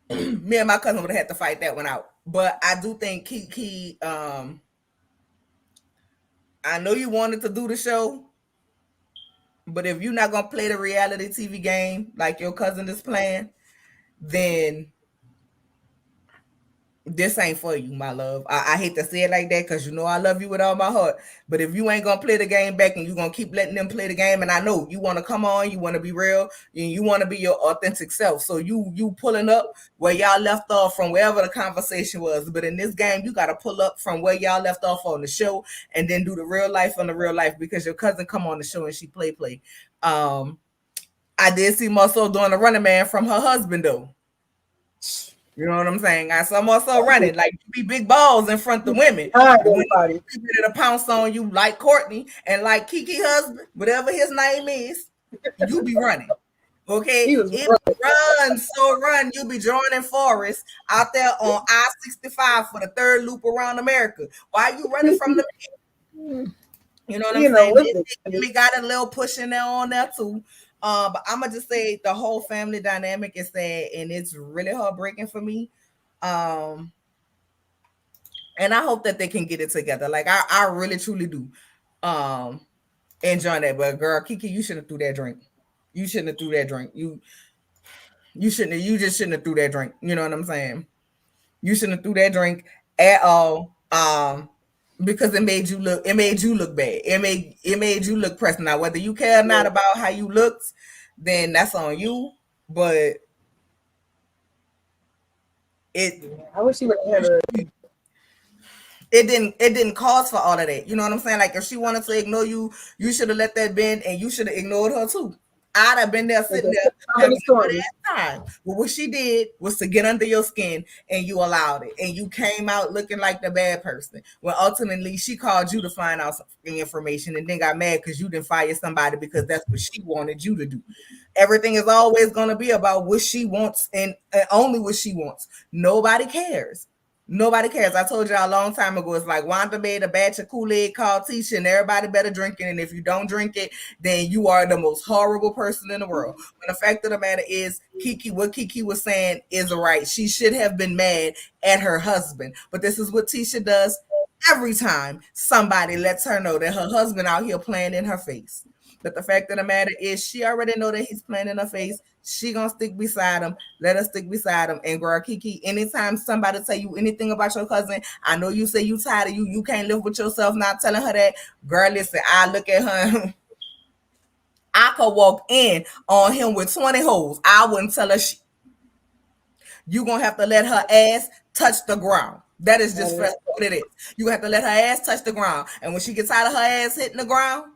Me and my cousin would have had to fight that one out. But I do think Kiki, I know you wanted to do the show, but if you're not gonna play the reality TV game like your cousin is playing, then this ain't for you, my love. I hate to say it like that because you know I love you with all my heart. But if you ain't gonna play the game back and you're gonna keep letting them play the game, and I know you want to come on, you want to be real, and you want to be your authentic self. So you pulling up where y'all left off from wherever the conversation was. But in this game, you gotta pull up from where y'all left off on the show and then do the real life on the real life, because your cousin come on the show and she play. I did see Marsau doing a running man from her husband though. You know what I'm saying? I saw Marsau running like you be big balls in front of the women. When ready to pounce on you like Courtney and like Kiki husband, whatever his name is, you be running. Okay, run. You be joining Forrest out there on I-65 for the third loop around America. Why are you running from the? You know what I'm saying? We got a little push in there on there too. But I'm gonna just say the whole family dynamic is sad, and it's really heartbreaking for me. And I hope that they can get it together. Like I really truly do. Enjoy that. But girl, Kiki, you shouldn't have threw that drink. You shouldn't have threw that drink. You just shouldn't have threw that drink. You know what I'm saying? You shouldn't have threw that drink at all. Because it made you look bad. It made you look pressed. Now, whether you care or not about how you looked, then that's on you. But it I wish she would have had a. it didn't cause for all of that. You know what I'm saying? Like if she wanted to ignore you, you should have let that bend and you should have ignored her too. I'd have been there sitting there having a good ass time. But what she did was to get under your skin and you allowed it. And you came out looking like the bad person. When ultimately she called you to find out some information and then got mad because you didn't fire somebody because that's what she wanted you to do. Everything is always going to be about what she wants and only what she wants. Nobody cares. Nobody cares. I told y'all a long time ago. It's like Wanda made a batch of Kool-Aid called Tisha, and everybody better drink it. And if you don't drink it, then you are the most horrible person in the world. But the fact of the matter is, what Kiki was saying is right. She should have been mad at her husband. But this is what Tisha does every time somebody lets her know that her husband out here playing in her face. But the fact of the matter is, she already know that he's playing in her face. She gonna stick beside him. Let her stick beside him. And girl, Kiki, anytime somebody tell you anything about your cousin, I know you say you tired of you can't live with yourself. Not telling her that, girl. Listen, I look at her. I could walk in on him with 20 holes. I wouldn't tell her shit. You gonna have to let her ass touch the ground. That is just what it is. You have to let her ass touch the ground. And when she gets tired of her ass hitting the ground,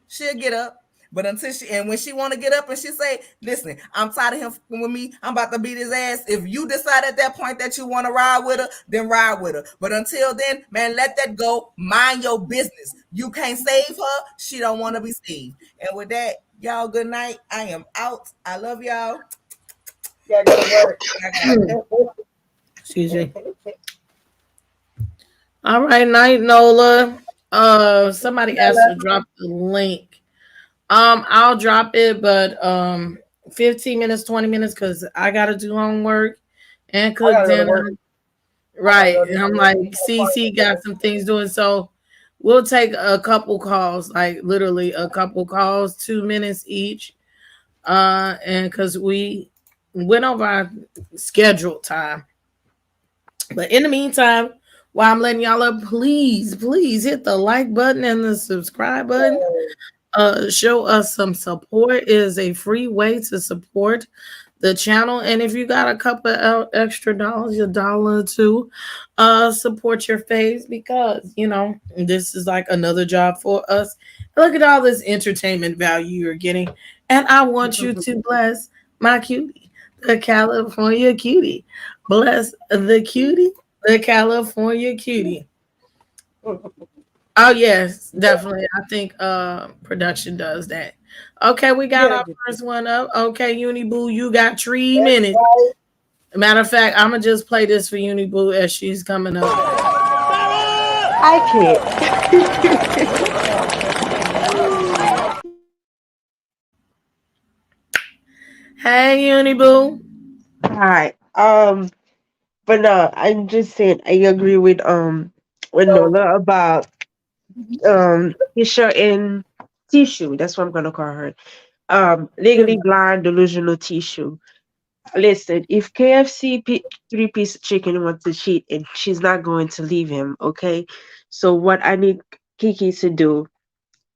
she'll get up. But when she want to get up and she say, listen, I'm tired of him fucking with me. I'm about to beat his ass. If you decide at that point that you want to ride with her, then ride with her. But until then, man, let that go. Mind your business. You can't save her. She don't want to be saved. And with that, y'all, good night. I am out. I love y'all. Yeah, go to work. Excuse me. All right, night, Nola. Somebody asked to drop the link. I'll drop it, but 15 minutes, 20 minutes, because I gotta do homework and cook dinner. Right. And I'm like, CC got some things doing. So we'll take a couple calls, like literally a couple calls, 2 minutes each. And because we went over our scheduled time. But in the meantime, while I'm letting y'all up, please hit the like button and the subscribe button. Show us some support. It is a free way to support the channel. And if you got a couple of extra dollars, $1 or $2, support your faves because, this is like another job for us. Look at all this entertainment value you're getting. And I want you to bless my cutie, the California cutie. Bless the cutie, the California cutie. Oh, yes, definitely. I think production does that. Okay, we got our first one up. Okay, Uniboo, you got 3 minutes. Matter of fact, I'm going to just play this for Uniboo as she's coming up. I can't. Hey, Uniboo. Hi. But no, I'm just saying I agree with Nola about Tisha and Tissue. That's what I'm gonna call her. Legally blind, delusional Tissue. Listen, if KFC 3-piece chicken wants to cheat, and she's not going to leave him, okay? So what I need Kiki to do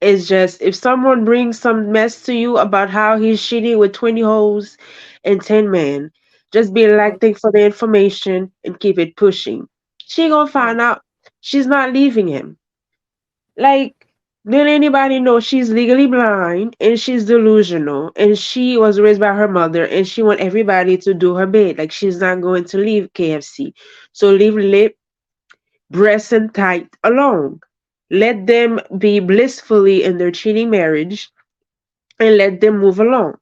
is just if someone brings some mess to you about how he's cheating with 20 hoes and 10 men, just be like, thank for the information and keep it pushing. She gonna find out she's not leaving him. Like, did anybody know she's legally blind and she's delusional and she was raised by her mother and she want everybody to do her bid? Like, she's not going to leave KFC. So leave lip, breast, and tight alone. Let them be blissfully in their cheating marriage and let them move along.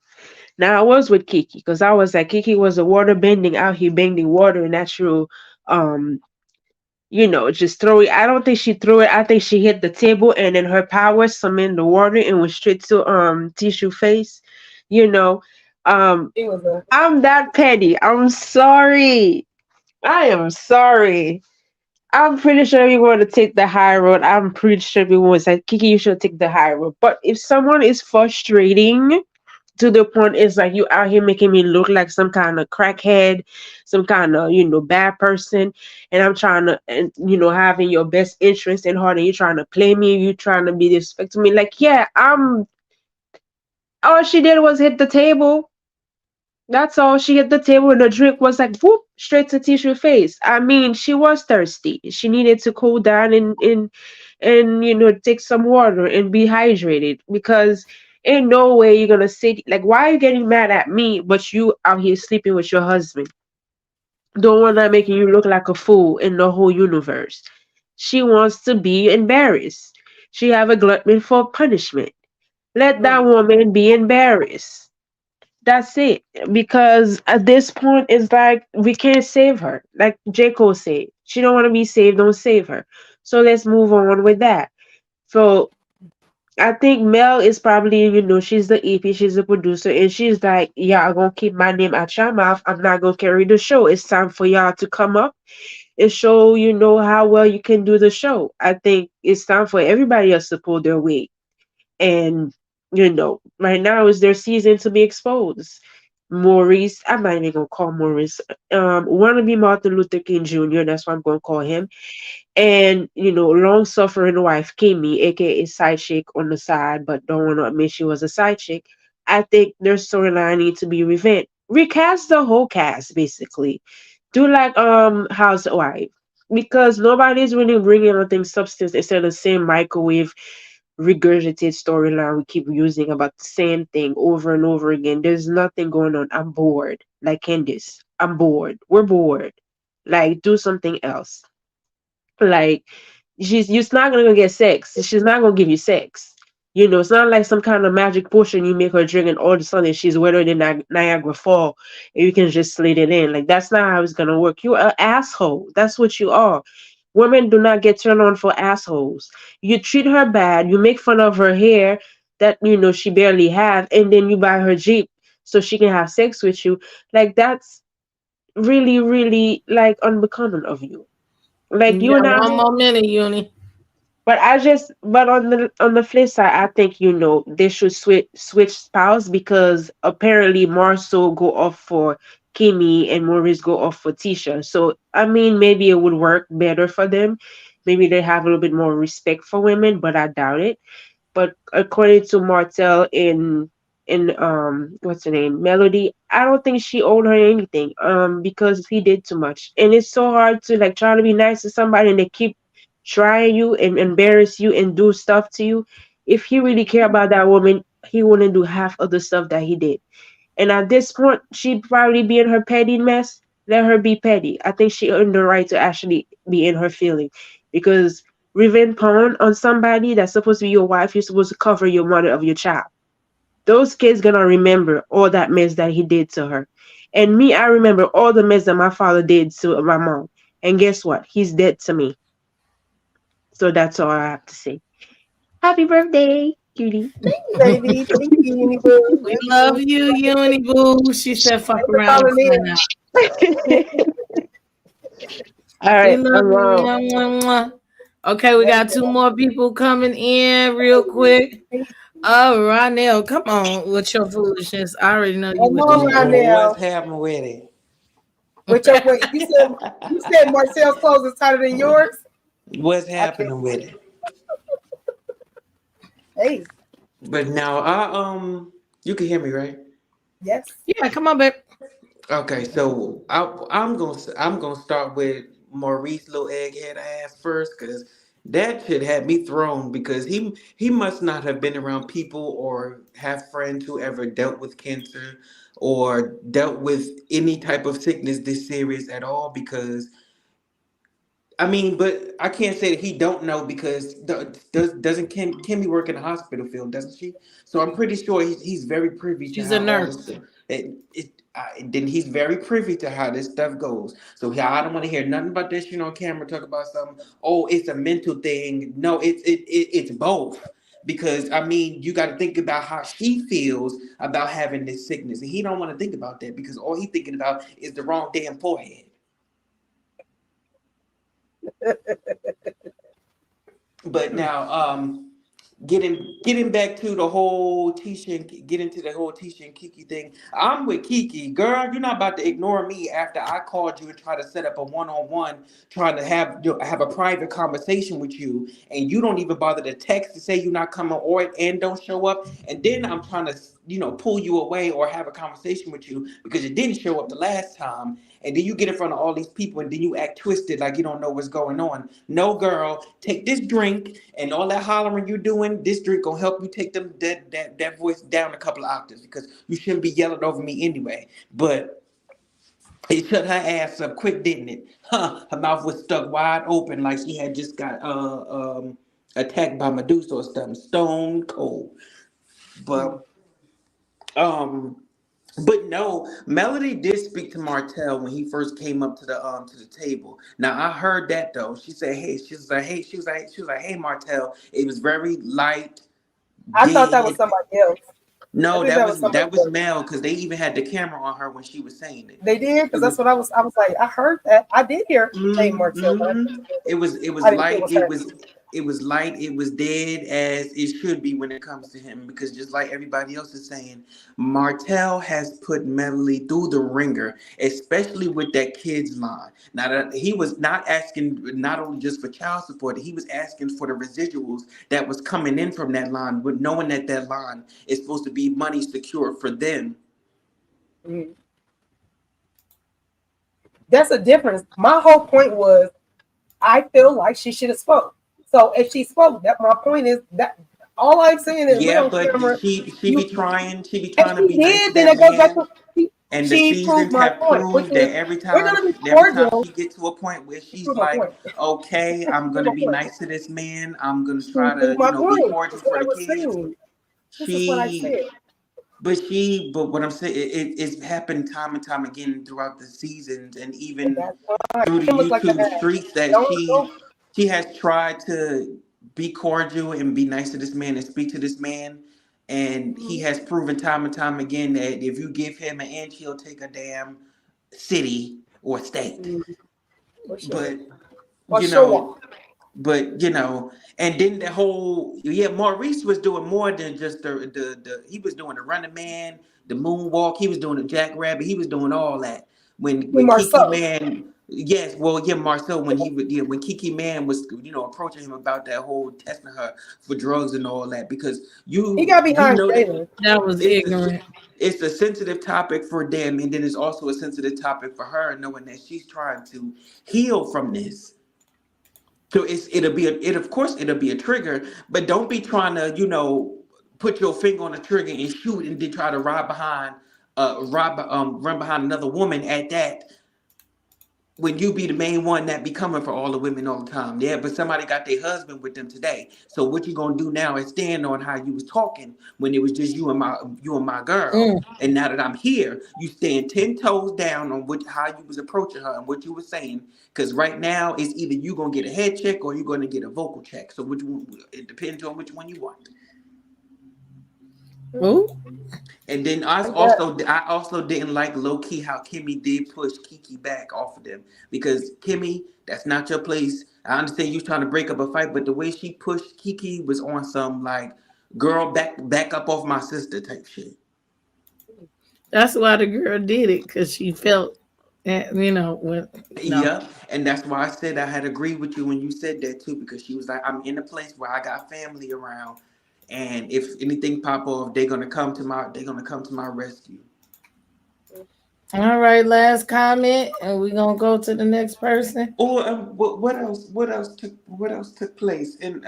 Now, I was with Kiki because I was like, Kiki was a water bending out here, bending water, natural, just throw it. I don't think she threw it. I think she hit the table and then her power summoned the water and went straight to Tissue face. I'm that petty. I'm sorry. I am sorry. I'm pretty sure we want to take the high road. I'm pretty sure we want to say, Kiki, you should take the high road. But if someone is frustrating to the point, it's like you out here making me look like some kind of crackhead, some kind of, bad person, and I'm trying to, and having your best interest in heart, and you trying to play me, you trying to be disrespectful to me. Like, yeah, all she did was hit the table. That's all. She hit the table and the drink was like whoop straight to Tisha's face. I mean, she was thirsty. She needed to cool down and take some water and be hydrated because ain't no way you're gonna sit like why are you getting mad at me but you out here sleeping with your husband? Don't want that making you look like a fool in the whole universe. She wants to be embarrassed. She have a glutton for punishment. Let that woman be embarrassed. That's it. Because at this point, it's like we can't save her. Like J. Cole said, she don't want to be saved. Don't save her. So let's move on with that. So I think Mel is probably, she's the EP, she's the producer, and she's like, yeah, I'm gonna keep my name at your mouth. I'm not gonna carry the show. It's time for y'all to come up and show how well you can do the show. I think it's time for everybody else to pull their weight. And right now is their season to be exposed. Maurice, I'm not even gonna call Maurice. Wannabe Martin Luther King Jr. That's what I'm gonna call him. And long suffering wife Kimmy, aka side chick on the side, but don't want to admit she was a side chick. I think their storyline need to be revamped. Recast the whole cast, basically. Do like Housewife, because nobody's really bringing anything substance instead of the same microwave regurgitated storyline we keep using about the same thing over and over again. There's nothing going on. I'm bored. Like Candice, I'm bored. We're bored. Like, do something else. Like, she's you're not gonna get sex. She's not gonna give you sex. It's not like some kind of magic potion you make her drink and all of a sudden she's wetter than Niagara Fall and you can just slid it in. Like, that's not how it's gonna work. You're an asshole. That's what you are. Women do not get turned on for assholes. You treat her bad, you make fun of her hair that she barely have, and then you buy her Jeep so she can have sex with you. Like, that's really, really like unbecoming of you. Like, You you got and I. one more minute, Uni. But on the flip side, I think they should switch spouse because apparently Marsau go off for Kimmy and Maurice go off for Tisha. So I mean, maybe it would work better for them. Maybe they have a little bit more respect for women, but I doubt it. But according to Martell in what's her name, Melody, I don't think she owed her anything because he did too much. And it's so hard to like try to be nice to somebody and they keep trying you and embarrass you and do stuff to you. If he really cared about that woman, he wouldn't do half of the stuff that he did. And at this point, she'd probably be in her petty mess. Let her be petty. I think she earned the right to actually be in her feeling. Because revenge porn on somebody that's supposed to be your wife, you're supposed to cover your mother of your child. Those kids gonna remember all that mess that he did to her. And me, I remember all the mess that my father did to my mom. And guess what? He's dead to me. So that's all I have to say. Happy birthday, cutie. Thank you, baby. Thank you, Uniboo. We love you, Uni Boo. She said, "Fuck Thanks for around and calling find in. out." All We right, love I'm you. wrong. Mwah, mwah, mwah. Okay, we got two more people coming in real quick. Ronell, come on with your foolishness. I already know you Come with the on, bull. What's Ronell. happening with it? With your wait, you said Marcel's clothes is tighter than yours. What's I can't. happening with it? Hey, But now, you can hear me, right? yes. Yeah, come on, babe. Okay, so I'm gonna start with Maurice little egghead ass first, cause that shit had me thrown because he must not have been around people or have friends who ever dealt with cancer or dealt with any type of sickness this serious at all because I mean, but I can't say that he don't know because doesn't Kimmy work in the hospital field, doesn't she? So I'm pretty sure he's very privy to She's a how all this nurse. stuff. Then he's very privy to how this stuff goes. So yeah, I don't want to hear nothing about this. On camera talk about something. Oh, it's a mental thing. No, it's both. Because I mean, you got to think about how she feels about having this sickness, and he don't want to think about that because all he's thinking about is the wrong damn forehead. But now, getting back to the whole Tisha and get into the whole Tisha and Kiki thing. I'm with Kiki, girl. You're not about to ignore me after I called you and tried to set up a one-on-one, trying to have a private conversation with you, and you don't even bother to text to say you're not coming or and don't show up. And then I'm trying to pull you away or have a conversation with you because you didn't show up the last time. And then you get in front of all these people and then you act twisted like you don't know what's going on. No, girl, take this drink and all that hollering you're doing, this drink gonna help you take that voice down a couple of octaves because you shouldn't be yelling over me anyway. But it shut her ass up quick, didn't it? Huh? Her mouth was stuck wide open like she had just got attacked by Medusa or something. Stone cold. But But no, Melody did speak to Martell when he first came up to the table. Now I heard that though. She said, "Hey," "Hey, Martell." It was very light, I thought that was dead. somebody else. I No, think that was somebody that was else. Mel because they even had the camera on her when she was saying it. They did, It because was that's what I was. I was like, I heard that. I did hear Hey Martell, but it was I didn't think it light. was her. It was light. It was dead as it should be when it comes to him because just like everybody else is saying, Martell has put Melody through the ringer, especially with that kids line. Now that he was not asking not only just for child support, he was asking for the residuals that was coming in from that line, but knowing that that line is supposed to be money secure for them. Mhm. That's a difference. My whole point was, I feel like she should have spoke. So if she spoke, that my point is that all I'm saying is we Yeah, on but camera. she You, be if trying to she be nice to did, then that it goes back man. to And the she proved seasons my have point, which proved is that we're gonna be cordial. she gets to a point where She she's proved my like, point. okay, I'm She proved gonna my be point. nice to this man. I'm gonna She try to, proved my be point. cordial That's what for I the was kids. saying. This is what I She, said. but what I'm saying, it's happened time and time again throughout the seasons and And even that's why through the Kim was like YouTube that. streets that Don't. she has tried to be cordial and be nice to this man and speak to this man. And he has proven time and time again that if you give him an inch, he'll take a damn city or state. For sure. But For you sure. know, and then the whole Maurice was doing more than just the he was doing the running man, the moonwalk, he was doing the jackrabbit, he was doing all that. We When Kiki Marsau. man, yes, well yeah, Marcel when he would when Kiki man was approaching him about that whole testing her for drugs and all that because He got you behind know that Jalen. That was ignorant. it's a sensitive topic for them and then it's also a sensitive topic for her knowing that she's trying to heal from this. So it of course it'll be a trigger, but don't be trying to, put your finger on the trigger and shoot and then try to run behind another woman at that when you be the main one that be coming for all the women all the time. Yeah, but somebody got their husband with them today. So what you gonna do now is stand on how you was talking when it was just you and my girl. Mm. And now that I'm here, you stand 10 toes down on how you was approaching her and what you were saying. Because right now it's either you gonna get a head check or you're gonna get a vocal check. So which one, it depends on which one you want. Ooh. And then I got I also didn't like low key how Kimmy did push Kiki back off of them because Kimmy, that's not your place. I understand you trying to break up a fight, but the way she pushed Kiki was on some like, girl, back up off my sister type shit. That's why the girl did it because she felt, when no. Yeah, and that's why I said I had agreed with you when you said that too because she was like, I'm in a place where I got family around, and if anything pop off, they're gonna come to my rescue. All right, last comment, and we're gonna go to the next person. Or what else? What else took place? And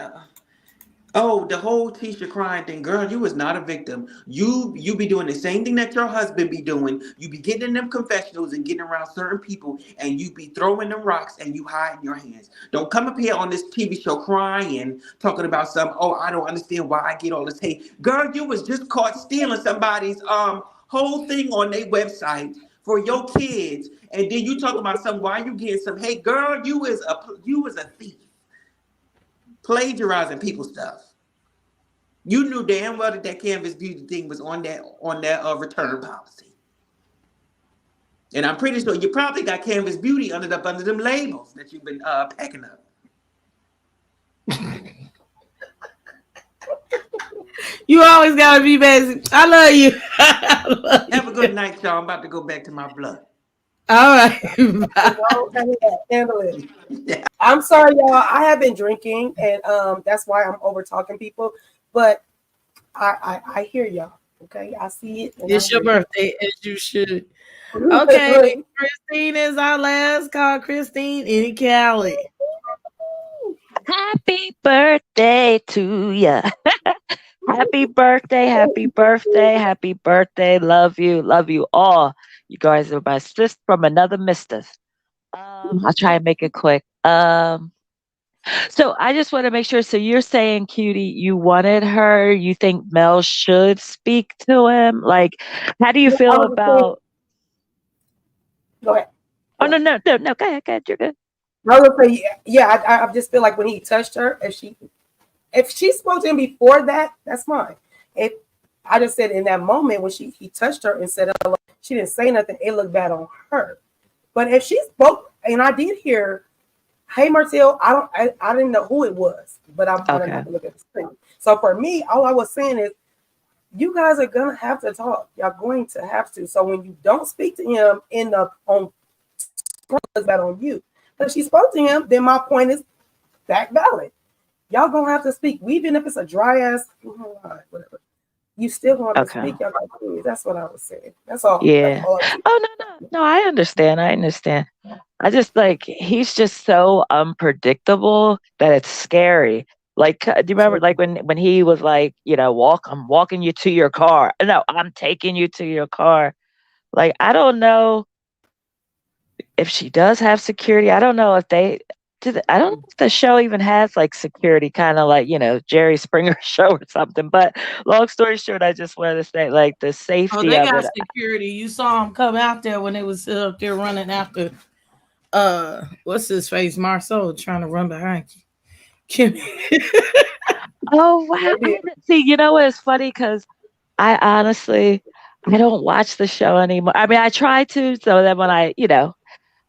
oh, the whole Tisha crying thing, girl. You was not a victim. You be doing the same thing that your husband be doing. You be getting in them confessionals and getting around certain people, and you be throwing them rocks and you hiding your hands. Don't come up here on this TV show crying, talking about some. Oh, I don't understand why I get all this hate. Girl, you was just caught stealing somebody's whole thing on their website for your kids, and then you talk about some. Why you getting some hate, girl? You was a thief, plagiarizing people's stuff. You knew damn well that Canvas Beauty thing was on that return policy, and I'm pretty sure you probably got Canvas Beauty under them labels that you've been packing up. You always gotta be basic. I love you. I love Have a you. good night, y'all. I'm about to go back to my blood. All right. Bye. Go ahead, handle it. I'm sorry, y'all. I have been drinking, and that's why I'm over talking people. But I hear y'all. Okay, I see it, and I It's your hear birthday, as you should. you. Okay, Christine is our last call. Christine in Cali. Happy birthday to ya. Happy birthday, happy birthday, happy birthday. Love you all. You guys are my sister from another mister. I'll try and make it quick. So I just want to make sure. So you're saying, Cutie, you wanted her. You think Mel should speak to him? Like, how do you I feel was just saying, about? go ahead. Oh no. Go ahead. You're good. I was gonna say, yeah. I just feel like when he touched her, if she spoke to him before that, that's fine. If I just said in that moment when he touched her and said hello, she didn't say nothing. It looked bad on her. But if she spoke, and I did hear, "Hey Martell," I didn't know who it was, but I'm gonna have to look at the screen. So for me, all I was saying is, you guys are gonna have to talk. Y'all going to have to. So when you don't speak to him on it's bad on you. But if she spoke to him, then my point is back valid. Y'all gonna have to speak, even if it's a dry ass, whatever. You still gonna have to speak. Y'all gotta please. That's what I was saying. That's all. Yeah. That's all. Oh no. I understand. I just like he's just so unpredictable that it's scary. Like, do you remember like when he was like, I'm walking you to your car. No, I'm taking you to your car. Like, I don't know if she does have security. I don't know if they I don't know if the show even has like security, kind of like, Jerry Springer show or something. But long story short, I just wanted to say like the Oh, safety they of got it. security. You saw him come out there when they was up there running after what's his face? Marsau trying to run behind Kimmy. Oh wow. See, you know what's funny? Because I honestly I don't watch the show anymore. I mean, I try to, so that when I,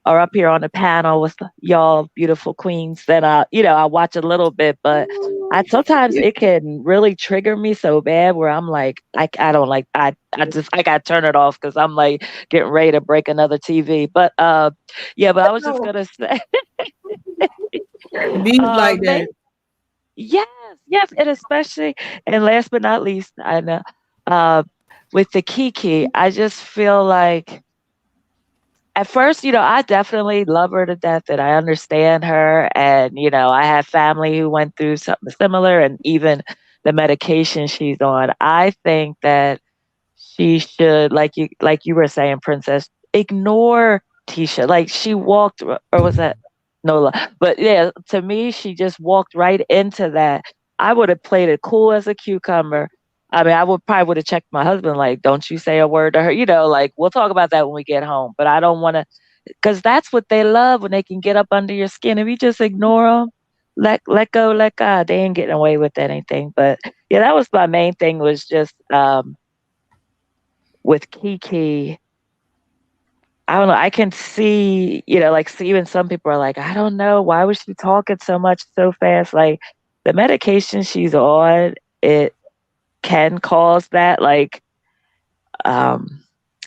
are up here on the panel with y'all beautiful queens, then I watch a little bit, but I sometimes it can really trigger me so bad where I'm like, I don't like I gotta turn it off because I'm like getting ready to break another TV. But yeah, but I was just gonna say Be like man, that. yes, and especially and last but not least, I know with the Kiki, I just feel like at first, I definitely love her to death and I understand her. And, I have family who went through something similar and even the medication she's on. I think that she should, like you were saying, Princess, ignore Tisha. Like she walked, or was that Nola? But yeah, to me, she just walked right into that. I would have played it cool as a cucumber. I mean, I would have checked my husband, like, don't you say a word to her, like we'll talk about that when we get home. But I don't want to, because that's what they love when they can get up under your skin. If you just ignore them, let go, let God, they ain't getting away with anything. But yeah, that was my main thing was just with Kiki, I don't know. I can see, even some people are like, I don't know, why was she talking so much so fast? Like the medication she's on, it can cause that, like,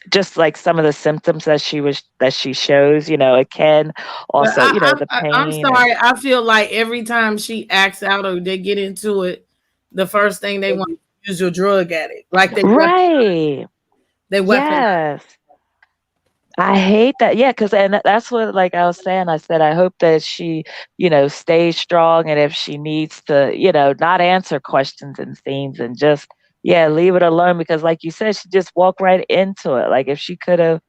just like some of the symptoms that she shows, it can But also, the I'm pain. sorry. I feel like every time she acts out or they get into it, the first thing they want to use your drug addict. Like Right. they weapon. Yes. I hate that. Yeah, because and that's what like I was saying. I said I hope that she, stays strong, and if she needs to, not answer questions and things, and just leave it alone. Because like you said, she just walked right into it. Like if she could have,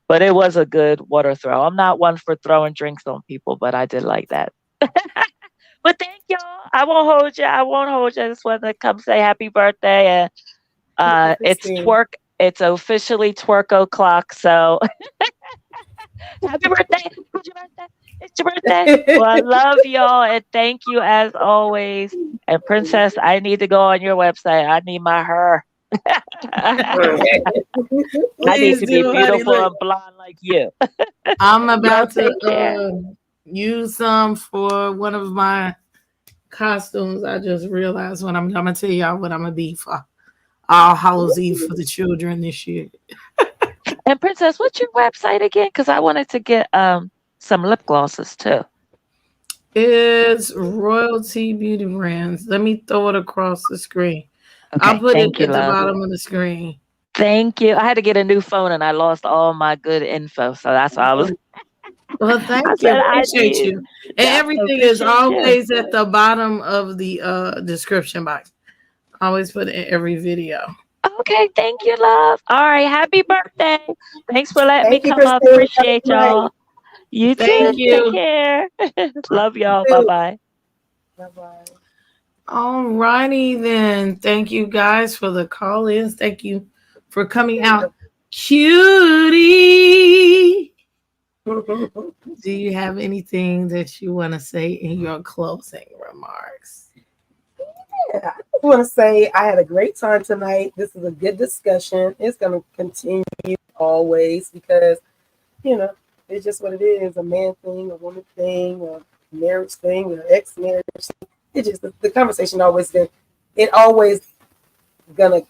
but it was a good water throw. I'm not one for throwing drinks on people, but I did like that. But thank y'all. I won't hold you. I just want to come say happy birthday, and it's Christine. twerk. It's officially twerk o'clock. So. Happy birthday. It's your birthday. It's your birthday. Well, I love y'all and thank you as always. And Princess, I need to go on your website. I need my hair. I need Please to be do, honey. beautiful Look, and blonde like you. I'm Y'all about take care. to use some for one of my costumes. I just realized when I'm gonna tell y'all what I'm gonna be for All Hallows Eve for the children this year. And Princess, what's your website again? Because I wanted to get some lip glosses too. It's Royalty Beauty Brands. Let me throw it across the screen. I'll Okay, put it thank you, at the love. bottom of the screen. Thank you. I had to get a new phone and I lost all my good info, so that's why I was. Well, thank I you. said I Appreciate need. you. And I everything is appreciate you. always at the bottom of the description box. I always put it in every video. Okay, thank you, love. All right, happy birthday. Thanks for letting me Thank you, come up. Christine. Have Appreciate a good night. y'all. You Thank too. Take you. care. Love y'all. Bye Too. bye. Bye-bye. All righty then. Thank you guys for the call-ins. Thank you for coming out. Cutie. Do you have anything that you want to say in your closing remarks? Yeah, I just want to say I had a great time tonight. This is a good discussion. It's going to continue always because, you know, it's just what it is, a man thing, a woman thing, a marriage thing, an ex-marriage thing. It's just the conversation always gonna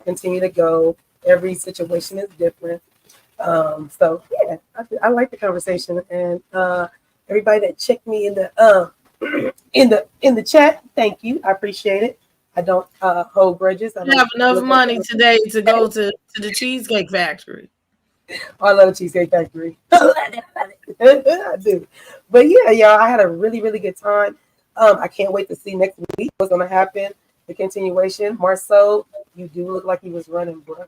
continue to go. Every situation is different. So yeah, I like the conversation, and everybody that checked me in the in the chat, thank you. I appreciate it. I don't hold grudges. I You have don't enough look money at today to go to the Cheesecake Factory. I love the Cheesecake Factory. I do. But yeah, y'all, I had a really, really good time. I can't wait to see next week what's gonna happen. The continuation. Marsau, you do look like he was running, bro.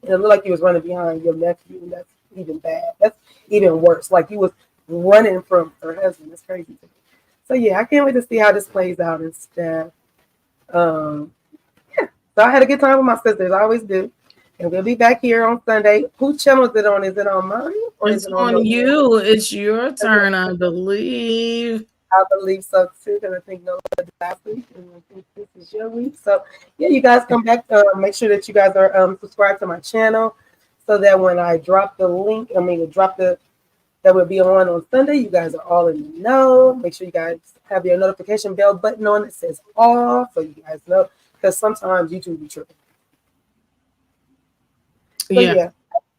And it looked like he was running behind your nephew, and that's even bad. That's even worse. Like he was running from her husband. That's crazy to me. So yeah, I can't wait to see how this plays out and stuff. Yeah. So I had a good time with my sisters. I always do. And we'll be back here on Sunday. Whose channel is it on? Is it on mine or is It's it on on yours? you. It's your turn, I believe. I believe so too, because I think no other last week, and I think this is your week. So yeah, you guys come back. Make sure that you guys are subscribed to my channel, so that when I drop the link, that will be on Sunday, you guys are all in the know. Make sure you guys have your notification bell button on that says all, so you guys know, because sometimes YouTube be tripping. So yeah,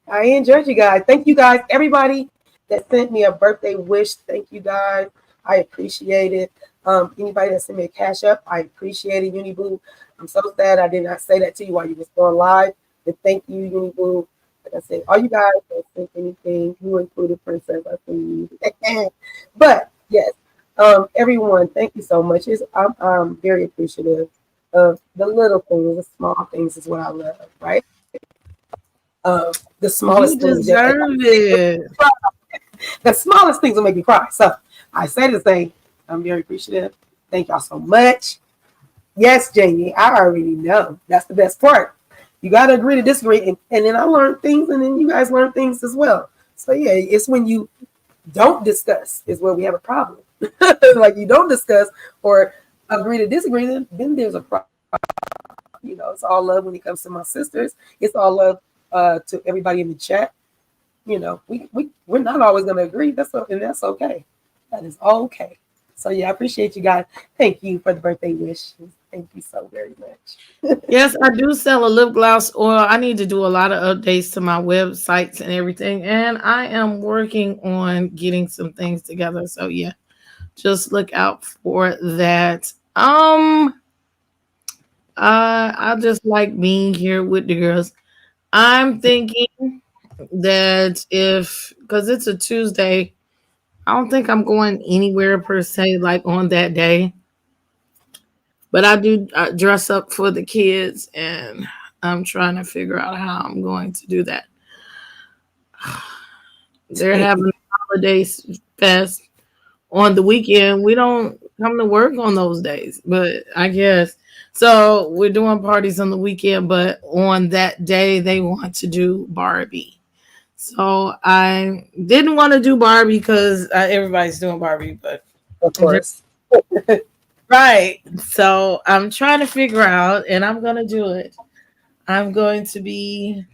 I enjoyed you guys. Thank you guys, everybody that sent me a birthday wish. Thank you guys. I appreciate it. Anybody that sent me a cash up, I appreciate it, Uniboo. I'm so sad I did not say that to you while you was going live. But thank you, Uniboo. Like I said, all you guys that sent anything, you included Princess, I see you. But yes, everyone, thank you so much. I'm very appreciative of the little things, the small things is what I love, right? The smallest You things. deserve it. The smallest things will make me cry. So I say to say, I'm very appreciative. Thank y'all so much. Yes, Jamie, I already know. That's the best part. You got to agree to disagree. And then I learned things, and then you guys learn things as well. So yeah, it's when you don't discuss is where we have a problem. Like you don't discuss or agree to disagree, then there's a problem. You know, it's all love when it comes to my sisters. It's all love to everybody in the chat. You know, we're not always going to agree. That's okay. That is okay. So yeah, I appreciate you guys. Thank you for the birthday wishes. Thank you so very much. Yes, I do sell a lip gloss oil. I need to do a lot of updates to my websites and everything, and I am working on getting some things together. So yeah, just look out for that. I just like being here with the girls. I'm thinking that because it's a Tuesday, I don't think I'm going anywhere per se, like on that day. But I do dress up for the kids, and I'm trying to figure out how I'm going to do that. They're having a holiday fest on the weekend. We don't come to work on those days, but I guess so. We're doing parties on the weekend, but on that day they want to do Barbie. So I didn't want to do Barbie because everybody's doing Barbie, but Of course. right. So I'm trying to figure out, and I'm gonna do it. I'm going to be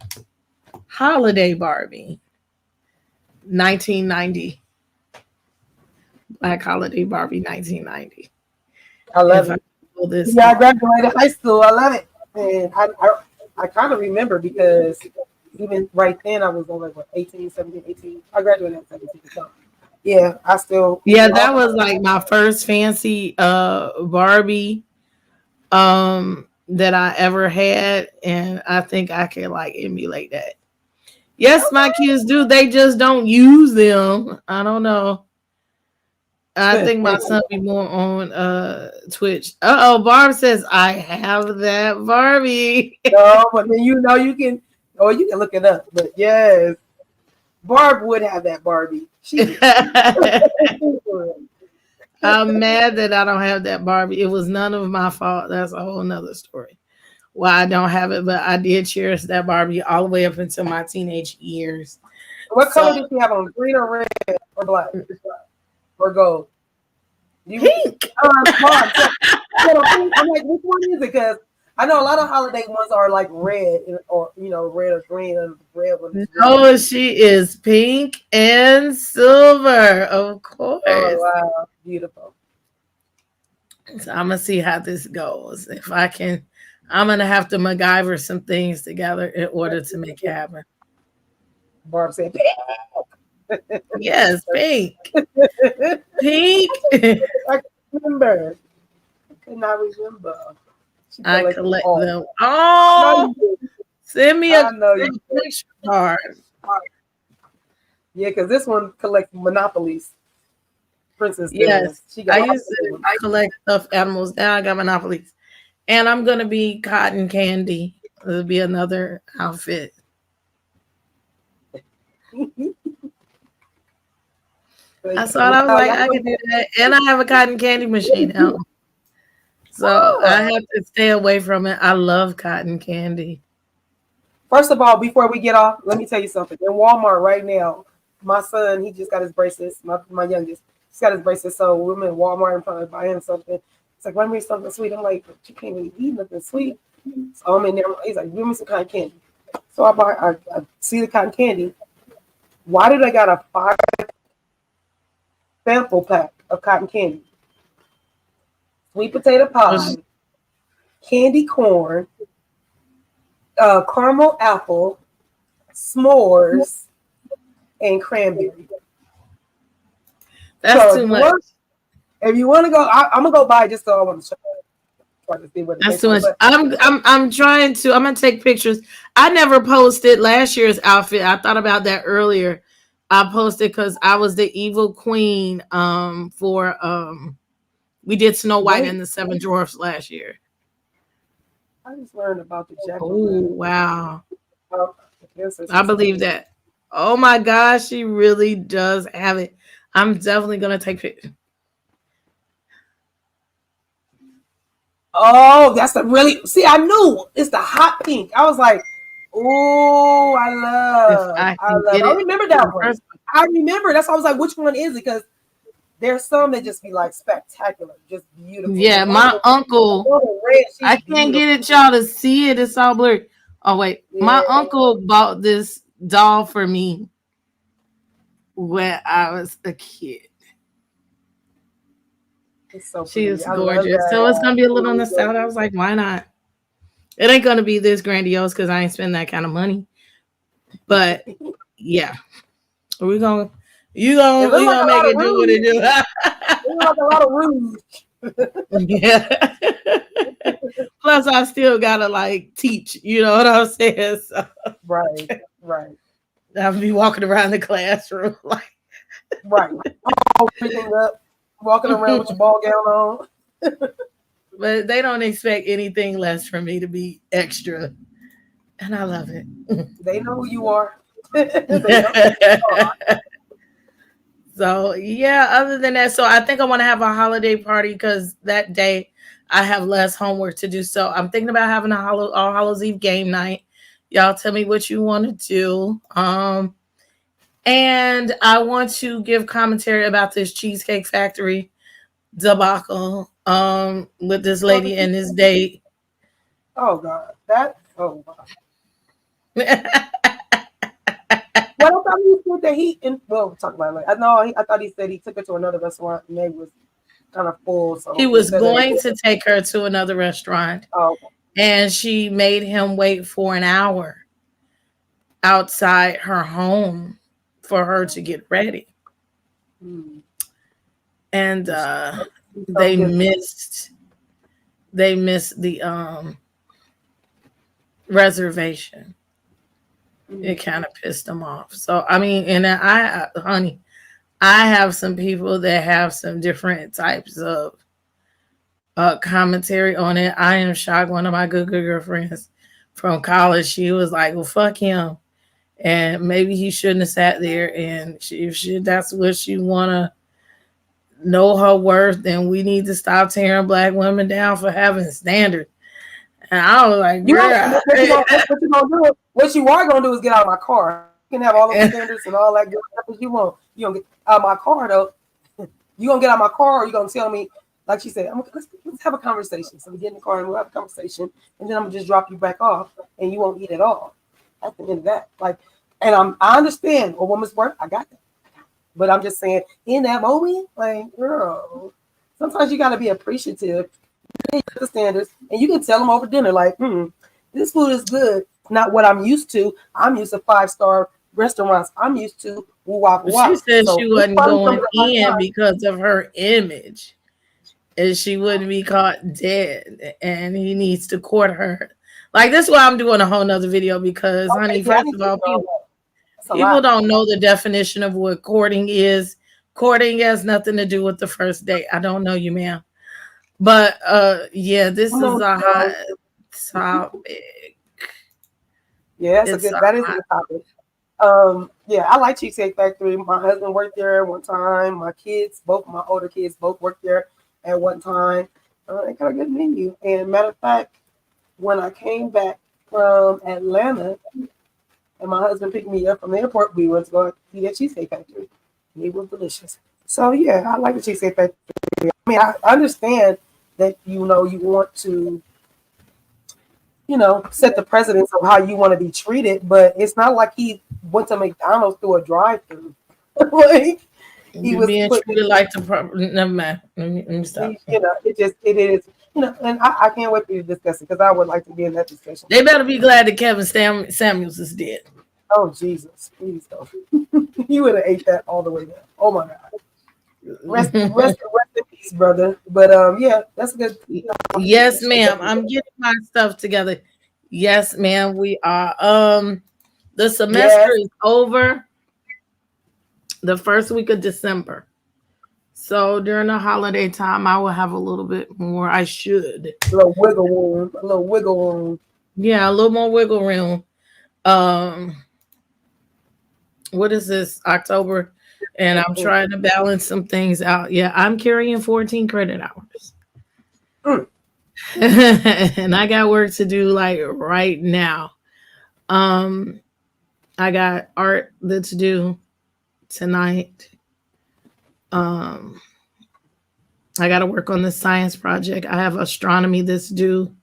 Holiday Barbie, 1990. Black Holiday Barbie, 1990. I love If I it. pull this Yeah, I off. graduated high school. I love it. And I kind of remember because even right then I was only what 18, 17, 18. I graduated at 17. So yeah, I still Yeah, that was like my first fancy Barbie that I ever had, and I think I can like emulate that. Yes, my kids do. They just don't use them. I don't know. I think my son be more on Twitch. Barb says I have that Barbie. no, but then you know you can or you can look it up. But yes, Barb would have that Barbie. She would. I'm mad that I don't have that Barbie. It was none of my fault. That's a whole nother story. Why I don't have it, but I did cherish that Barbie all the way up until my teenage years. What So color does she have on? Green or red or black or gold? You pink. Barb, I'm like, which one is it? Because I know a lot of holiday ones are like red or red or green, and the red one is red. No, she is pink and silver, of course. Oh wow, beautiful. So I'm gonna see how this goes. If I can, I'm gonna have to MacGyver some things together in order to make it happen. Barb said, Yes, pink. Pink. I remember. I could not remember. She I collected collect all. them. I know Oh, you did. send me I a know you did. picture card. Yeah, because this one collects monopolies. Princess Yes, does. She got I used to collect stuffed animals. Now I got monopolies, and I'm gonna be cotton candy. It'll be another outfit. I thought I was like, I could do that, and I have a cotton candy machine now, so I have to stay away from it. I love cotton candy. First of all, before we get off, let me tell you something. In Walmart right now, my son, he just got his braces. My youngest, he's got his braces. So we're in Walmart and probably buy him something. It's like, let me something sweet. I'm like, but you can't really eat nothing sweet. So I'm in there. He's like, give me some cotton candy. So I see the cotton candy. Why did I got a 5 sample pack of cotton candy? Sweet potato pie, candy corn, caramel apple, s'mores, and cranberry. That's So too much. if you want to go, I'm gonna go buy it just so I want to try to see what it That's tastes too much. like. I'm trying to. I'm gonna take pictures. I never posted last year's outfit. I thought about that earlier. I posted because I was the evil queen. For we did Snow White and the Seven Dwarfs last year. I just learned about the jack. Oh wow! Yes, I believe that. Oh my gosh, she really does have it. I'm definitely gonna take pictures. Oh, that's the really. See, I knew it's the hot pink. I was like, oh, I love. I remember that one. I remember. That's why I was like, which one is it? Because there's some that just be like spectacular, just beautiful. Yeah, my uncle. I can't get it, y'all, to see it. It's all blurry. Oh wait, my uncle bought this doll for me when I was a kid. So she is gorgeous. So it's gonna be a little on the side. I was like, why not? It ain't gonna be this grandiose because I ain't spend that kind of money. But yeah, we gonna make it do what it do. Like a lot of rouge. Yeah. Plus, I still gotta like teach. You know what I'm saying? So, right. I'll be walking around the classroom like right, everything up, walking around with your ball gown on. But they don't expect anything less from me to be extra, and I love it. They know who you are. So yeah, other than that, so I think I want to have a holiday party because that day I have less homework to do. So I'm thinking about having All Hallows Eve game night. Y'all tell me what you want to do. And I want to give commentary about this Cheesecake Factory debacle with this lady and this date. Oh God, oh God. Well, I thought he said that well, we'll talk about it later. I know. I thought he said he took her to another restaurant and they was kind of full. So He was instead of going to take her to another restaurant, okay. and she made him wait for an hour outside her home for her to get ready. And they missed the reservation. It kind of pissed them off. So I mean, and honey, I have some people that have some different types of commentary on it. I am shocked. One of my good girlfriends from college, she was like, well, fuck him. And maybe he shouldn't have sat there. And if that's what she want to know her worth, then we need to stop tearing black women down for having standards. And I was like, what you are going to do is get out of my car. You can have all those standards and all that good stuff as you want. You don't get out of my car, though. You going to get out of my car, or you going to tell me, like she said, let's have a conversation. So we get in the car and we'll have a conversation, and then I'm going to just drop you back off, and you won't eat at all. At the end of that. Like, and I understand a woman's work. I got that. But I'm just saying, in that moment, like, girl, sometimes you got to be appreciative. The standards, and you can tell them over dinner, like, this food is good. Not what I'm used to. I'm used to 5-star restaurants. I'm used to woo-wop. She said she wasn't going in because of her image, and she wouldn't be caught dead, and he needs to court her. Like, this is why I'm doing a whole nother video, because, honey, first of all, people don't know the definition of what courting is. Courting has nothing to do with the first date. I don't know you, ma'am. But yeah, this is a hot topic. Yeah, that is a good topic. Yeah, I like Cheesecake Factory. My husband worked there at one time. My kids, both my older kids, both worked there at one time. They got a good menu. And matter of fact, when I came back from Atlanta, and my husband picked me up from the airport, we went to go eat at Cheesecake Factory. It was delicious. So yeah, I like the Cheesecake Factory. I mean, I understand that you want to, set the precedence of how you want to be treated, but it's not like he went to McDonald's through a drive-through. Like he was being treated like the never mind. Let me stop. It is. And I can't wait for you to discuss it, because I would like to be in that discussion. They better be glad that Kevin Samuels is dead. Oh Jesus, please don't. You would have ate that all the way down. Oh my God. Rest in peace, brother. But yeah, that's good. Yes, ma'am. I'm getting my stuff together. Yes, ma'am. We are. The semester is over. The first week of December. So during the holiday time, I will have a little bit more. I should. A little wiggle room. Yeah, a little more wiggle room. What is this? October. And I'm trying to balance some things out. Yeah, I'm carrying 14 credit hours. And I got work to do like right now. I got art that's due tonight. I got to work on the science project. I have astronomy that's due.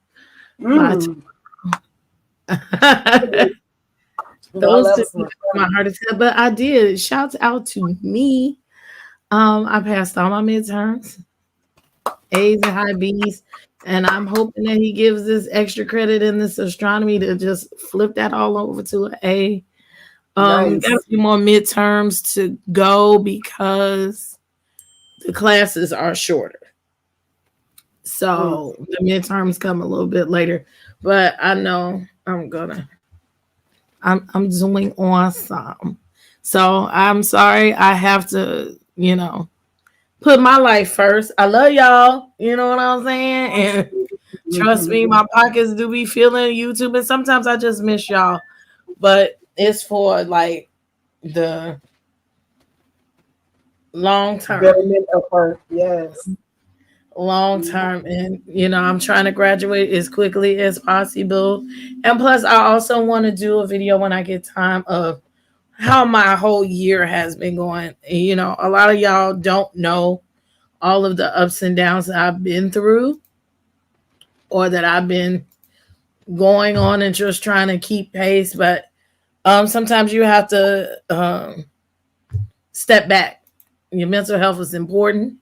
Those two, my heart is good, but I did. Shouts out to me. I passed all my midterms, A's and high B's, and I'm hoping that he gives this extra credit in this astronomy to just flip that all over to an A. Nice. Got a few more midterms to go because the classes are shorter. So the midterms come a little bit later, but I know I'm doing awesome. So I'm sorry I have to, put my life first. I love y'all. You know what I'm saying? And trust me, my pockets do be feeling YouTube, and sometimes I just miss y'all. But it's for like the long term. Yes. Long term. And I'm trying to graduate as quickly as possible. And plus I also want to do a video when I get time of how my whole year has been going. A lot of y'all don't know all of the ups and downs that I've been through, or that I've been going on and just trying to keep pace. But sometimes you have to step back. Your mental health is important.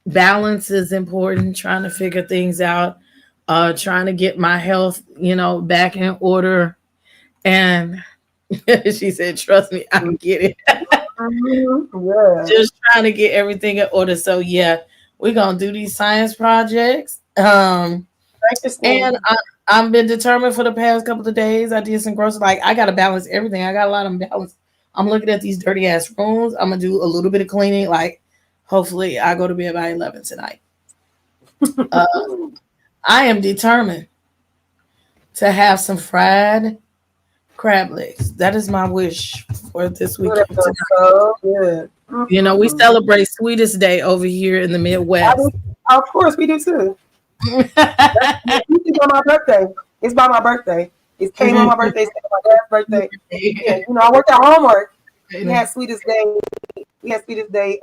Balance is important, trying to figure things out, trying to get my health, back in order. And she said, trust me, I get it. Yeah. Just trying to get everything in order. So yeah, we're gonna do these science projects. And I've been determined for the past couple of days. I did some groceries. Like I gotta balance everything. I got a lot of balance. I'm looking at these dirty ass rooms. I'm gonna do a little bit of cleaning. Like hopefully I go to bed by 11 tonight. I am determined to have some fried crab legs. That is my wish for this weekend. So good. We celebrate Sweetest Day over here in the Midwest. Of course, we do too. It's on my birthday. It's by my birthday. It came on my birthday. It's my dad's birthday. Yeah, I worked at Hallmark. We had Sweetest Day. We had Sweetest Day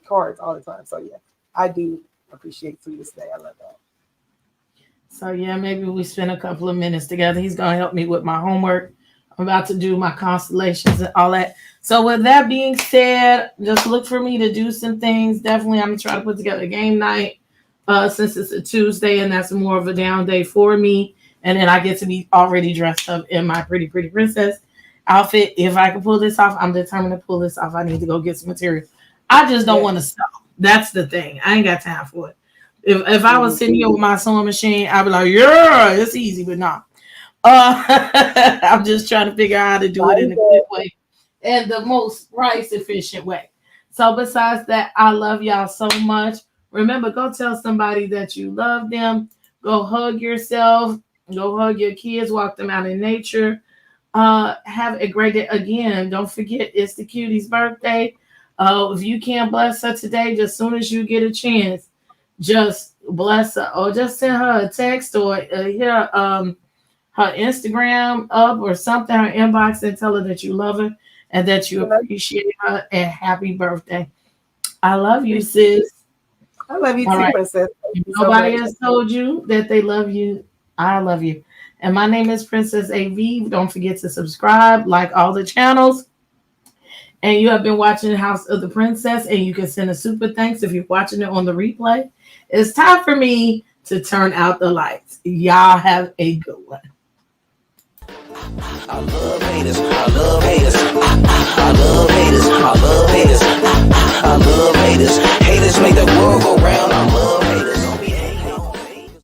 cards all the time. So yeah, I do appreciate Sweetest Day. I love that. So yeah, maybe we spend a couple of minutes together. He's gonna help me with my homework. I'm about to do my constellations and all that. So with that being said, just look for me to do some things. Definitely, I'm gonna try to put together a game night since it's a Tuesday and that's more of a down day for me. And then I get to be already dressed up in my pretty princess outfit. If I can pull this off, I'm determined to pull this off. I need to go get some material. I just don't want to sew. That's the thing. I ain't got time for it. If I was sitting here with my sewing machine, I'd be like, yeah, it's easy, but not. I'm just trying to figure out how to do it in a good way and the most price efficient way. So besides that, I love y'all so much. Remember, go tell somebody that you love them. Go hug yourself. Go hug your kids. Walk them out in nature. Have a great day. Again, don't forget, it's the cutie's birthday. If you can't bless her today, just as soon as you get a chance, just bless her or just send her a text or her Instagram up or something, her inbox, and tell her that you love her and that you appreciate her and happy birthday. I love you, sis. I love you too, Princess. Nobody has told you that they love you. I love you. And my name is Princess A.V. Don't forget to subscribe, like all the channels. And you have been watching House of the Princess, and you can send a super thanks if you're watching it on the replay. It's time for me to turn out the lights. Y'all have a good one. I love haters, I love haters, I love haters, I love haters, I love haters, haters make the world go round, I love haters, don't be hating on haters.